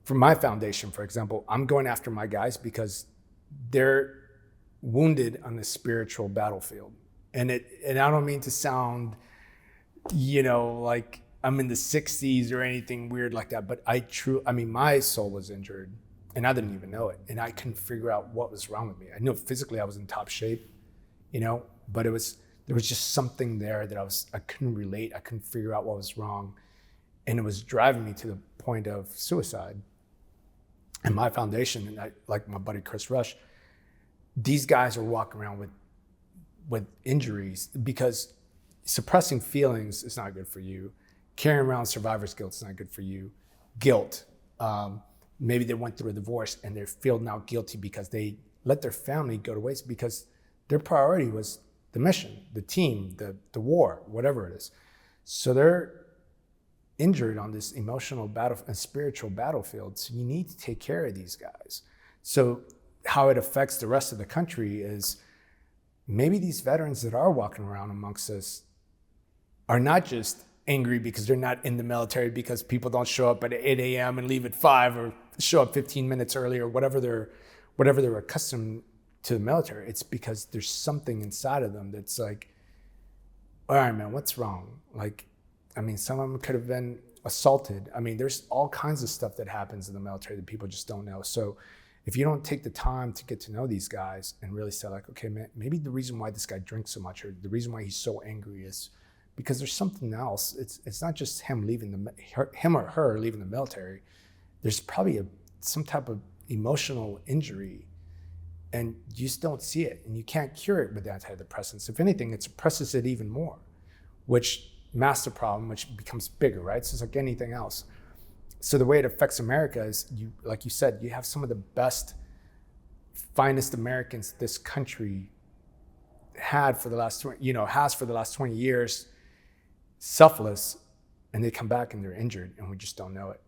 from my foundation, for example, I'm going after my guys because they're wounded on the spiritual battlefield. And I don't mean to sound, like I'm in the 60s or anything weird like that, but my soul was injured and I didn't even know it. And I couldn't figure out what was wrong with me. I know physically I was in top shape, but there was just something there that I couldn't relate. I couldn't figure out what was wrong. And it was driving me to the point of suicide. And my foundation, and like my buddy Chris Rush, these guys are walking around with injuries because suppressing feelings is not good for you. Carrying around survivor's guilt is not good for you. Guilt. Maybe they went through a divorce and they feel now guilty because they let their family go to waste because their priority was the mission, the team, the war, whatever it is. So they're injured on this emotional battle and spiritual battlefield. So you need to take care of these guys. So how it affects the rest of the country is maybe these veterans that are walking around amongst us are not just angry because they're not in the military because people don't show up at 8 a.m. and leave at 5 or show up 15 minutes early or whatever they're accustomed to the military. It's because there's something inside of them that's like, all right, man, what's wrong? Some of them could have been assaulted. There's all kinds of stuff that happens in the military that people just don't know. So if you don't take the time to get to know these guys and really say like, okay, man, maybe the reason why this guy drinks so much or the reason why he's so angry is because there's something else. It's not just him or her leaving the military. There's probably some type of emotional injury and you just don't see it and you can't cure it with antidepressants. If anything, it suppresses it even more, which masks the problem, which becomes bigger, right? So it's like anything else. So the way it affects America is, like you said, you have some of the best, finest Americans this country has for the last 20 years, selfless, and they come back and they're injured and we just don't know it.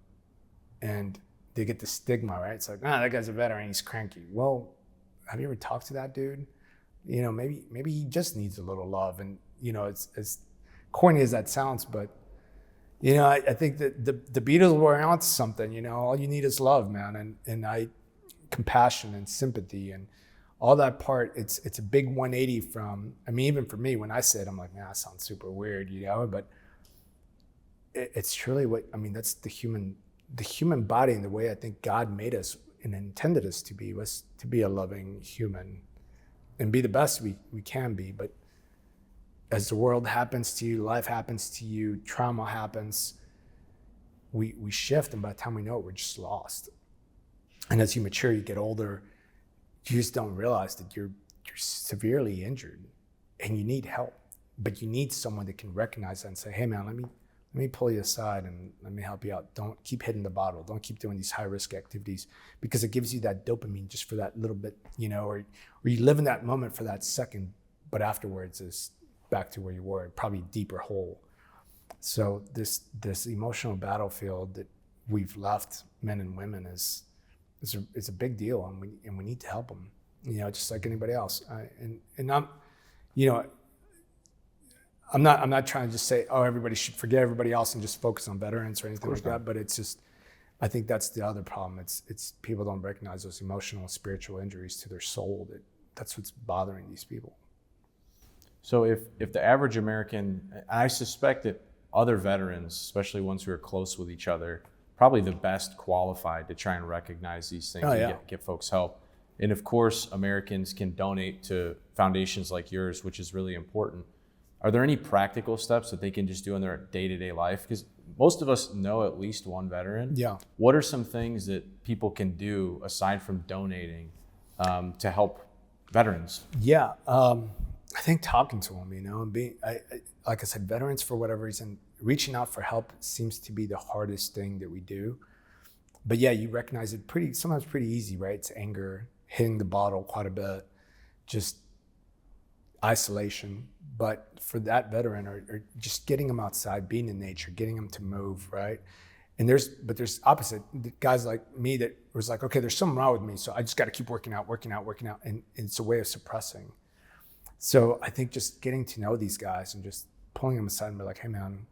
And they get the stigma, right? It's like, that guy's a veteran, he's cranky. Well, have you ever talked to that dude? Maybe he just needs a little love. And, it's as corny as that sounds, but I think that the Beatles were onto something, all you need is love, man. And compassion and sympathy and all that part, it's a big 180 from, even for me, when I say it, I'm like, man, that sounds super weird, but it's truly what, I mean, that's the human body, and the way I think God made us and intended us to be, was to be a loving human and be the best we can be. But as the world happens to you, life happens to you, trauma happens, we shift, and by the time we know it, we're just lost. And as you mature, you get older, you just don't realize that you're severely injured and you need help. But you need someone that can recognize that and say, hey man, let me pull you aside and let me help you out. Don't keep hitting the bottle. Don't keep doing these high risk activities, because it gives you that dopamine just for that little bit, or you live in that moment for that second, but afterwards is back to where you were, probably deeper hole. So this emotional battlefield that we've left men and women is a big deal, and we need to help them, just like anybody else. I'm not trying to just say, oh, everybody should forget everybody else and just focus on veterans or anything like that. But it's just, I think that's the other problem. It's people don't recognize those emotional and spiritual injuries to their soul. That's what's bothering these people. So if the average American, I suspect that other veterans, especially ones who are close with each other, probably the best qualified to try and recognize these things and get folks help. And of course, Americans can donate to foundations like yours, which is really important. Are there any practical steps that they can just do in their day-to-day life? Because most of us know at least one veteran. Yeah. What are some things that people can do aside from donating to help veterans? Yeah, I think talking to them, and being, like I said, veterans, for whatever reason, reaching out for help seems to be the hardest thing that we do. But yeah, you recognize it sometimes pretty easy, right? It's anger, hitting the bottle quite a bit, just isolation. But for that veteran, or just getting them outside, being in nature, getting them to move, right? And there's opposite guys like me that was like, okay, there's something wrong with me, so I just got to keep working out, and it's a way of suppressing. So I think just getting to know these guys and just pulling them aside and be like, hey man,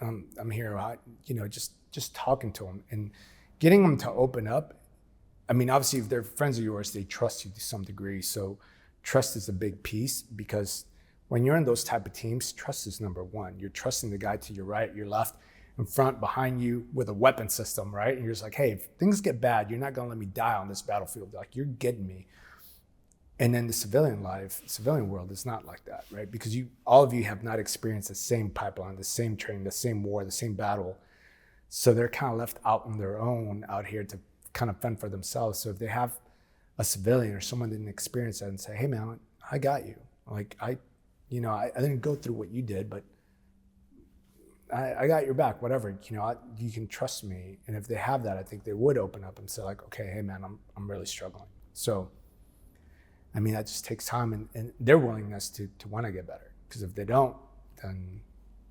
I'm here, just talking to them and getting them to open up. I mean, obviously, if they're friends of yours, they trust you to some degree. So trust is a big piece, because when you're in those type of teams, trust is number one. You're trusting the guy to your right, your left, in front, behind you, with a weapon system, right? And you're just like, hey, if things get bad, you're not gonna let me die on this battlefield. Like, you're getting me. And then the civilian world is not like that, right? Because all of you have not experienced the same pipeline, the same training, the same war, the same battle. So they're kind of left out on their own out here to kind of fend for themselves. So if they have a civilian or someone that didn't experience that and say, hey man, I got you. Like, I didn't go through what you did, but I got your back, whatever, you can trust me. And if they have that, I think they would open up and say like, okay, hey man, I'm really struggling. So, I mean, that just takes time and their willingness to want to get better. Because if they don't, then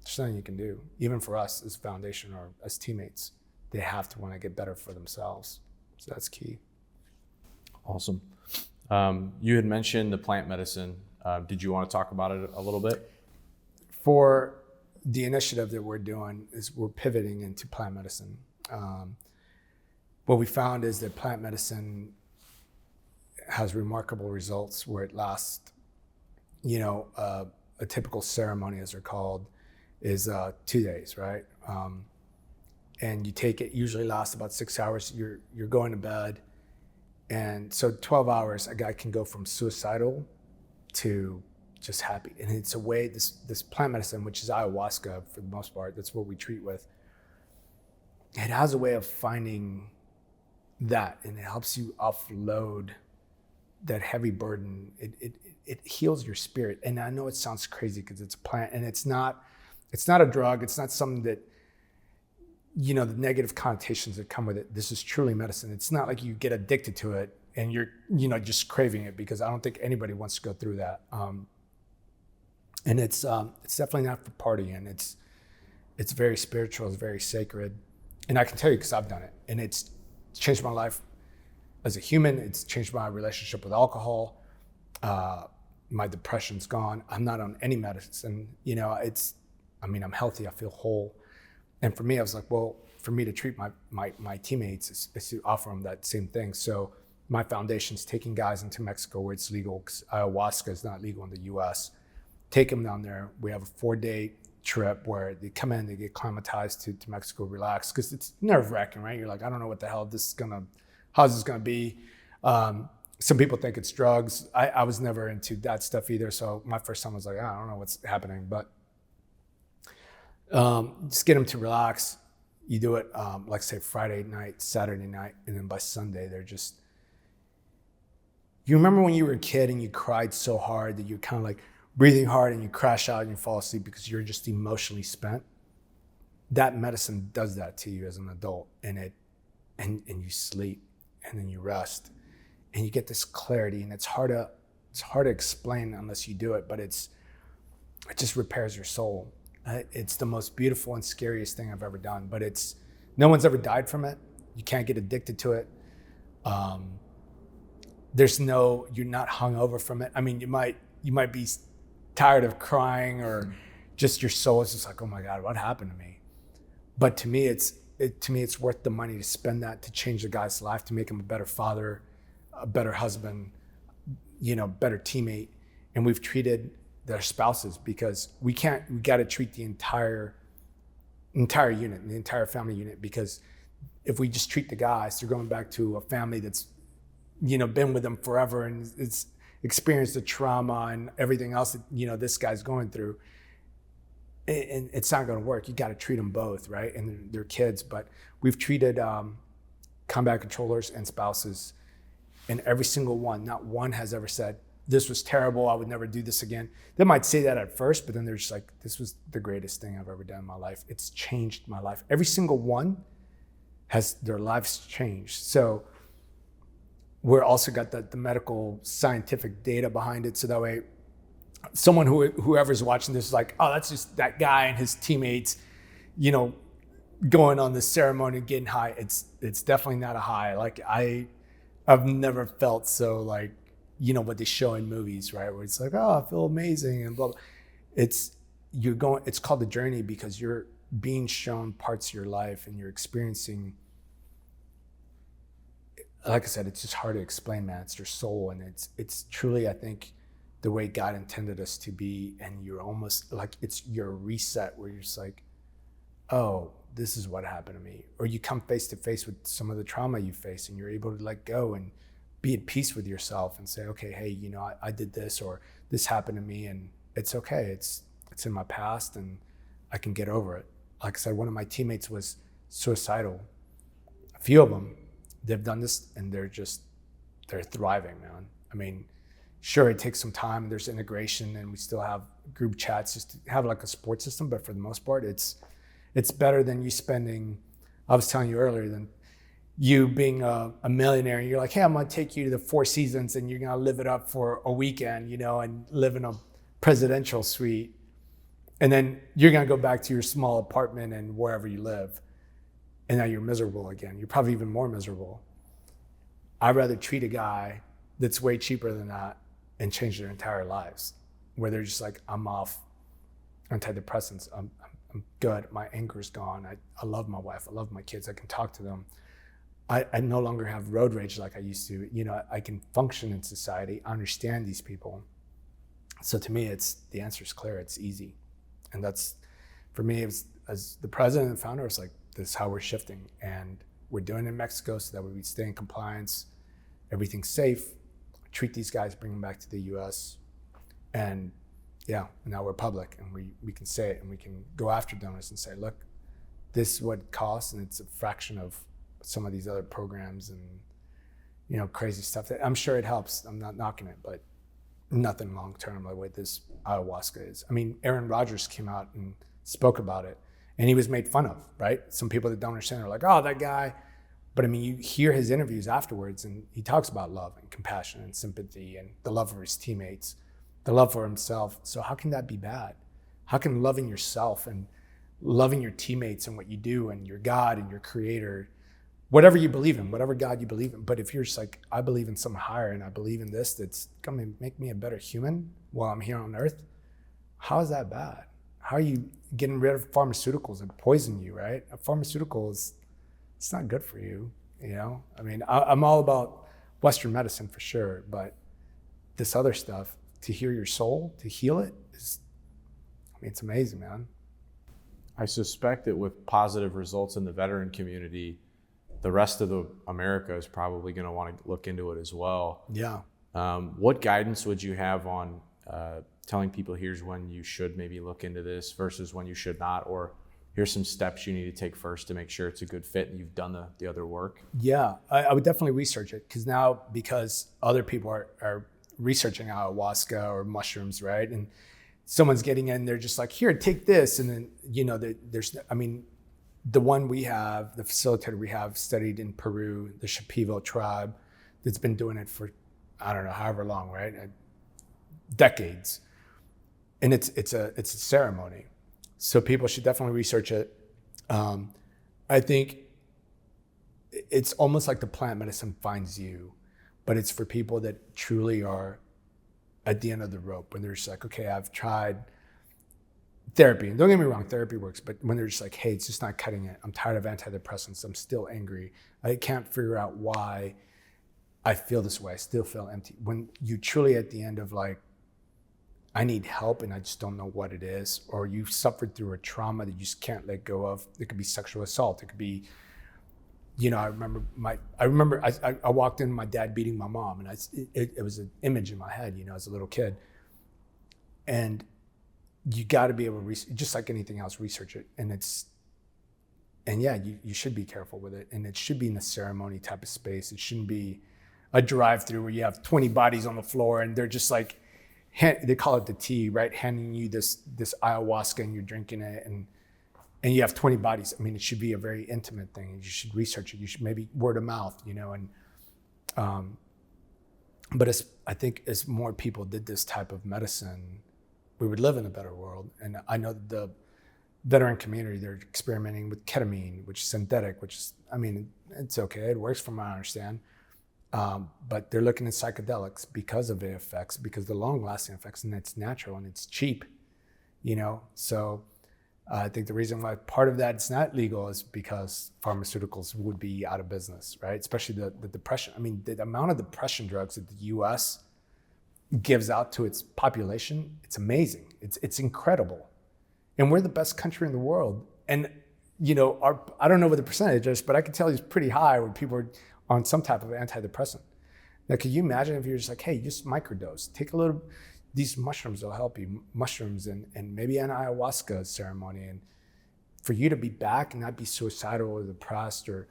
there's nothing you can do. Even for us as foundation or as teammates, they have to want to get better for themselves. So that's key. Awesome. You had mentioned the plant medicine. Did you want to talk about it a little bit? For the initiative that we're doing, is we're pivoting into plant medicine. What we found is that plant medicine has remarkable results where it lasts, a typical ceremony, as they're called, is 2 days, right? And you take it, usually lasts about 6 hours. You're going to bed. And so 12 hours, a guy can go from suicidal to just happy. And it's a way, this plant medicine, which is ayahuasca for the most part, that's what we treat with. It has a way of finding that, and it helps you offload that heavy burden. It heals your spirit. And I know it sounds crazy because it's a plant, and it's not a drug. It's not something that, the negative connotations that come with it. This is truly medicine. It's not like you get addicted to it and you're, just craving it, because I don't think anybody wants to go through that. And it's definitely not for partying. It's very spiritual. It's very sacred. And I can tell you, because I've done it, and it's changed my life as a human. It's changed my relationship with alcohol. My depression's gone. I'm not on any medicine. I'm healthy. I feel whole. And for me, I was like, well, for me to treat my teammates is to offer them that same thing. So my foundation's taking guys into Mexico where it's legal, because ayahuasca is not legal in the US. Take them down there. We have a 4-day trip where they come in, they get acclimatized to Mexico, relax, because it's nerve-wracking, right? You're like, I don't know what the hell how's this gonna be? Some people think it's drugs. I was never into that stuff either. So my first time was like, I don't know what's happening, but just get them to relax. You do it, like say Friday night, Saturday night, and then by Sunday, they're just, you remember when you were a kid and you cried so hard that you're kind of like breathing hard and you crash out and you fall asleep because you're just emotionally spent? That medicine does that to you as an adult, and you sleep and then you rest. And you get this clarity, and it's hard to explain unless you do it, but it just repairs your soul. It's the most beautiful and scariest thing I've ever done, but no one's ever died from it. You can't get addicted to it. You're not hungover from it. I mean, you might be tired of crying, or just your soul is just like, oh my God, what happened to me? But to me, it's worth the money to spend that, to change the guy's life, to make him a better father, a better husband, better teammate. And we've treated their spouses, because we got to treat the entire unit, the entire family unit, because if we just treat the guys, they're going back to a family that's, been with them forever and it's experienced the trauma and everything else that, this guy's going through. And it's not going to work. You got to treat them both, right? And they're kids, but we've treated combat controllers and spouses, and every single one, not one has ever said, this was terrible, I would never do this again. They might say that at first, but then they're just like, this was the greatest thing I've ever done in my life. It's changed my life. Every single one has their lives changed. So we're also got the medical scientific data behind it. So that way, whoever's watching this is like, oh, that's just that guy and his teammates, going on this ceremony, getting high. It's definitely not a high. Like I've never felt so like, what they show in movies, right? Where it's like, oh, I feel amazing and blah, blah. It's called the journey, because you're being shown parts of your life and you're experiencing, like I said, it's just hard to explain, man. It's your soul. And it's truly, I think, the way God intended us to be. And you're almost like, it's your reset where you're just like, oh, this is what happened to me. Or you come face to face with some of the trauma you face, and you're able to let go and be at peace with yourself and say, okay, hey, I did this, or this happened to me, and it's okay. It's in my past and I can get over it. Like I said, one of my teammates was suicidal. A few of them, they've done this and they're thriving, man. I mean, sure, it takes some time. There's integration and we still have group chats just to have like a support system. But for the most part, it's better than you spending, I was telling you earlier, than you being a millionaire. And you're like, hey, I'm gonna take you to the Four Seasons and you're gonna live it up for a weekend, and live in a presidential suite. And then you're gonna go back to your small apartment and wherever you live. And now you're miserable again. You're probably even more miserable. I'd rather treat a guy that's way cheaper than that and change their entire lives, where they're just like, I'm off antidepressants. I'm good. My anger's gone. I love my wife. I love my kids. I can talk to them. I no longer have road rage like I used to. I can function in society. I understand these people. So to me, the answer is clear. It's easy. And that's, for me, as the president and founder, it's like, this is how we're shifting. And we're doing it in Mexico so that we stay in compliance, everything's safe, treat these guys, bring them back to the US. And yeah, now we're public and we can say it, and we can go after donors and say, look, this is what it costs, and it's a fraction of some of these other programs and crazy stuff that I'm sure it helps. I'm not knocking it, but nothing long term like what this ayahuasca is. I mean, Aaron Rodgers came out and spoke about it, and he was made fun of, right? Some people that don't understand are like, oh, that guy. But I mean, you hear his interviews afterwards, and he talks about love and compassion and sympathy and the love for his teammates, the love for himself. So how can that be bad? How can loving yourself and loving your teammates and what you do and your God and your creator, whatever you believe in, whatever God you believe in. But if you're just like, I believe in something higher and I believe in this, that's gonna make me a better human while I'm here on earth, how is that bad? How are you getting rid of pharmaceuticals that poison you, right? A pharmaceutical it's not good for you, I mean, I'm all about Western medicine for sure, but this other stuff, to heal your soul, to heal it, it's amazing, man. I suspect that with positive results in the veteran community, the rest of America is probably going to want to look into it as well. Yeah. What guidance would you have on telling people here's when you should maybe look into this versus when you should not, or here's some steps you need to take first to make sure it's a good fit and you've done the other work? Yeah, I would definitely research it because other people are researching ayahuasca or mushrooms, right? And someone's getting in, they're just like, here, take this. And then, the one we have, the facilitator we have studied in Peru, the Shipibo tribe, that's been doing it for, I don't know, however long, right? Decades. And it's a ceremony. So people should definitely research it. I think it's almost like the plant medicine finds you, but it's for people that truly are at the end of the rope, when they're just like, okay, I've tried therapy. And don't get me wrong, therapy works, but when they're just like, hey, it's just not cutting it. I'm tired of antidepressants. I'm still angry. I can't figure out why I feel this way. I still feel empty. When you truly at the end of like, I need help and I just don't know what it is, or you've suffered through a trauma that you just can't let go of. It could be sexual assault. It could be, I remember I walked in, my dad beating my mom, and it was an image in my head, as a little kid. And you got to be able to just like anything else, research it. And you should be careful with it. And it should be in a ceremony type of space. It shouldn't be a drive-through where you have 20 bodies on the floor and they're just like, they call it the tea, right? Handing you this ayahuasca and you're drinking it, and you have 20 bodies. I mean, it should be a very intimate thing. You should research it. You should maybe word of mouth, but I think as more people did this type of medicine, we would live in a better world. And I know the veteran community, they're experimenting with ketamine, which is synthetic, it's okay. It works from what I understand. But they're looking at psychedelics because of the effects, because the long-lasting effects, and it's natural and it's cheap, So I think the reason why part of that it's not legal is because pharmaceuticals would be out of business, right? Especially the depression. I mean, the amount of depression drugs that the U.S. gives out to its population, it's amazing. It's incredible. And we're the best country in the world. And, I don't know what the percentage is, but I can tell you it's pretty high when people are on some type of antidepressant. Now, could you imagine if you're just like, hey, just microdose, take a little, these mushrooms will help you, mushrooms and maybe an ayahuasca ceremony, and for you to be back and not be suicidal or depressed, or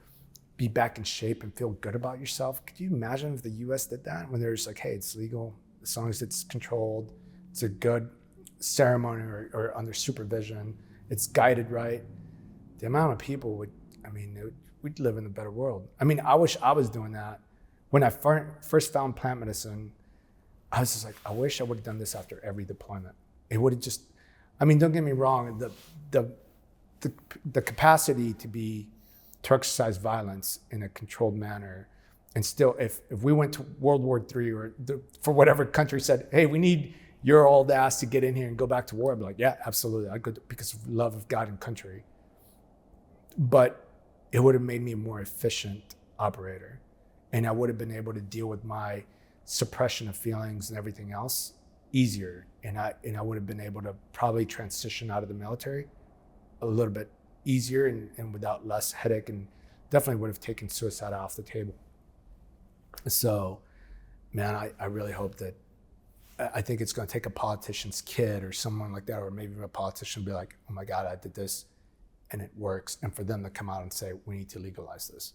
be back in shape and feel good about yourself. Could you imagine if the US did that, when they're just like, hey, it's legal, as long as it's controlled, it's a good ceremony or under supervision, it's guided right. The amount of people we'd live in a better world. I mean, I wish I was doing that. When I first found plant medicine, I was just like, I wish I would have done this after every deployment. It would have just, don't get me wrong, the capacity to exercise violence in a controlled manner, and still, if we went to World War III, or for whatever country said, hey, we need your old ass to get in here and go back to war, I'd be like, yeah, absolutely, I could, because of love of God and country. But it would have made me a more efficient operator, and I would have been able to deal with my suppression of feelings and everything else easier, and I would have been able to probably transition out of the military a little bit easier and without less headache, and definitely would have taken suicide off the table. So, man, I really hope that, I think it's going to take a politician's kid or someone like that, or maybe a politician be like, oh my God, I did this and it works, and for them to come out and say, we need to legalize this.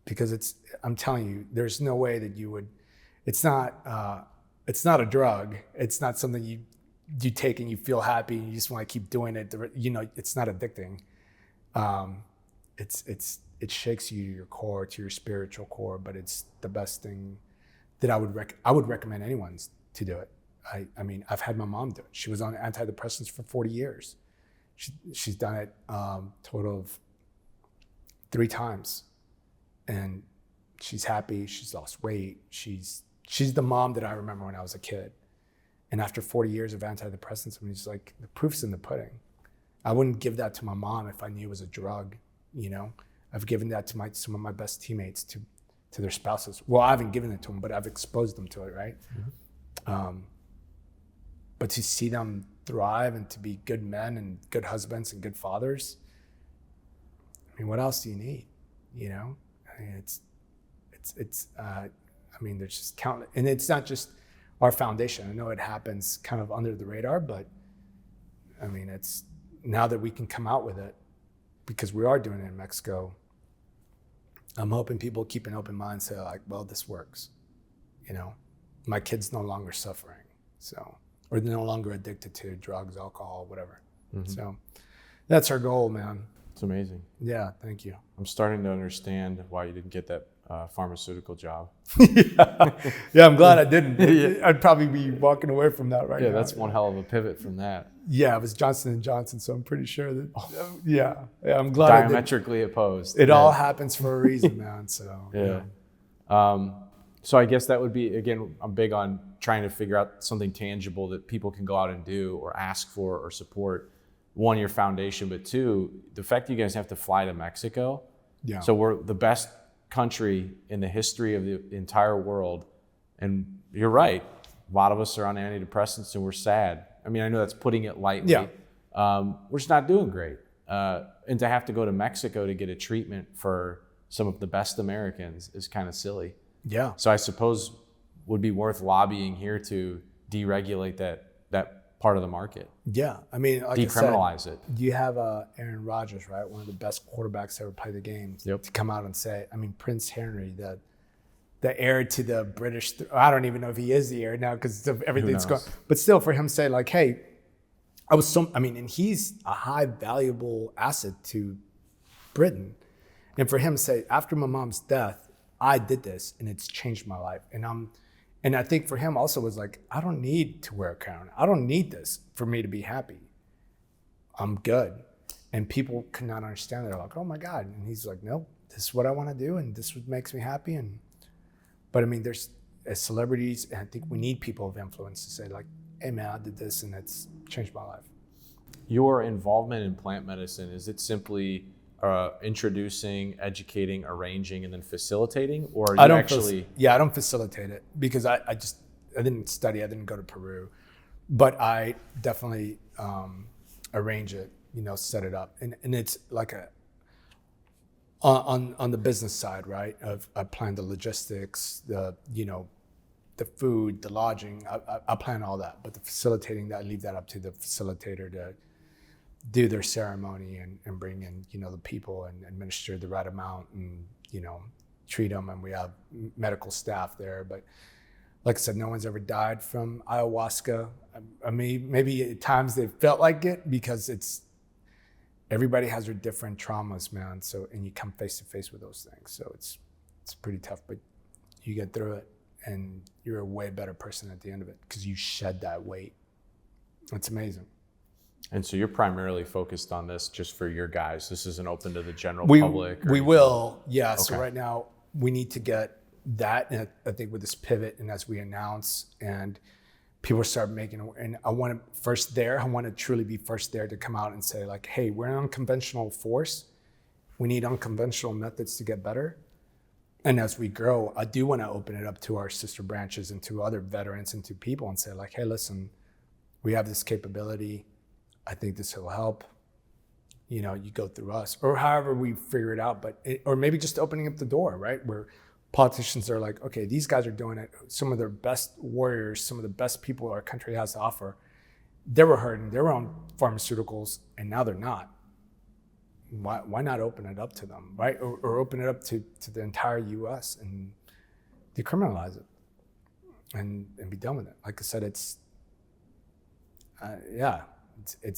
Because I'm telling you, there's no way that you would, it's not a drug. It's not something you take and you feel happy and you just want to keep doing it. It's not addicting. It shakes you to your core, to your spiritual core, but it's the best thing that I would recommend anyone to do it. I've had my mom do it. She was on antidepressants for 40 years. She's done it total of 3 times, and she's happy. She's lost weight. She's the mom that I remember when I was a kid. And after 40 years of antidepressants, it's like, the proof's in the pudding. I wouldn't give that to my mom if I knew it was a drug. I've given that to some of my best teammates, to their spouses. Well, I haven't given it to them, but I've exposed them to it, right? Mm-hmm. but to see them thrive and to be good men and good husbands and good fathers, I mean, what else do you need? You know, I mean, I mean, there's just countless, and it's not just our foundation. I know it happens kind of under the radar, but I mean, it's now that we can come out with it because we are doing it in Mexico. I'm hoping people keep an open mind and say like, well, this works. You know, my kid's no longer suffering. So, or they're no longer addicted to drugs, alcohol, whatever. Mm-hmm. So that's our goal, man. It's amazing. Yeah, thank you. I'm starting to understand why you didn't get that pharmaceutical job. Yeah, I'm glad I didn't. Yeah. I'd probably be walking away from that right now. Yeah, that's one hell of a pivot from that. Yeah, it was Johnson & Johnson, so I'm pretty sure that, yeah, I'm glad diametrically opposed. It all happens for a reason, man, so. Yeah. So I guess that would be, again, I'm big on trying to figure out something tangible that people can go out and do or ask for or support. One, your foundation, but two, the fact that you guys have to fly to Mexico. Yeah. So we're the best country in the history of the entire world. And you're right. A lot of us are on antidepressants and we're sad. I mean, I know that's putting it lightly. Yeah. We're just not doing great. And to have to go to Mexico to get a treatment for some of the best Americans is kind of silly. Yeah. So I suppose would be worth lobbying here to deregulate that part of the market. Yeah, I mean, like decriminalize it. You have Aaron Rodgers, right? One of the best quarterbacks to ever play the game. Yep. To come out and say, I mean, Prince Henry, the heir to the British. I don't even know if he is the heir now because everything's going. But still, for him to say like, hey, and he's a high valuable asset to Britain, and for him to say, after my mom's death, I did this and it's changed my life, and I think for him also was like, I don't need to wear a crown. I don't need this for me to be happy. I'm good. And people could not understand that. They're like, oh my God. And he's like, no, this is what I want to do. And this is what makes me happy. But I mean, there's as celebrities, and I think we need people of influence to say like, hey man, I did this and it's changed my life. Your involvement in plant medicine, is it simply introducing, educating, arranging, and then facilitating, or are you actually? I don't facilitate it because I didn't study. I didn't go to Peru, but I definitely arrange it. You know, set it up, and it's like on the business side, right? I plan the logistics, the food, the lodging. I plan all that, but the facilitating that, I leave that up to the facilitator to do their ceremony and bring in, the people and administer the right amount and, treat them. And we have medical staff there. But like I said, no one's ever died from ayahuasca. I mean, maybe at times they felt like it because everybody has their different traumas, man. So, and you come face to face with those things. So it's pretty tough, but you get through it and you're a way better person at the end of it because you shed that weight. It's amazing. And so you're primarily focused on this just for your guys. This isn't open to the general public? We will, yeah. Okay. So right now we need to get that, and I think with this pivot and as we announce and people start making, and I want to truly be first there to come out and say like, hey, we're an unconventional force. We need unconventional methods to get better. And as we grow, I do want to open it up to our sister branches and to other veterans and to people and say like, hey, listen, we have this capability. I think this will help. You go through us or however we figure it out, or maybe just opening up the door, right? Where politicians are like, okay, these guys are doing it. Some of their best warriors, some of the best people our country has to offer, they were hurting their own pharmaceuticals and now they're not. Why not open it up to them, right? Or open it up to the entire US and decriminalize it and be done with it. Like I said, it's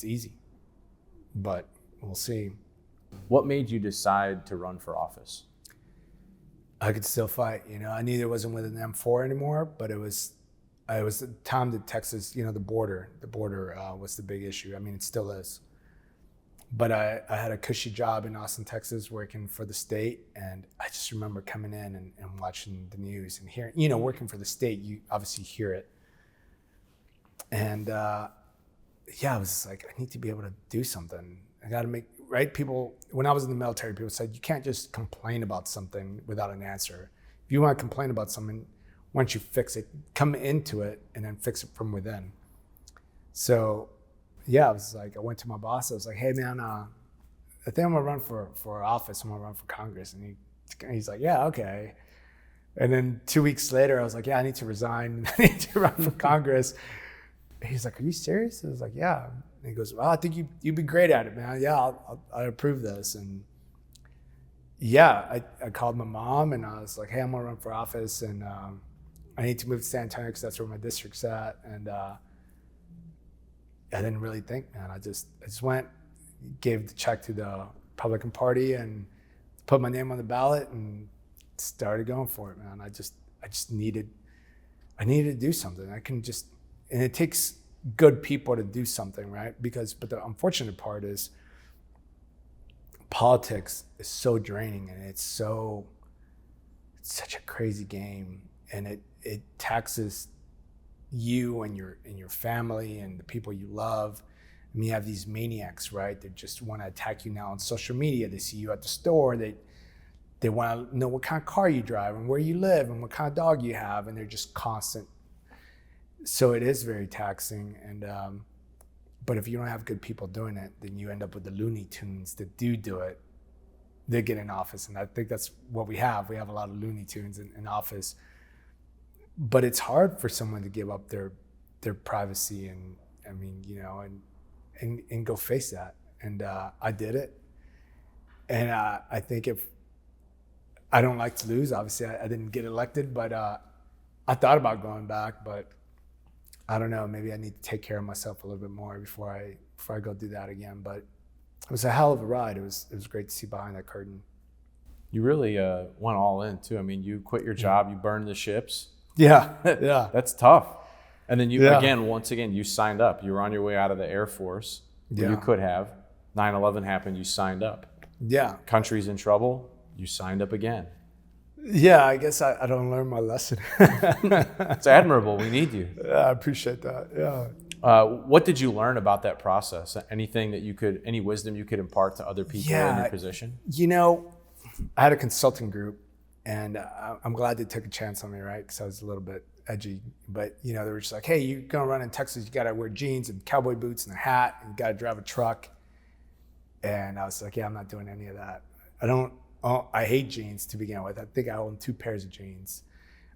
easy, but we'll see. What made you decide to run for office? I could still fight. I knew there wasn't with an M4 anymore, but it was the time that Texas, the border was the big issue. I mean, it still is. But I had a cushy job in Austin, Texas, working for the state. And I just remember coming in and watching the news and hearing, working for the state, you obviously hear it. And I was just like, I need to be able to do something. I got to make, right? People, when I was in the military, people said, you can't just complain about something without an answer. If you want to complain about something, once you fix it, come into it and then fix it from within. So yeah, I went to my boss. I was like, hey man, I think I'm gonna run for office. I'm gonna run for Congress. And he's like, yeah, okay. And then 2 weeks later, I was like, yeah, I need to resign. I need to run for Congress. He's like, are you serious? I was like, yeah. And he goes, well, I think you'd be great at it, man. Yeah, I'll approve this. And yeah, I called my mom and I was like, hey, I'm gonna run for office and I need to move to San Antonio because that's where my district's at. And I didn't really think, man. I just went, gave the check to the Republican Party and put my name on the ballot and started going for it, man. I just needed to do something. And it takes good people to do something, right? But the unfortunate part is politics is so draining and it's such a crazy game, and it taxes you and your family and the people you love. I mean, you have these maniacs, right? They just want to attack you now on social media. They see you at the store. They want to know what kind of car you drive and where you live and what kind of dog you have, and they're just constant. So it is very taxing, and but if you don't have good people doing it, then you end up with the Looney Tunes that do it. They get in office, and I think that's what we have. We have a lot of Looney Tunes in office, but it's hard for someone to give up their privacy and I mean, and go face that. And I did it, and I think if I don't like to lose, obviously I didn't get elected, but I thought about going back, but I don't know, maybe I need to take care of myself a little bit more before I go do that again. But it was a hell of a ride. It was great to see behind that curtain. You really went all in too. I mean, you quit your job, you burned the ships. Yeah, yeah. That's tough. And then once again, you signed up. You were on your way out of the Air Force. You could have. 9/11 happened, you signed up. Yeah. Country's in trouble, you signed up again. Yeah, I guess I don't learn my lesson. It's admirable. We need you. Yeah, I appreciate that. Yeah. What did you learn about that process? Anything that any wisdom you could impart to other people in your position? I had a consulting group, and I'm glad they took a chance on me, right? Because I was a little bit edgy. But, they were just like, hey, you're going to run in Texas, you got to wear jeans and cowboy boots and a hat, and you got to drive a truck. And I was like, yeah, I'm not doing any of that. I hate jeans to begin with. I think I own 2 pairs of jeans.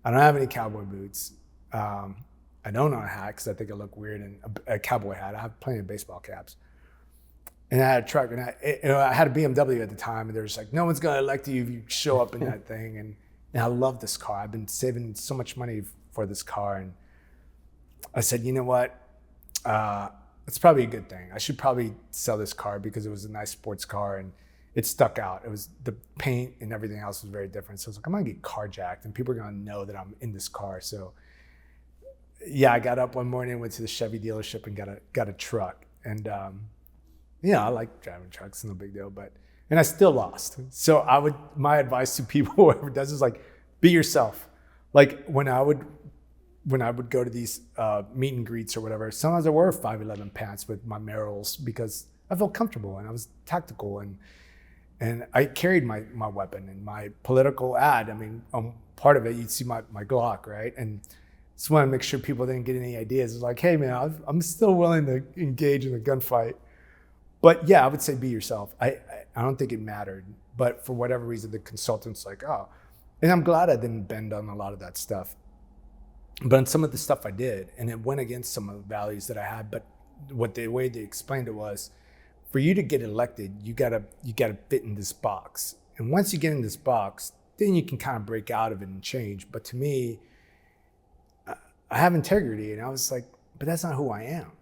I don't have any cowboy boots. I don't own a hat because I think I look weird in a cowboy hat. I have plenty of baseball caps. And I had a truck, and I had a BMW at the time, and they were just like, no one's going to elect you if you show up in that thing. And I love this car. I've been saving so much money for this car. And I said, you know what? It's probably a good thing. I should probably sell this car because it was a nice sports car, and it stuck out. It was the paint and everything else was very different. So I was like, I'm gonna get carjacked and people are gonna know that I'm in this car. So yeah, I got up one morning, went to the Chevy dealership and got a truck. And I like driving trucks, no big deal, and I still lost. So my advice to people, whoever does, is like, be yourself. Like when I would go to these meet and greets or whatever, sometimes I wore 5'11" pants with my Merrills because I felt comfortable and I was tactical, and I carried my weapon and my political ad. I mean, part of it, you'd see my Glock, right? And just want to make sure people didn't get any ideas. It's like, hey man, I'm still willing to engage in a gunfight. But yeah, I would say be yourself. I don't think it mattered, but for whatever reason, the consultant's like, oh, and I'm glad I didn't bend on a lot of that stuff. But on some of the stuff I did, and it went against some of the values that I had. But the way they explained it was, for you to get elected, you gotta fit in this box. And once you get in this box, then you can kind of break out of it and change. But to me, I have integrity, and I was like, but that's not who I am.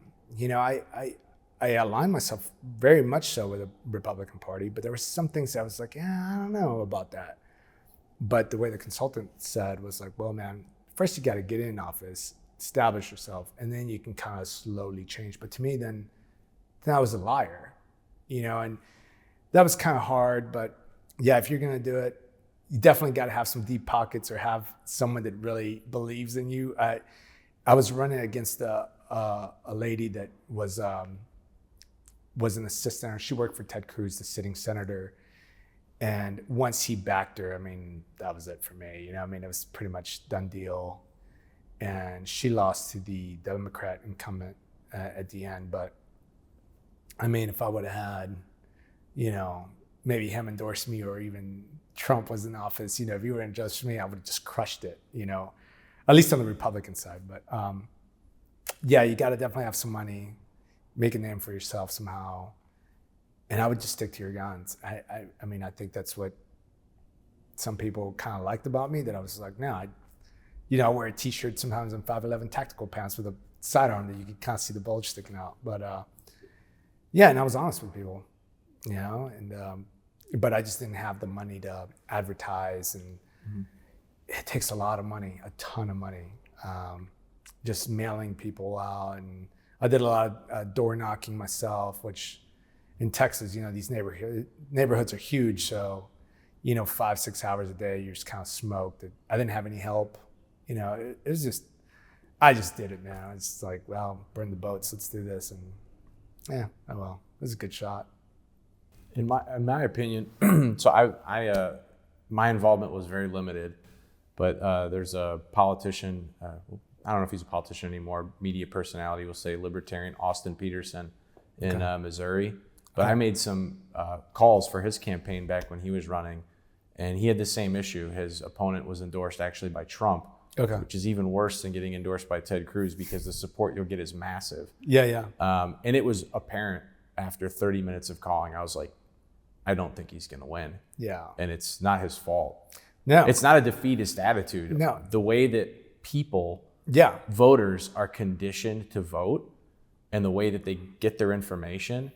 I aligned myself very much so with the Republican Party, but there were some things that I was like, I don't know about that. But the way the consultant said was like, well, man, first you got to get in office, establish yourself, and then you can kind of slowly change. But to me, then I was a liar, and that was kind of hard. But yeah, if you're going to do it, you definitely got to have some deep pockets or have someone that really believes in you. I was running against a lady that was an assistant. She worked for Ted Cruz, the sitting senator. And once he backed her, I mean, that was it for me. It was pretty much done deal. And she lost to the Democrat incumbent. at the end. But I mean, if I would have had, maybe him endorse me, or even Trump was in office, if you were in just me, I would have just crushed it, at least on the Republican side. But yeah, you got to definitely have some money, make a name for yourself somehow. And I would just stick to your guns. I mean, I think that's what some people kind of liked about me, that I was like, no, I wear a t-shirt sometimes in 5'11" tactical pants with a sidearm that you can kind of see the bulge sticking out. But yeah, and I was honest with people, and but I just didn't have the money to advertise, and it takes a lot of money, a ton of money, just mailing people out. And I did a lot of door knocking myself, which in Texas, these neighborhoods are huge. So, 5-6 hours a day, you're just kind of smoked. I didn't have any help. It was just, I just did it, man. It's like, well, burn the boats, let's do this. And yeah, oh well, it was a good shot. In my opinion, so I my involvement was very limited, but there's a politician, I don't know if he's a politician anymore, media personality, we'll say libertarian, Austin Peterson in Missouri. But I made some calls for his campaign back when he was running, and he had the same issue. His opponent was endorsed actually by Trump, which is even worse than getting endorsed by Ted Cruz, because the support you'll get is massive. Yeah. And it was apparent after 30 minutes of calling. I was like, I don't think he's going to win. Yeah. And it's not his fault. No. It's not a defeatist attitude. No. The way that people, voters, are conditioned to vote, and the way that they get their information,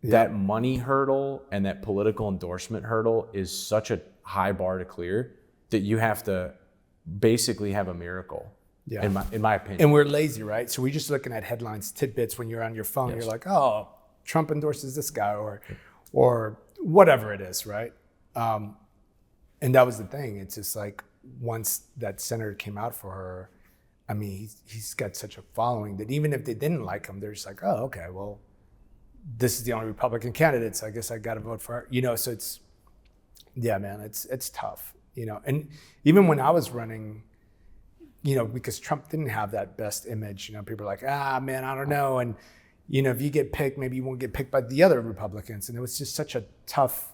that money hurdle and that political endorsement hurdle is such a high bar to clear that you have to basically have a miracle, in my opinion. And we're lazy, right? So we're just looking at headlines, tidbits when you're on your phone. You're like, oh, Trump endorses this guy, or whatever it is, right? And that was the thing. It's just like, once that senator came out for her, I mean, he's got such a following that even if they didn't like him, they're just like, oh, okay, well, this is the only Republican candidate, so I guess I got to vote for her. So it's, yeah, man, it's tough, And even when I was running, because Trump didn't have that best image, people are like, man, I don't know. And, if you get picked, maybe you won't get picked by the other Republicans. And it was just such a tough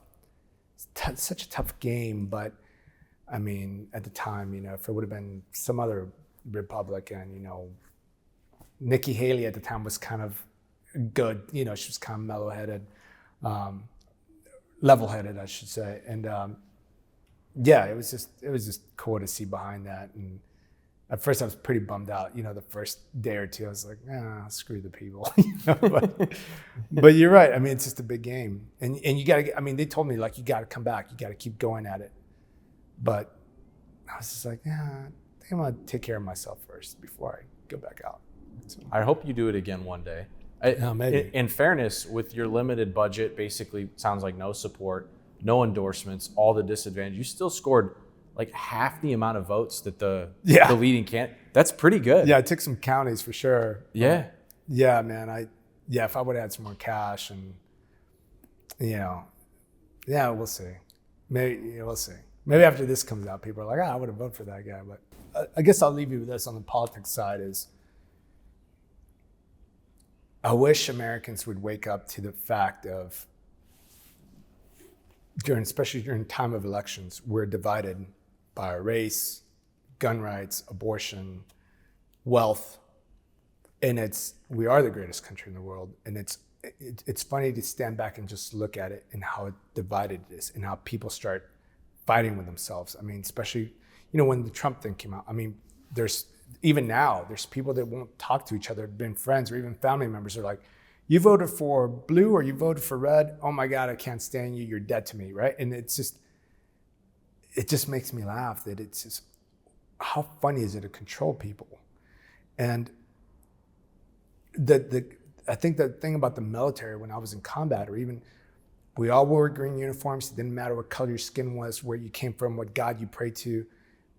game. But I mean, at the time, if it would have been some other Republican, Nikki Haley at the time was kind of good. She was kind of mellow-headed, level-headed, I should say. And yeah, it was just cool to see behind that. And at first I was pretty bummed out. The first day or two, I was like, screw the people. But you're right. I mean, it's just a big game. And you got to, they told me, like, you got to come back. You got to keep going at it. But I was just like, I think I'm going to take care of myself first before I go back out. So, I hope you do it again one day. Maybe. In fairness, with your limited budget, basically sounds like no support, no endorsements, all the disadvantage, you still scored like half the amount of votes that the leading candidate. That's pretty good. Yeah, I took some counties for sure. Yeah. Yeah, man. If I would have had some more cash, and we'll see. Maybe we'll see. Maybe after this comes out, people are like, I would have voted for that guy. But I guess I'll leave you with this on the politics side is, I wish Americans would wake up to the fact of, especially during time of elections, we're divided by our race, gun rights, abortion, wealth, and we are the greatest country in the world. And it's funny to stand back and just look at it and how divided it is, and how people start fighting with themselves. I mean, especially, when the Trump thing came out. I mean, even now, there's people that won't talk to each other, been friends, or even family members are like, you voted for blue or you voted for red? Oh my God, I can't stand you. You're dead to me, right? And it just makes me laugh that it's just, how funny is it to control people? And I think the thing about the military, when I was in combat, or even, we all wore green uniforms. It didn't matter what color your skin was, where you came from, what God you prayed to.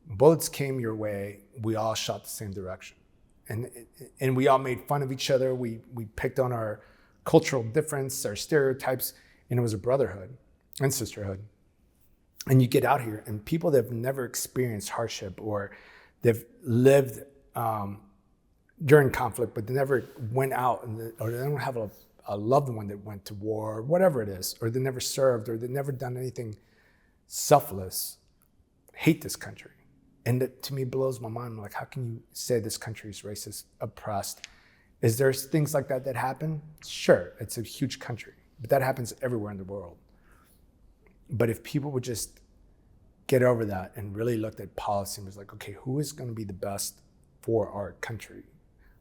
Bullets came your way, we all shot the same direction. And we all made fun of each other. We picked on our cultural difference, our stereotypes, and it was a brotherhood and sisterhood. And you get out here, and people that have never experienced hardship, or they've lived during conflict, but they never went out, or they don't have a loved one that went to war, or whatever it is, or they never served, or they never done anything selfless, hate this country. And it, to me, blows my mind. I'm like, how can you say this country is racist, oppressed? Is there things like that happen? Sure, it's a huge country, but that happens everywhere in the world. But if people would just get over that and really looked at policy and was like, okay, who is going to be the best for our country?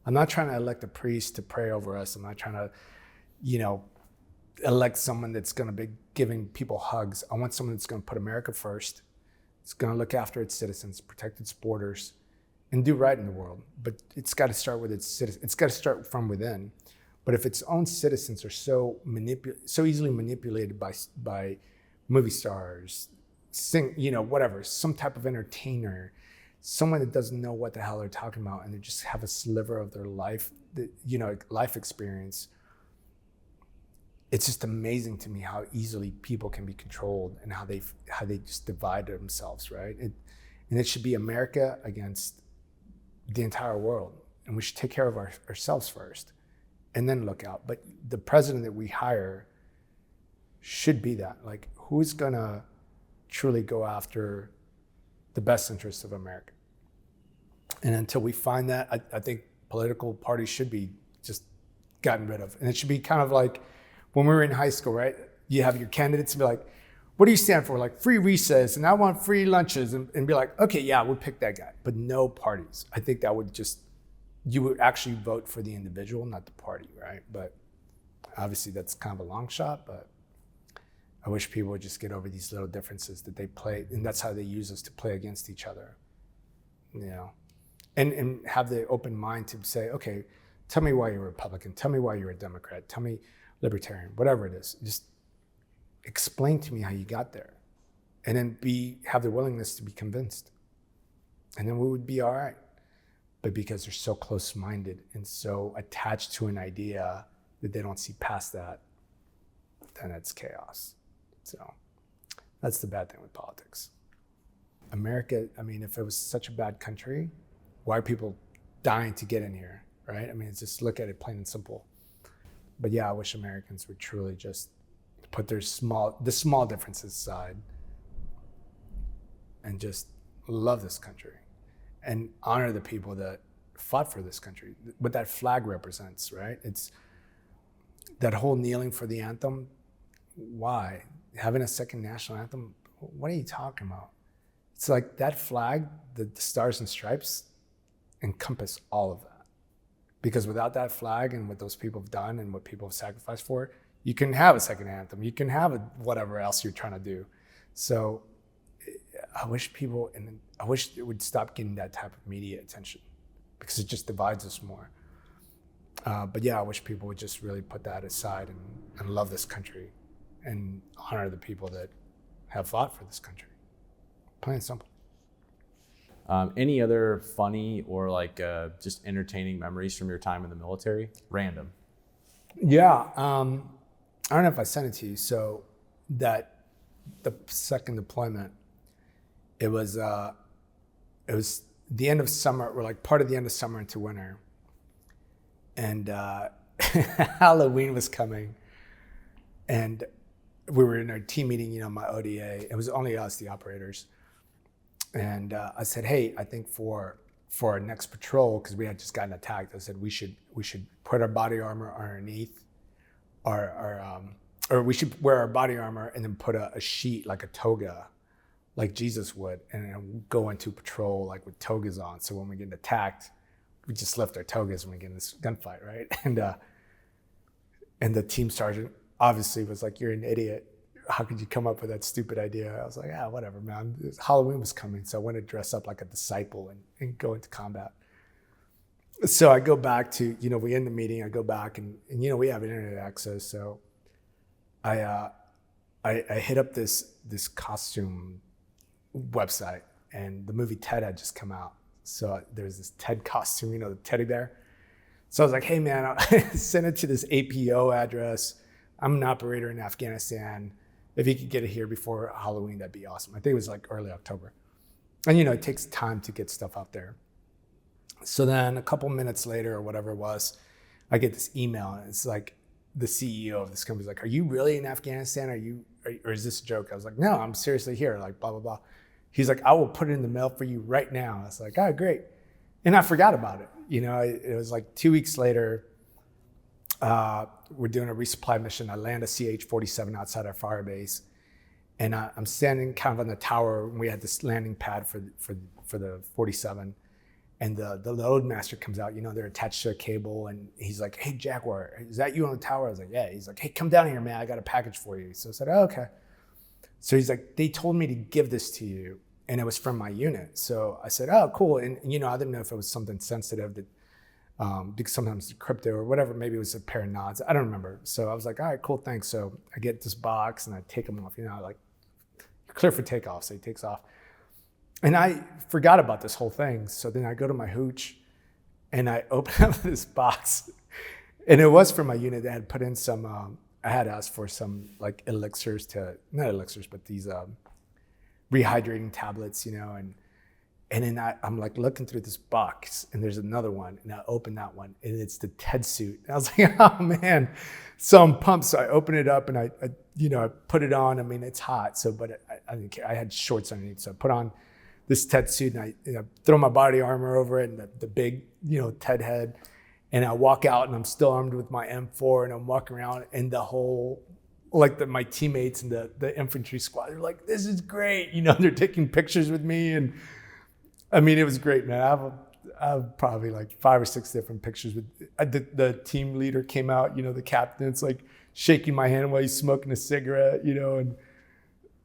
I'm not trying to elect a priest to pray over us. I'm not trying to, elect someone that's going to be giving people hugs. I want someone that's going to put America first. It's going to look after its citizens, protect its borders, and do right in the world. But it's got to start with its citizens. It's got to start from within. But if its own citizens are so easily manipulated by movie stars, whatever, some type of entertainer, someone that doesn't know what the hell they're talking about, and they just have a sliver of their life, life experience. It's just amazing to me how easily people can be controlled and how they just divide themselves, right? And it should be America against the entire world, and we should take care of ourselves first, and then look out. But the president that we hire should be that. Like, who's gonna truly go after the best interests of America? And until we find that, I think political parties should be just gotten rid of. And it should be kind of like when we were in high school, right? You have your candidates and be like, what do you stand for? Like free recess, and I want free lunches, and be like, okay, yeah, we'll pick that guy. But no parties. I think that would you would actually vote for the individual, not the party, right? But obviously that's kind of a long shot, but I wish people would just get over these little differences that they play, and that's how they use us to play against each other, and have the open mind to say, okay, tell me why you're a Republican, tell me why you're a Democrat, tell me libertarian, whatever it is. Just explain to me how you got there, and then have the willingness to be convinced, and then we would be all right. But because they're so close-minded and so attached to an idea that they don't see past that, then it's chaos. So that's the bad thing with politics. America, I mean, if it was such a bad country, why are people dying to get in here, right? I mean, it's just look at it plain and simple. But yeah, I wish Americans would truly just put the small differences aside and just love this country and honor the people that fought for this country, what that flag represents, right? It's that whole kneeling for the anthem. Why? Having a second national anthem? What are you talking about? It's like that flag, the stars and stripes, encompass all of that. Because without that flag and what those people have done and what people have sacrificed for, you can have a second anthem. You can have whatever else you're trying to do. So I wish it would stop getting that type of media attention, because it just divides us more. But yeah, I wish people would just really put that aside and love this country and honor the people that have fought for this country. Plain and simple. Any other funny or just entertaining memories from your time in the military? Random. Yeah, I don't know if I sent it to you. So the second deployment, it was the end of summer, or like part of the end of summer into winter, and Halloween was coming, and we were in our team meeting, my ODA. It was only us, the operators. And I said, hey, I think for our next patrol, because we had just gotten attacked, I said we should put our body armor underneath or we should wear our body armor and then put a sheet, like a toga, like Jesus would, and then go into patrol like with togas on. So when we get attacked, we just lift our togas when we get in this gunfight, right? And the team sergeant obviously was like, you're an idiot. How could you come up with that stupid idea? I was like, whatever, man. Halloween was coming, so I went to dress up like a disciple and go into combat. So I go back to, we end the meeting, I go back and we have internet access. So I hit up this costume website, and the movie Ted had just come out. So there's this Ted costume, the teddy bear. So I was like, hey man, I'll send it to this APO address. I'm an operator in Afghanistan. If you could get it here before Halloween, that'd be awesome. I think it was like early October. And it takes time to get stuff out there. So then a couple minutes later or whatever it was, I get this email, and it's like the CEO of this company's like, "Are you really in Afghanistan? Or is this a joke?" I was like, "No, I'm seriously here." Like blah blah blah. He's like, "I will put it in the mail for you right now." I was like, "Oh, great," and I forgot about it. It was like 2 weeks later. We're doing a resupply mission. I land a CH-47 outside our fire base, and I'm standing kind of on the tower. And we had this landing pad for the 47. And the load master comes out, they're attached to a cable, and he's like, "Hey, Jaguar, is that you on the tower?" I was like, "Yeah." He's like, "Hey, come down here, man. I got a package for you." So I said, "Oh, okay." So he's like, "They told me to give this to you," and it was from my unit. So I said, "Oh, cool." And I didn't know if it was something sensitive that, because sometimes it's crypto or whatever, maybe it was a pair of nods. I don't remember. So I was like, "All right, cool, thanks." So I get this box and I take them off, like, "You're clear for takeoff." So he takes off. And I forgot about this whole thing. So then I go to my hooch and I open up this box, and it was from my unit that had put in some, I had asked for some like elixirs not elixirs, but these rehydrating tablets, and then I'm like looking through this box, and there's another one, and I open that one, and it's the TED suit. And I was like, "Oh man." So I'm pumped. So I open it up and I put it on. I mean, it's hot. So, but I didn't care. I had shorts underneath. So I put on this TED suit, and I throw my body armor over it, and the big, TED head, and I walk out, and I'm still armed with my M4, and I'm walking around, and the whole, like my teammates and the infantry squad, they're like, "This is great," they're taking pictures with me, and I mean, it was great, man. I have probably like 5 or 6 different pictures with the team leader came out, the captain's like shaking my hand while he's smoking a cigarette, and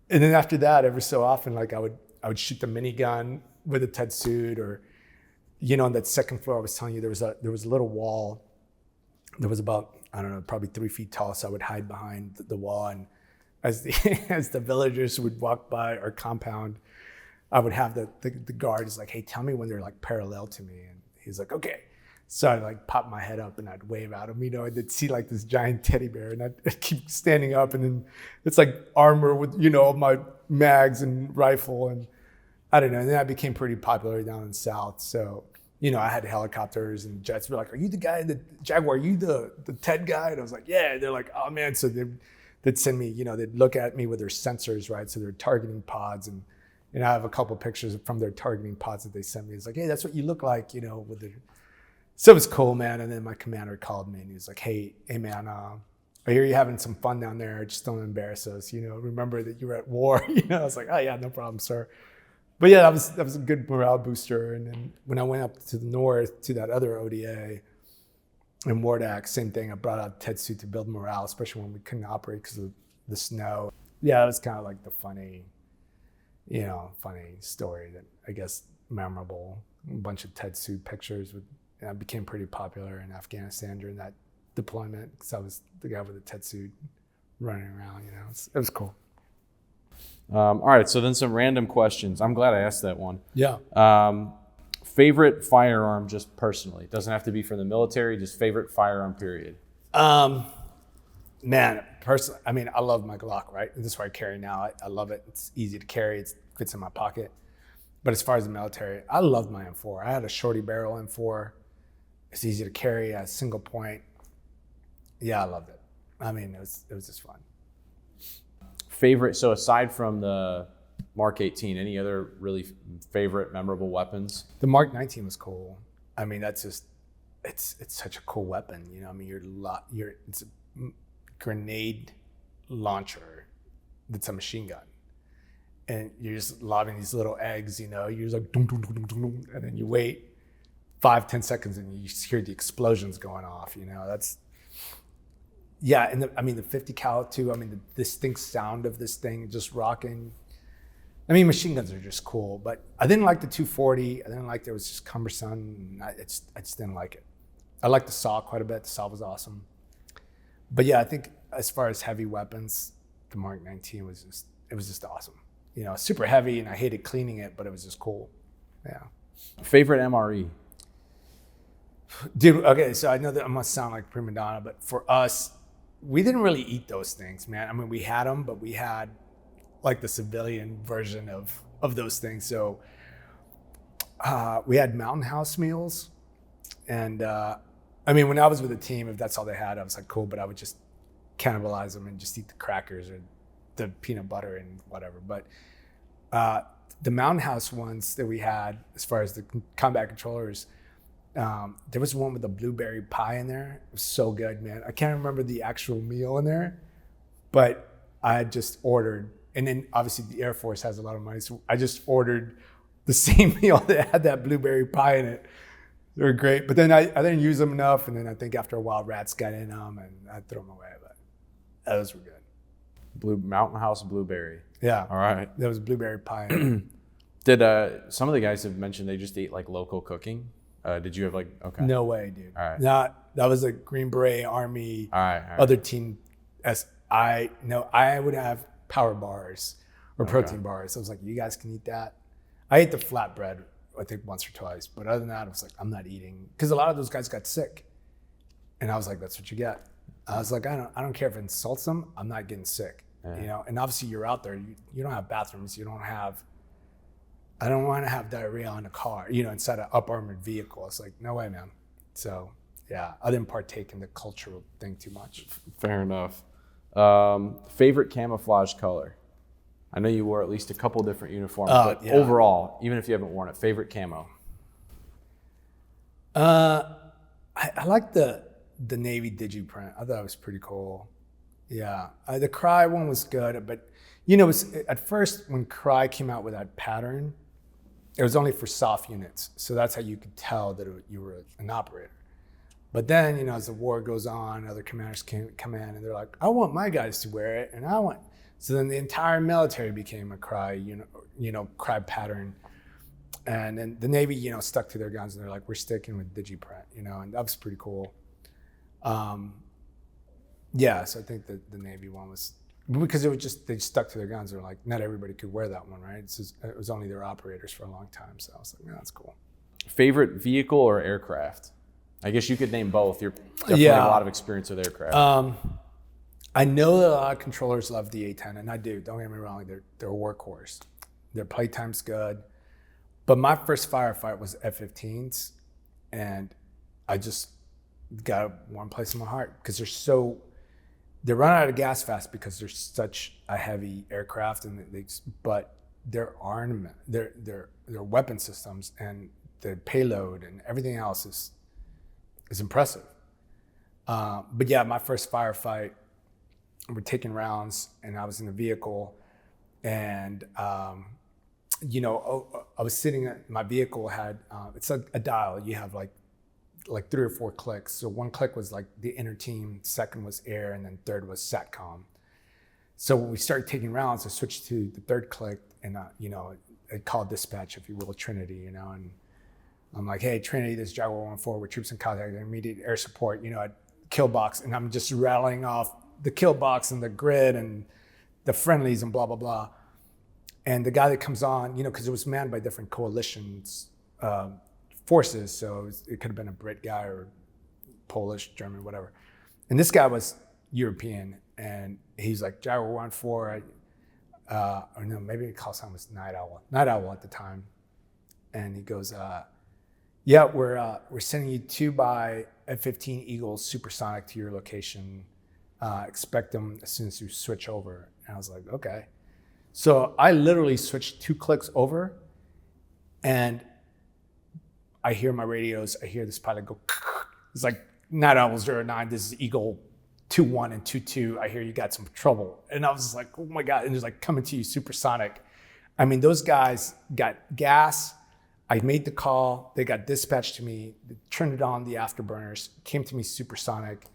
then after that, every so often, like I would shoot the minigun with a TED suit, or, on that second floor I was telling you, there was a little wall that was about, I don't know, probably 3 feet tall. So I would hide behind the wall, and as the villagers would walk by our compound, I would have the guard is like, "Hey, tell me when they're like parallel to me," and he's like, "Okay." So I'd like pop my head up and I'd wave at him, I'd see like this giant teddy bear, and I'd keep standing up, and then it's like armor with, my mags and rifle, and I don't know. And then I became pretty popular down in the South. So, I had helicopters and jets. Were like, "Are you the guy, the Jaguar? Are you the TED guy?" And I was like, "Yeah." They're like, "Oh man." So they'd send me, they'd look at me with their sensors, right? So they're targeting pods, and I have a couple pictures from their targeting pods that they sent me. It's like, "Hey, that's what you look like, with the." So it was cool, man. And then my commander called me, and he was like, hey man, I hear you having some fun down there. Just don't embarrass us. Remember that you were at war. I was like, "Oh yeah, no problem, sir." But yeah, that was a good morale booster. And then when I went up to the north to that other ODA in Wardak, same thing. I brought out TED suit to build morale, especially when we couldn't operate because of the snow. Yeah, it was kind of like the funny story that I guess memorable. A bunch of TED suit pictures I became pretty popular in Afghanistan during that deployment because I was the guy with the TED suit running around. It was cool. All right, so then some random questions. I'm glad I asked that one. Yeah. Favorite firearm, just personally. It doesn't have to be from the military, just favorite firearm, period. Man, personally, I mean, I love my Glock, right? This is what I carry now. I love it. It's easy to carry. It fits in my pocket. But as far as the military, I love my M4. I had a shorty barrel M4. It's easy to carry, a single point. Yeah, I loved it. I mean, it was just fun. Favorite, so aside from the Mark 18, any other really favorite memorable weapons? The Mark 19 was cool. I mean, that's just, it's such a cool weapon. I mean, it's a grenade launcher that's a machine gun. And you're just lobbing these little eggs, you're just like, dum, dum, dum, dum, dum, and then you wait 5-10 seconds and you hear the explosions going off, that's, yeah. And the 50 cal too, I mean, the distinct sound of this thing just rocking. I mean, machine guns are just cool, but I didn't like the 240. I didn't like that it was just cumbersome. I just didn't like it. I liked the saw quite a bit. The saw was awesome. But yeah, I think as far as heavy weapons, the Mark 19 was just awesome. Super heavy, and I hated cleaning it, but it was just cool. Yeah. Favorite MRE? Dude, okay, so I know that I must sound like prima donna, but for us, we didn't really eat those things, man. I mean, we had them, but we had like the civilian version of those things. So we had Mountain House meals. And I mean, when I was with the team, if that's all they had, I was like, cool, but I would just cannibalize them and just eat the crackers or the peanut butter and whatever. But the Mountain House ones that we had, as far as the combat controllers, there was one with a blueberry pie in there. It was so good, man. I can't remember the actual meal in there, but I just ordered, and then obviously the Air Force has a lot of money, so I just ordered the same meal that had that blueberry pie in it. They were great, but then I didn't use them enough, and then I think after a while rats got in them, and I threw them away, but those were good. Mountain House blueberry. Yeah. All right. There was blueberry pie in it. Did some of the guys have mentioned they just eat like local cooking? Did you have like, okay. No way, dude. All right. That was a Green Beret Army, All right. other team. I would have power bars or protein bars. I was like, you guys can eat that. I ate the flatbread, I think once or twice, but other than that, I was like, I'm not eating, because a lot of those guys got sick, and I was like, that's what you get. I was like, I don't care if it insults them, I'm not getting sick, you know. And obviously, you're out there, you don't have bathrooms, I don't want to have diarrhea in a car, you know, inside an up armored vehicle. It's like, no way, man. So yeah, I didn't partake in the cultural thing too much. Fair enough. Favorite camouflage color? I know you wore at least a couple different uniforms, but yeah. Overall, even if you haven't worn it, favorite camo? I like the Navy digiprint. I thought it was pretty cool. Yeah, the Cry one was good, but you know, at first when Cry came out with that pattern, it was only for soft units, so that's how you could tell that you were an operator. But then, you know, as the war goes on, other commanders come in and they're like, I want my guys to wear it, and so then the entire military became a Cry, Cry pattern. And then the Navy, you know, stuck to their guns, and they're like, we're sticking with digiprint, you know, and that was pretty cool. Yeah, so I think the Navy one was, because they stuck to their guns. They're like, not everybody could wear that one, right? It was only their operators for a long time. So I was like, yeah, that's cool. Favorite vehicle or aircraft? I guess you could name both. You're definitely a lot of experience with aircraft. I know that a lot of controllers love the A-10, and I do. Don't get me wrong, they're a workhorse. Their playtime's good. But my first firefight was F-15s, and I just got one place in my heart because they run out of gas fast because they're such a heavy aircraft, but their armament, their weapon systems, and the payload and everything else is impressive. But yeah, my first firefight, we're taking rounds, and I was in the vehicle, and you know, I was sitting. My vehicle had it's a dial. You have like 3 or 4 clicks. So one click was like the inner team, second was air, and then third was SATCOM. So when we started taking rounds, I switched to the third click, and you know, I called dispatch, if you will, Trinity, you know, and I'm like, hey, Trinity, this is Jaguar 1-4 with troops in contact, immediate air support, you know, at kill box, and I'm just rattling off the kill box and the grid and the friendlies and blah, blah, blah. And the guy that comes on, you know, because it was manned by different coalitions, forces, so it could have been a Brit guy or Polish, German, whatever. And this guy was European, and he's like, Jaguar 1-4, or no, maybe the call sign was Night Owl at the time. And he goes, yeah, we're sending you 2 by F-15 Eagles supersonic to your location. Expect them as soon as you switch over. And I was like, okay. So I literally switched 2 clicks over, and I hear my radios. I hear this pilot go, it's like, Night Owl 09, this is Eagle 2-1 and 2-2. I hear you got some trouble. And I was just like, oh my God. And it's like, coming to you supersonic. I mean, those guys got gas. I made the call. They got dispatched to me. They turned it on, the afterburners, came to me supersonic.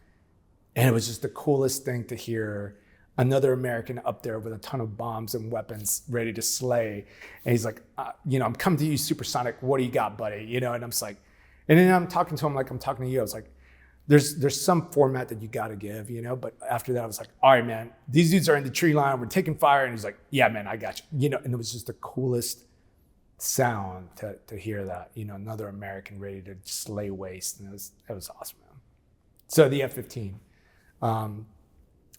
And it was just the coolest thing to hear. Another American up there with a ton of bombs and weapons ready to slay. And he's like, you know, I'm coming to you supersonic. What do you got, buddy? You know, and I'm just like, and then I'm talking to him like I'm talking to you. I was like, there's some format that you got to give, you know? But after that, I was like, all right, man, these dudes are in the tree line. We're taking fire. And he's like, yeah, man, I got you. You know, and it was just the coolest sound to hear that, you know, another American ready to just lay waste. And it was awesome, man. So the F-15.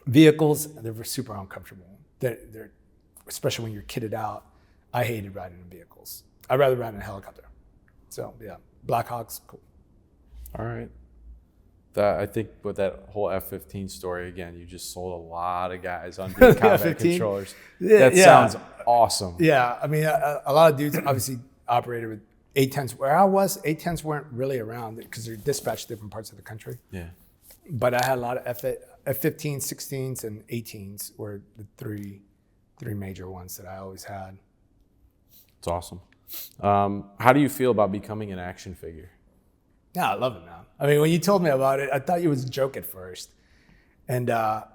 Vehicles, they're super uncomfortable. They're especially when you're kitted out. I hated riding in vehicles. I'd rather ride in a helicopter. So yeah, Blackhawks, cool. All right. That, I think with that whole F-15 story, again, you just sold a lot of guys on big combat F-15? controllers. Yeah, That sounds awesome. Yeah, I mean, a lot of dudes obviously operated with A-10s. Where I was, A-10s weren't really around because they're dispatched different parts of the country. Yeah. But I had a lot of F-15s, 16s, and 18s were the three major ones that I always had. It's awesome. How do you feel about becoming an action figure? Yeah, I love it, man. I mean, when you told me about it, I thought you was a joke at first. And I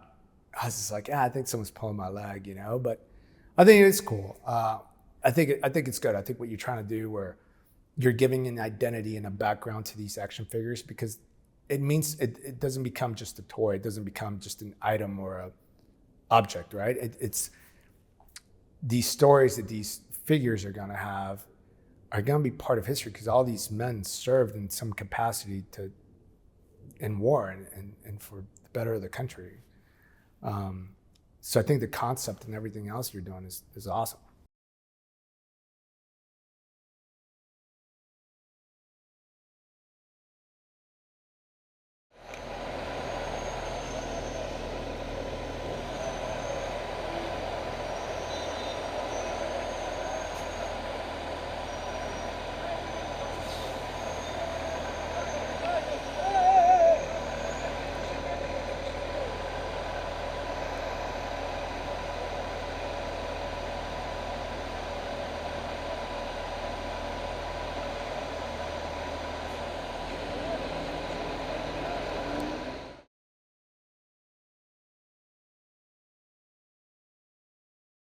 was just like, I think someone's pulling my leg, you know? But I think it's cool. I think it's good. I think what you're trying to do where you're giving an identity and a background to these action figures, because it means it doesn't become just a toy. It doesn't become just an item or a object, right? It's these stories that these figures are gonna have are gonna be part of history, because all these men served in some capacity in war and for the better of the country. So I think the concept and everything else you're doing is awesome.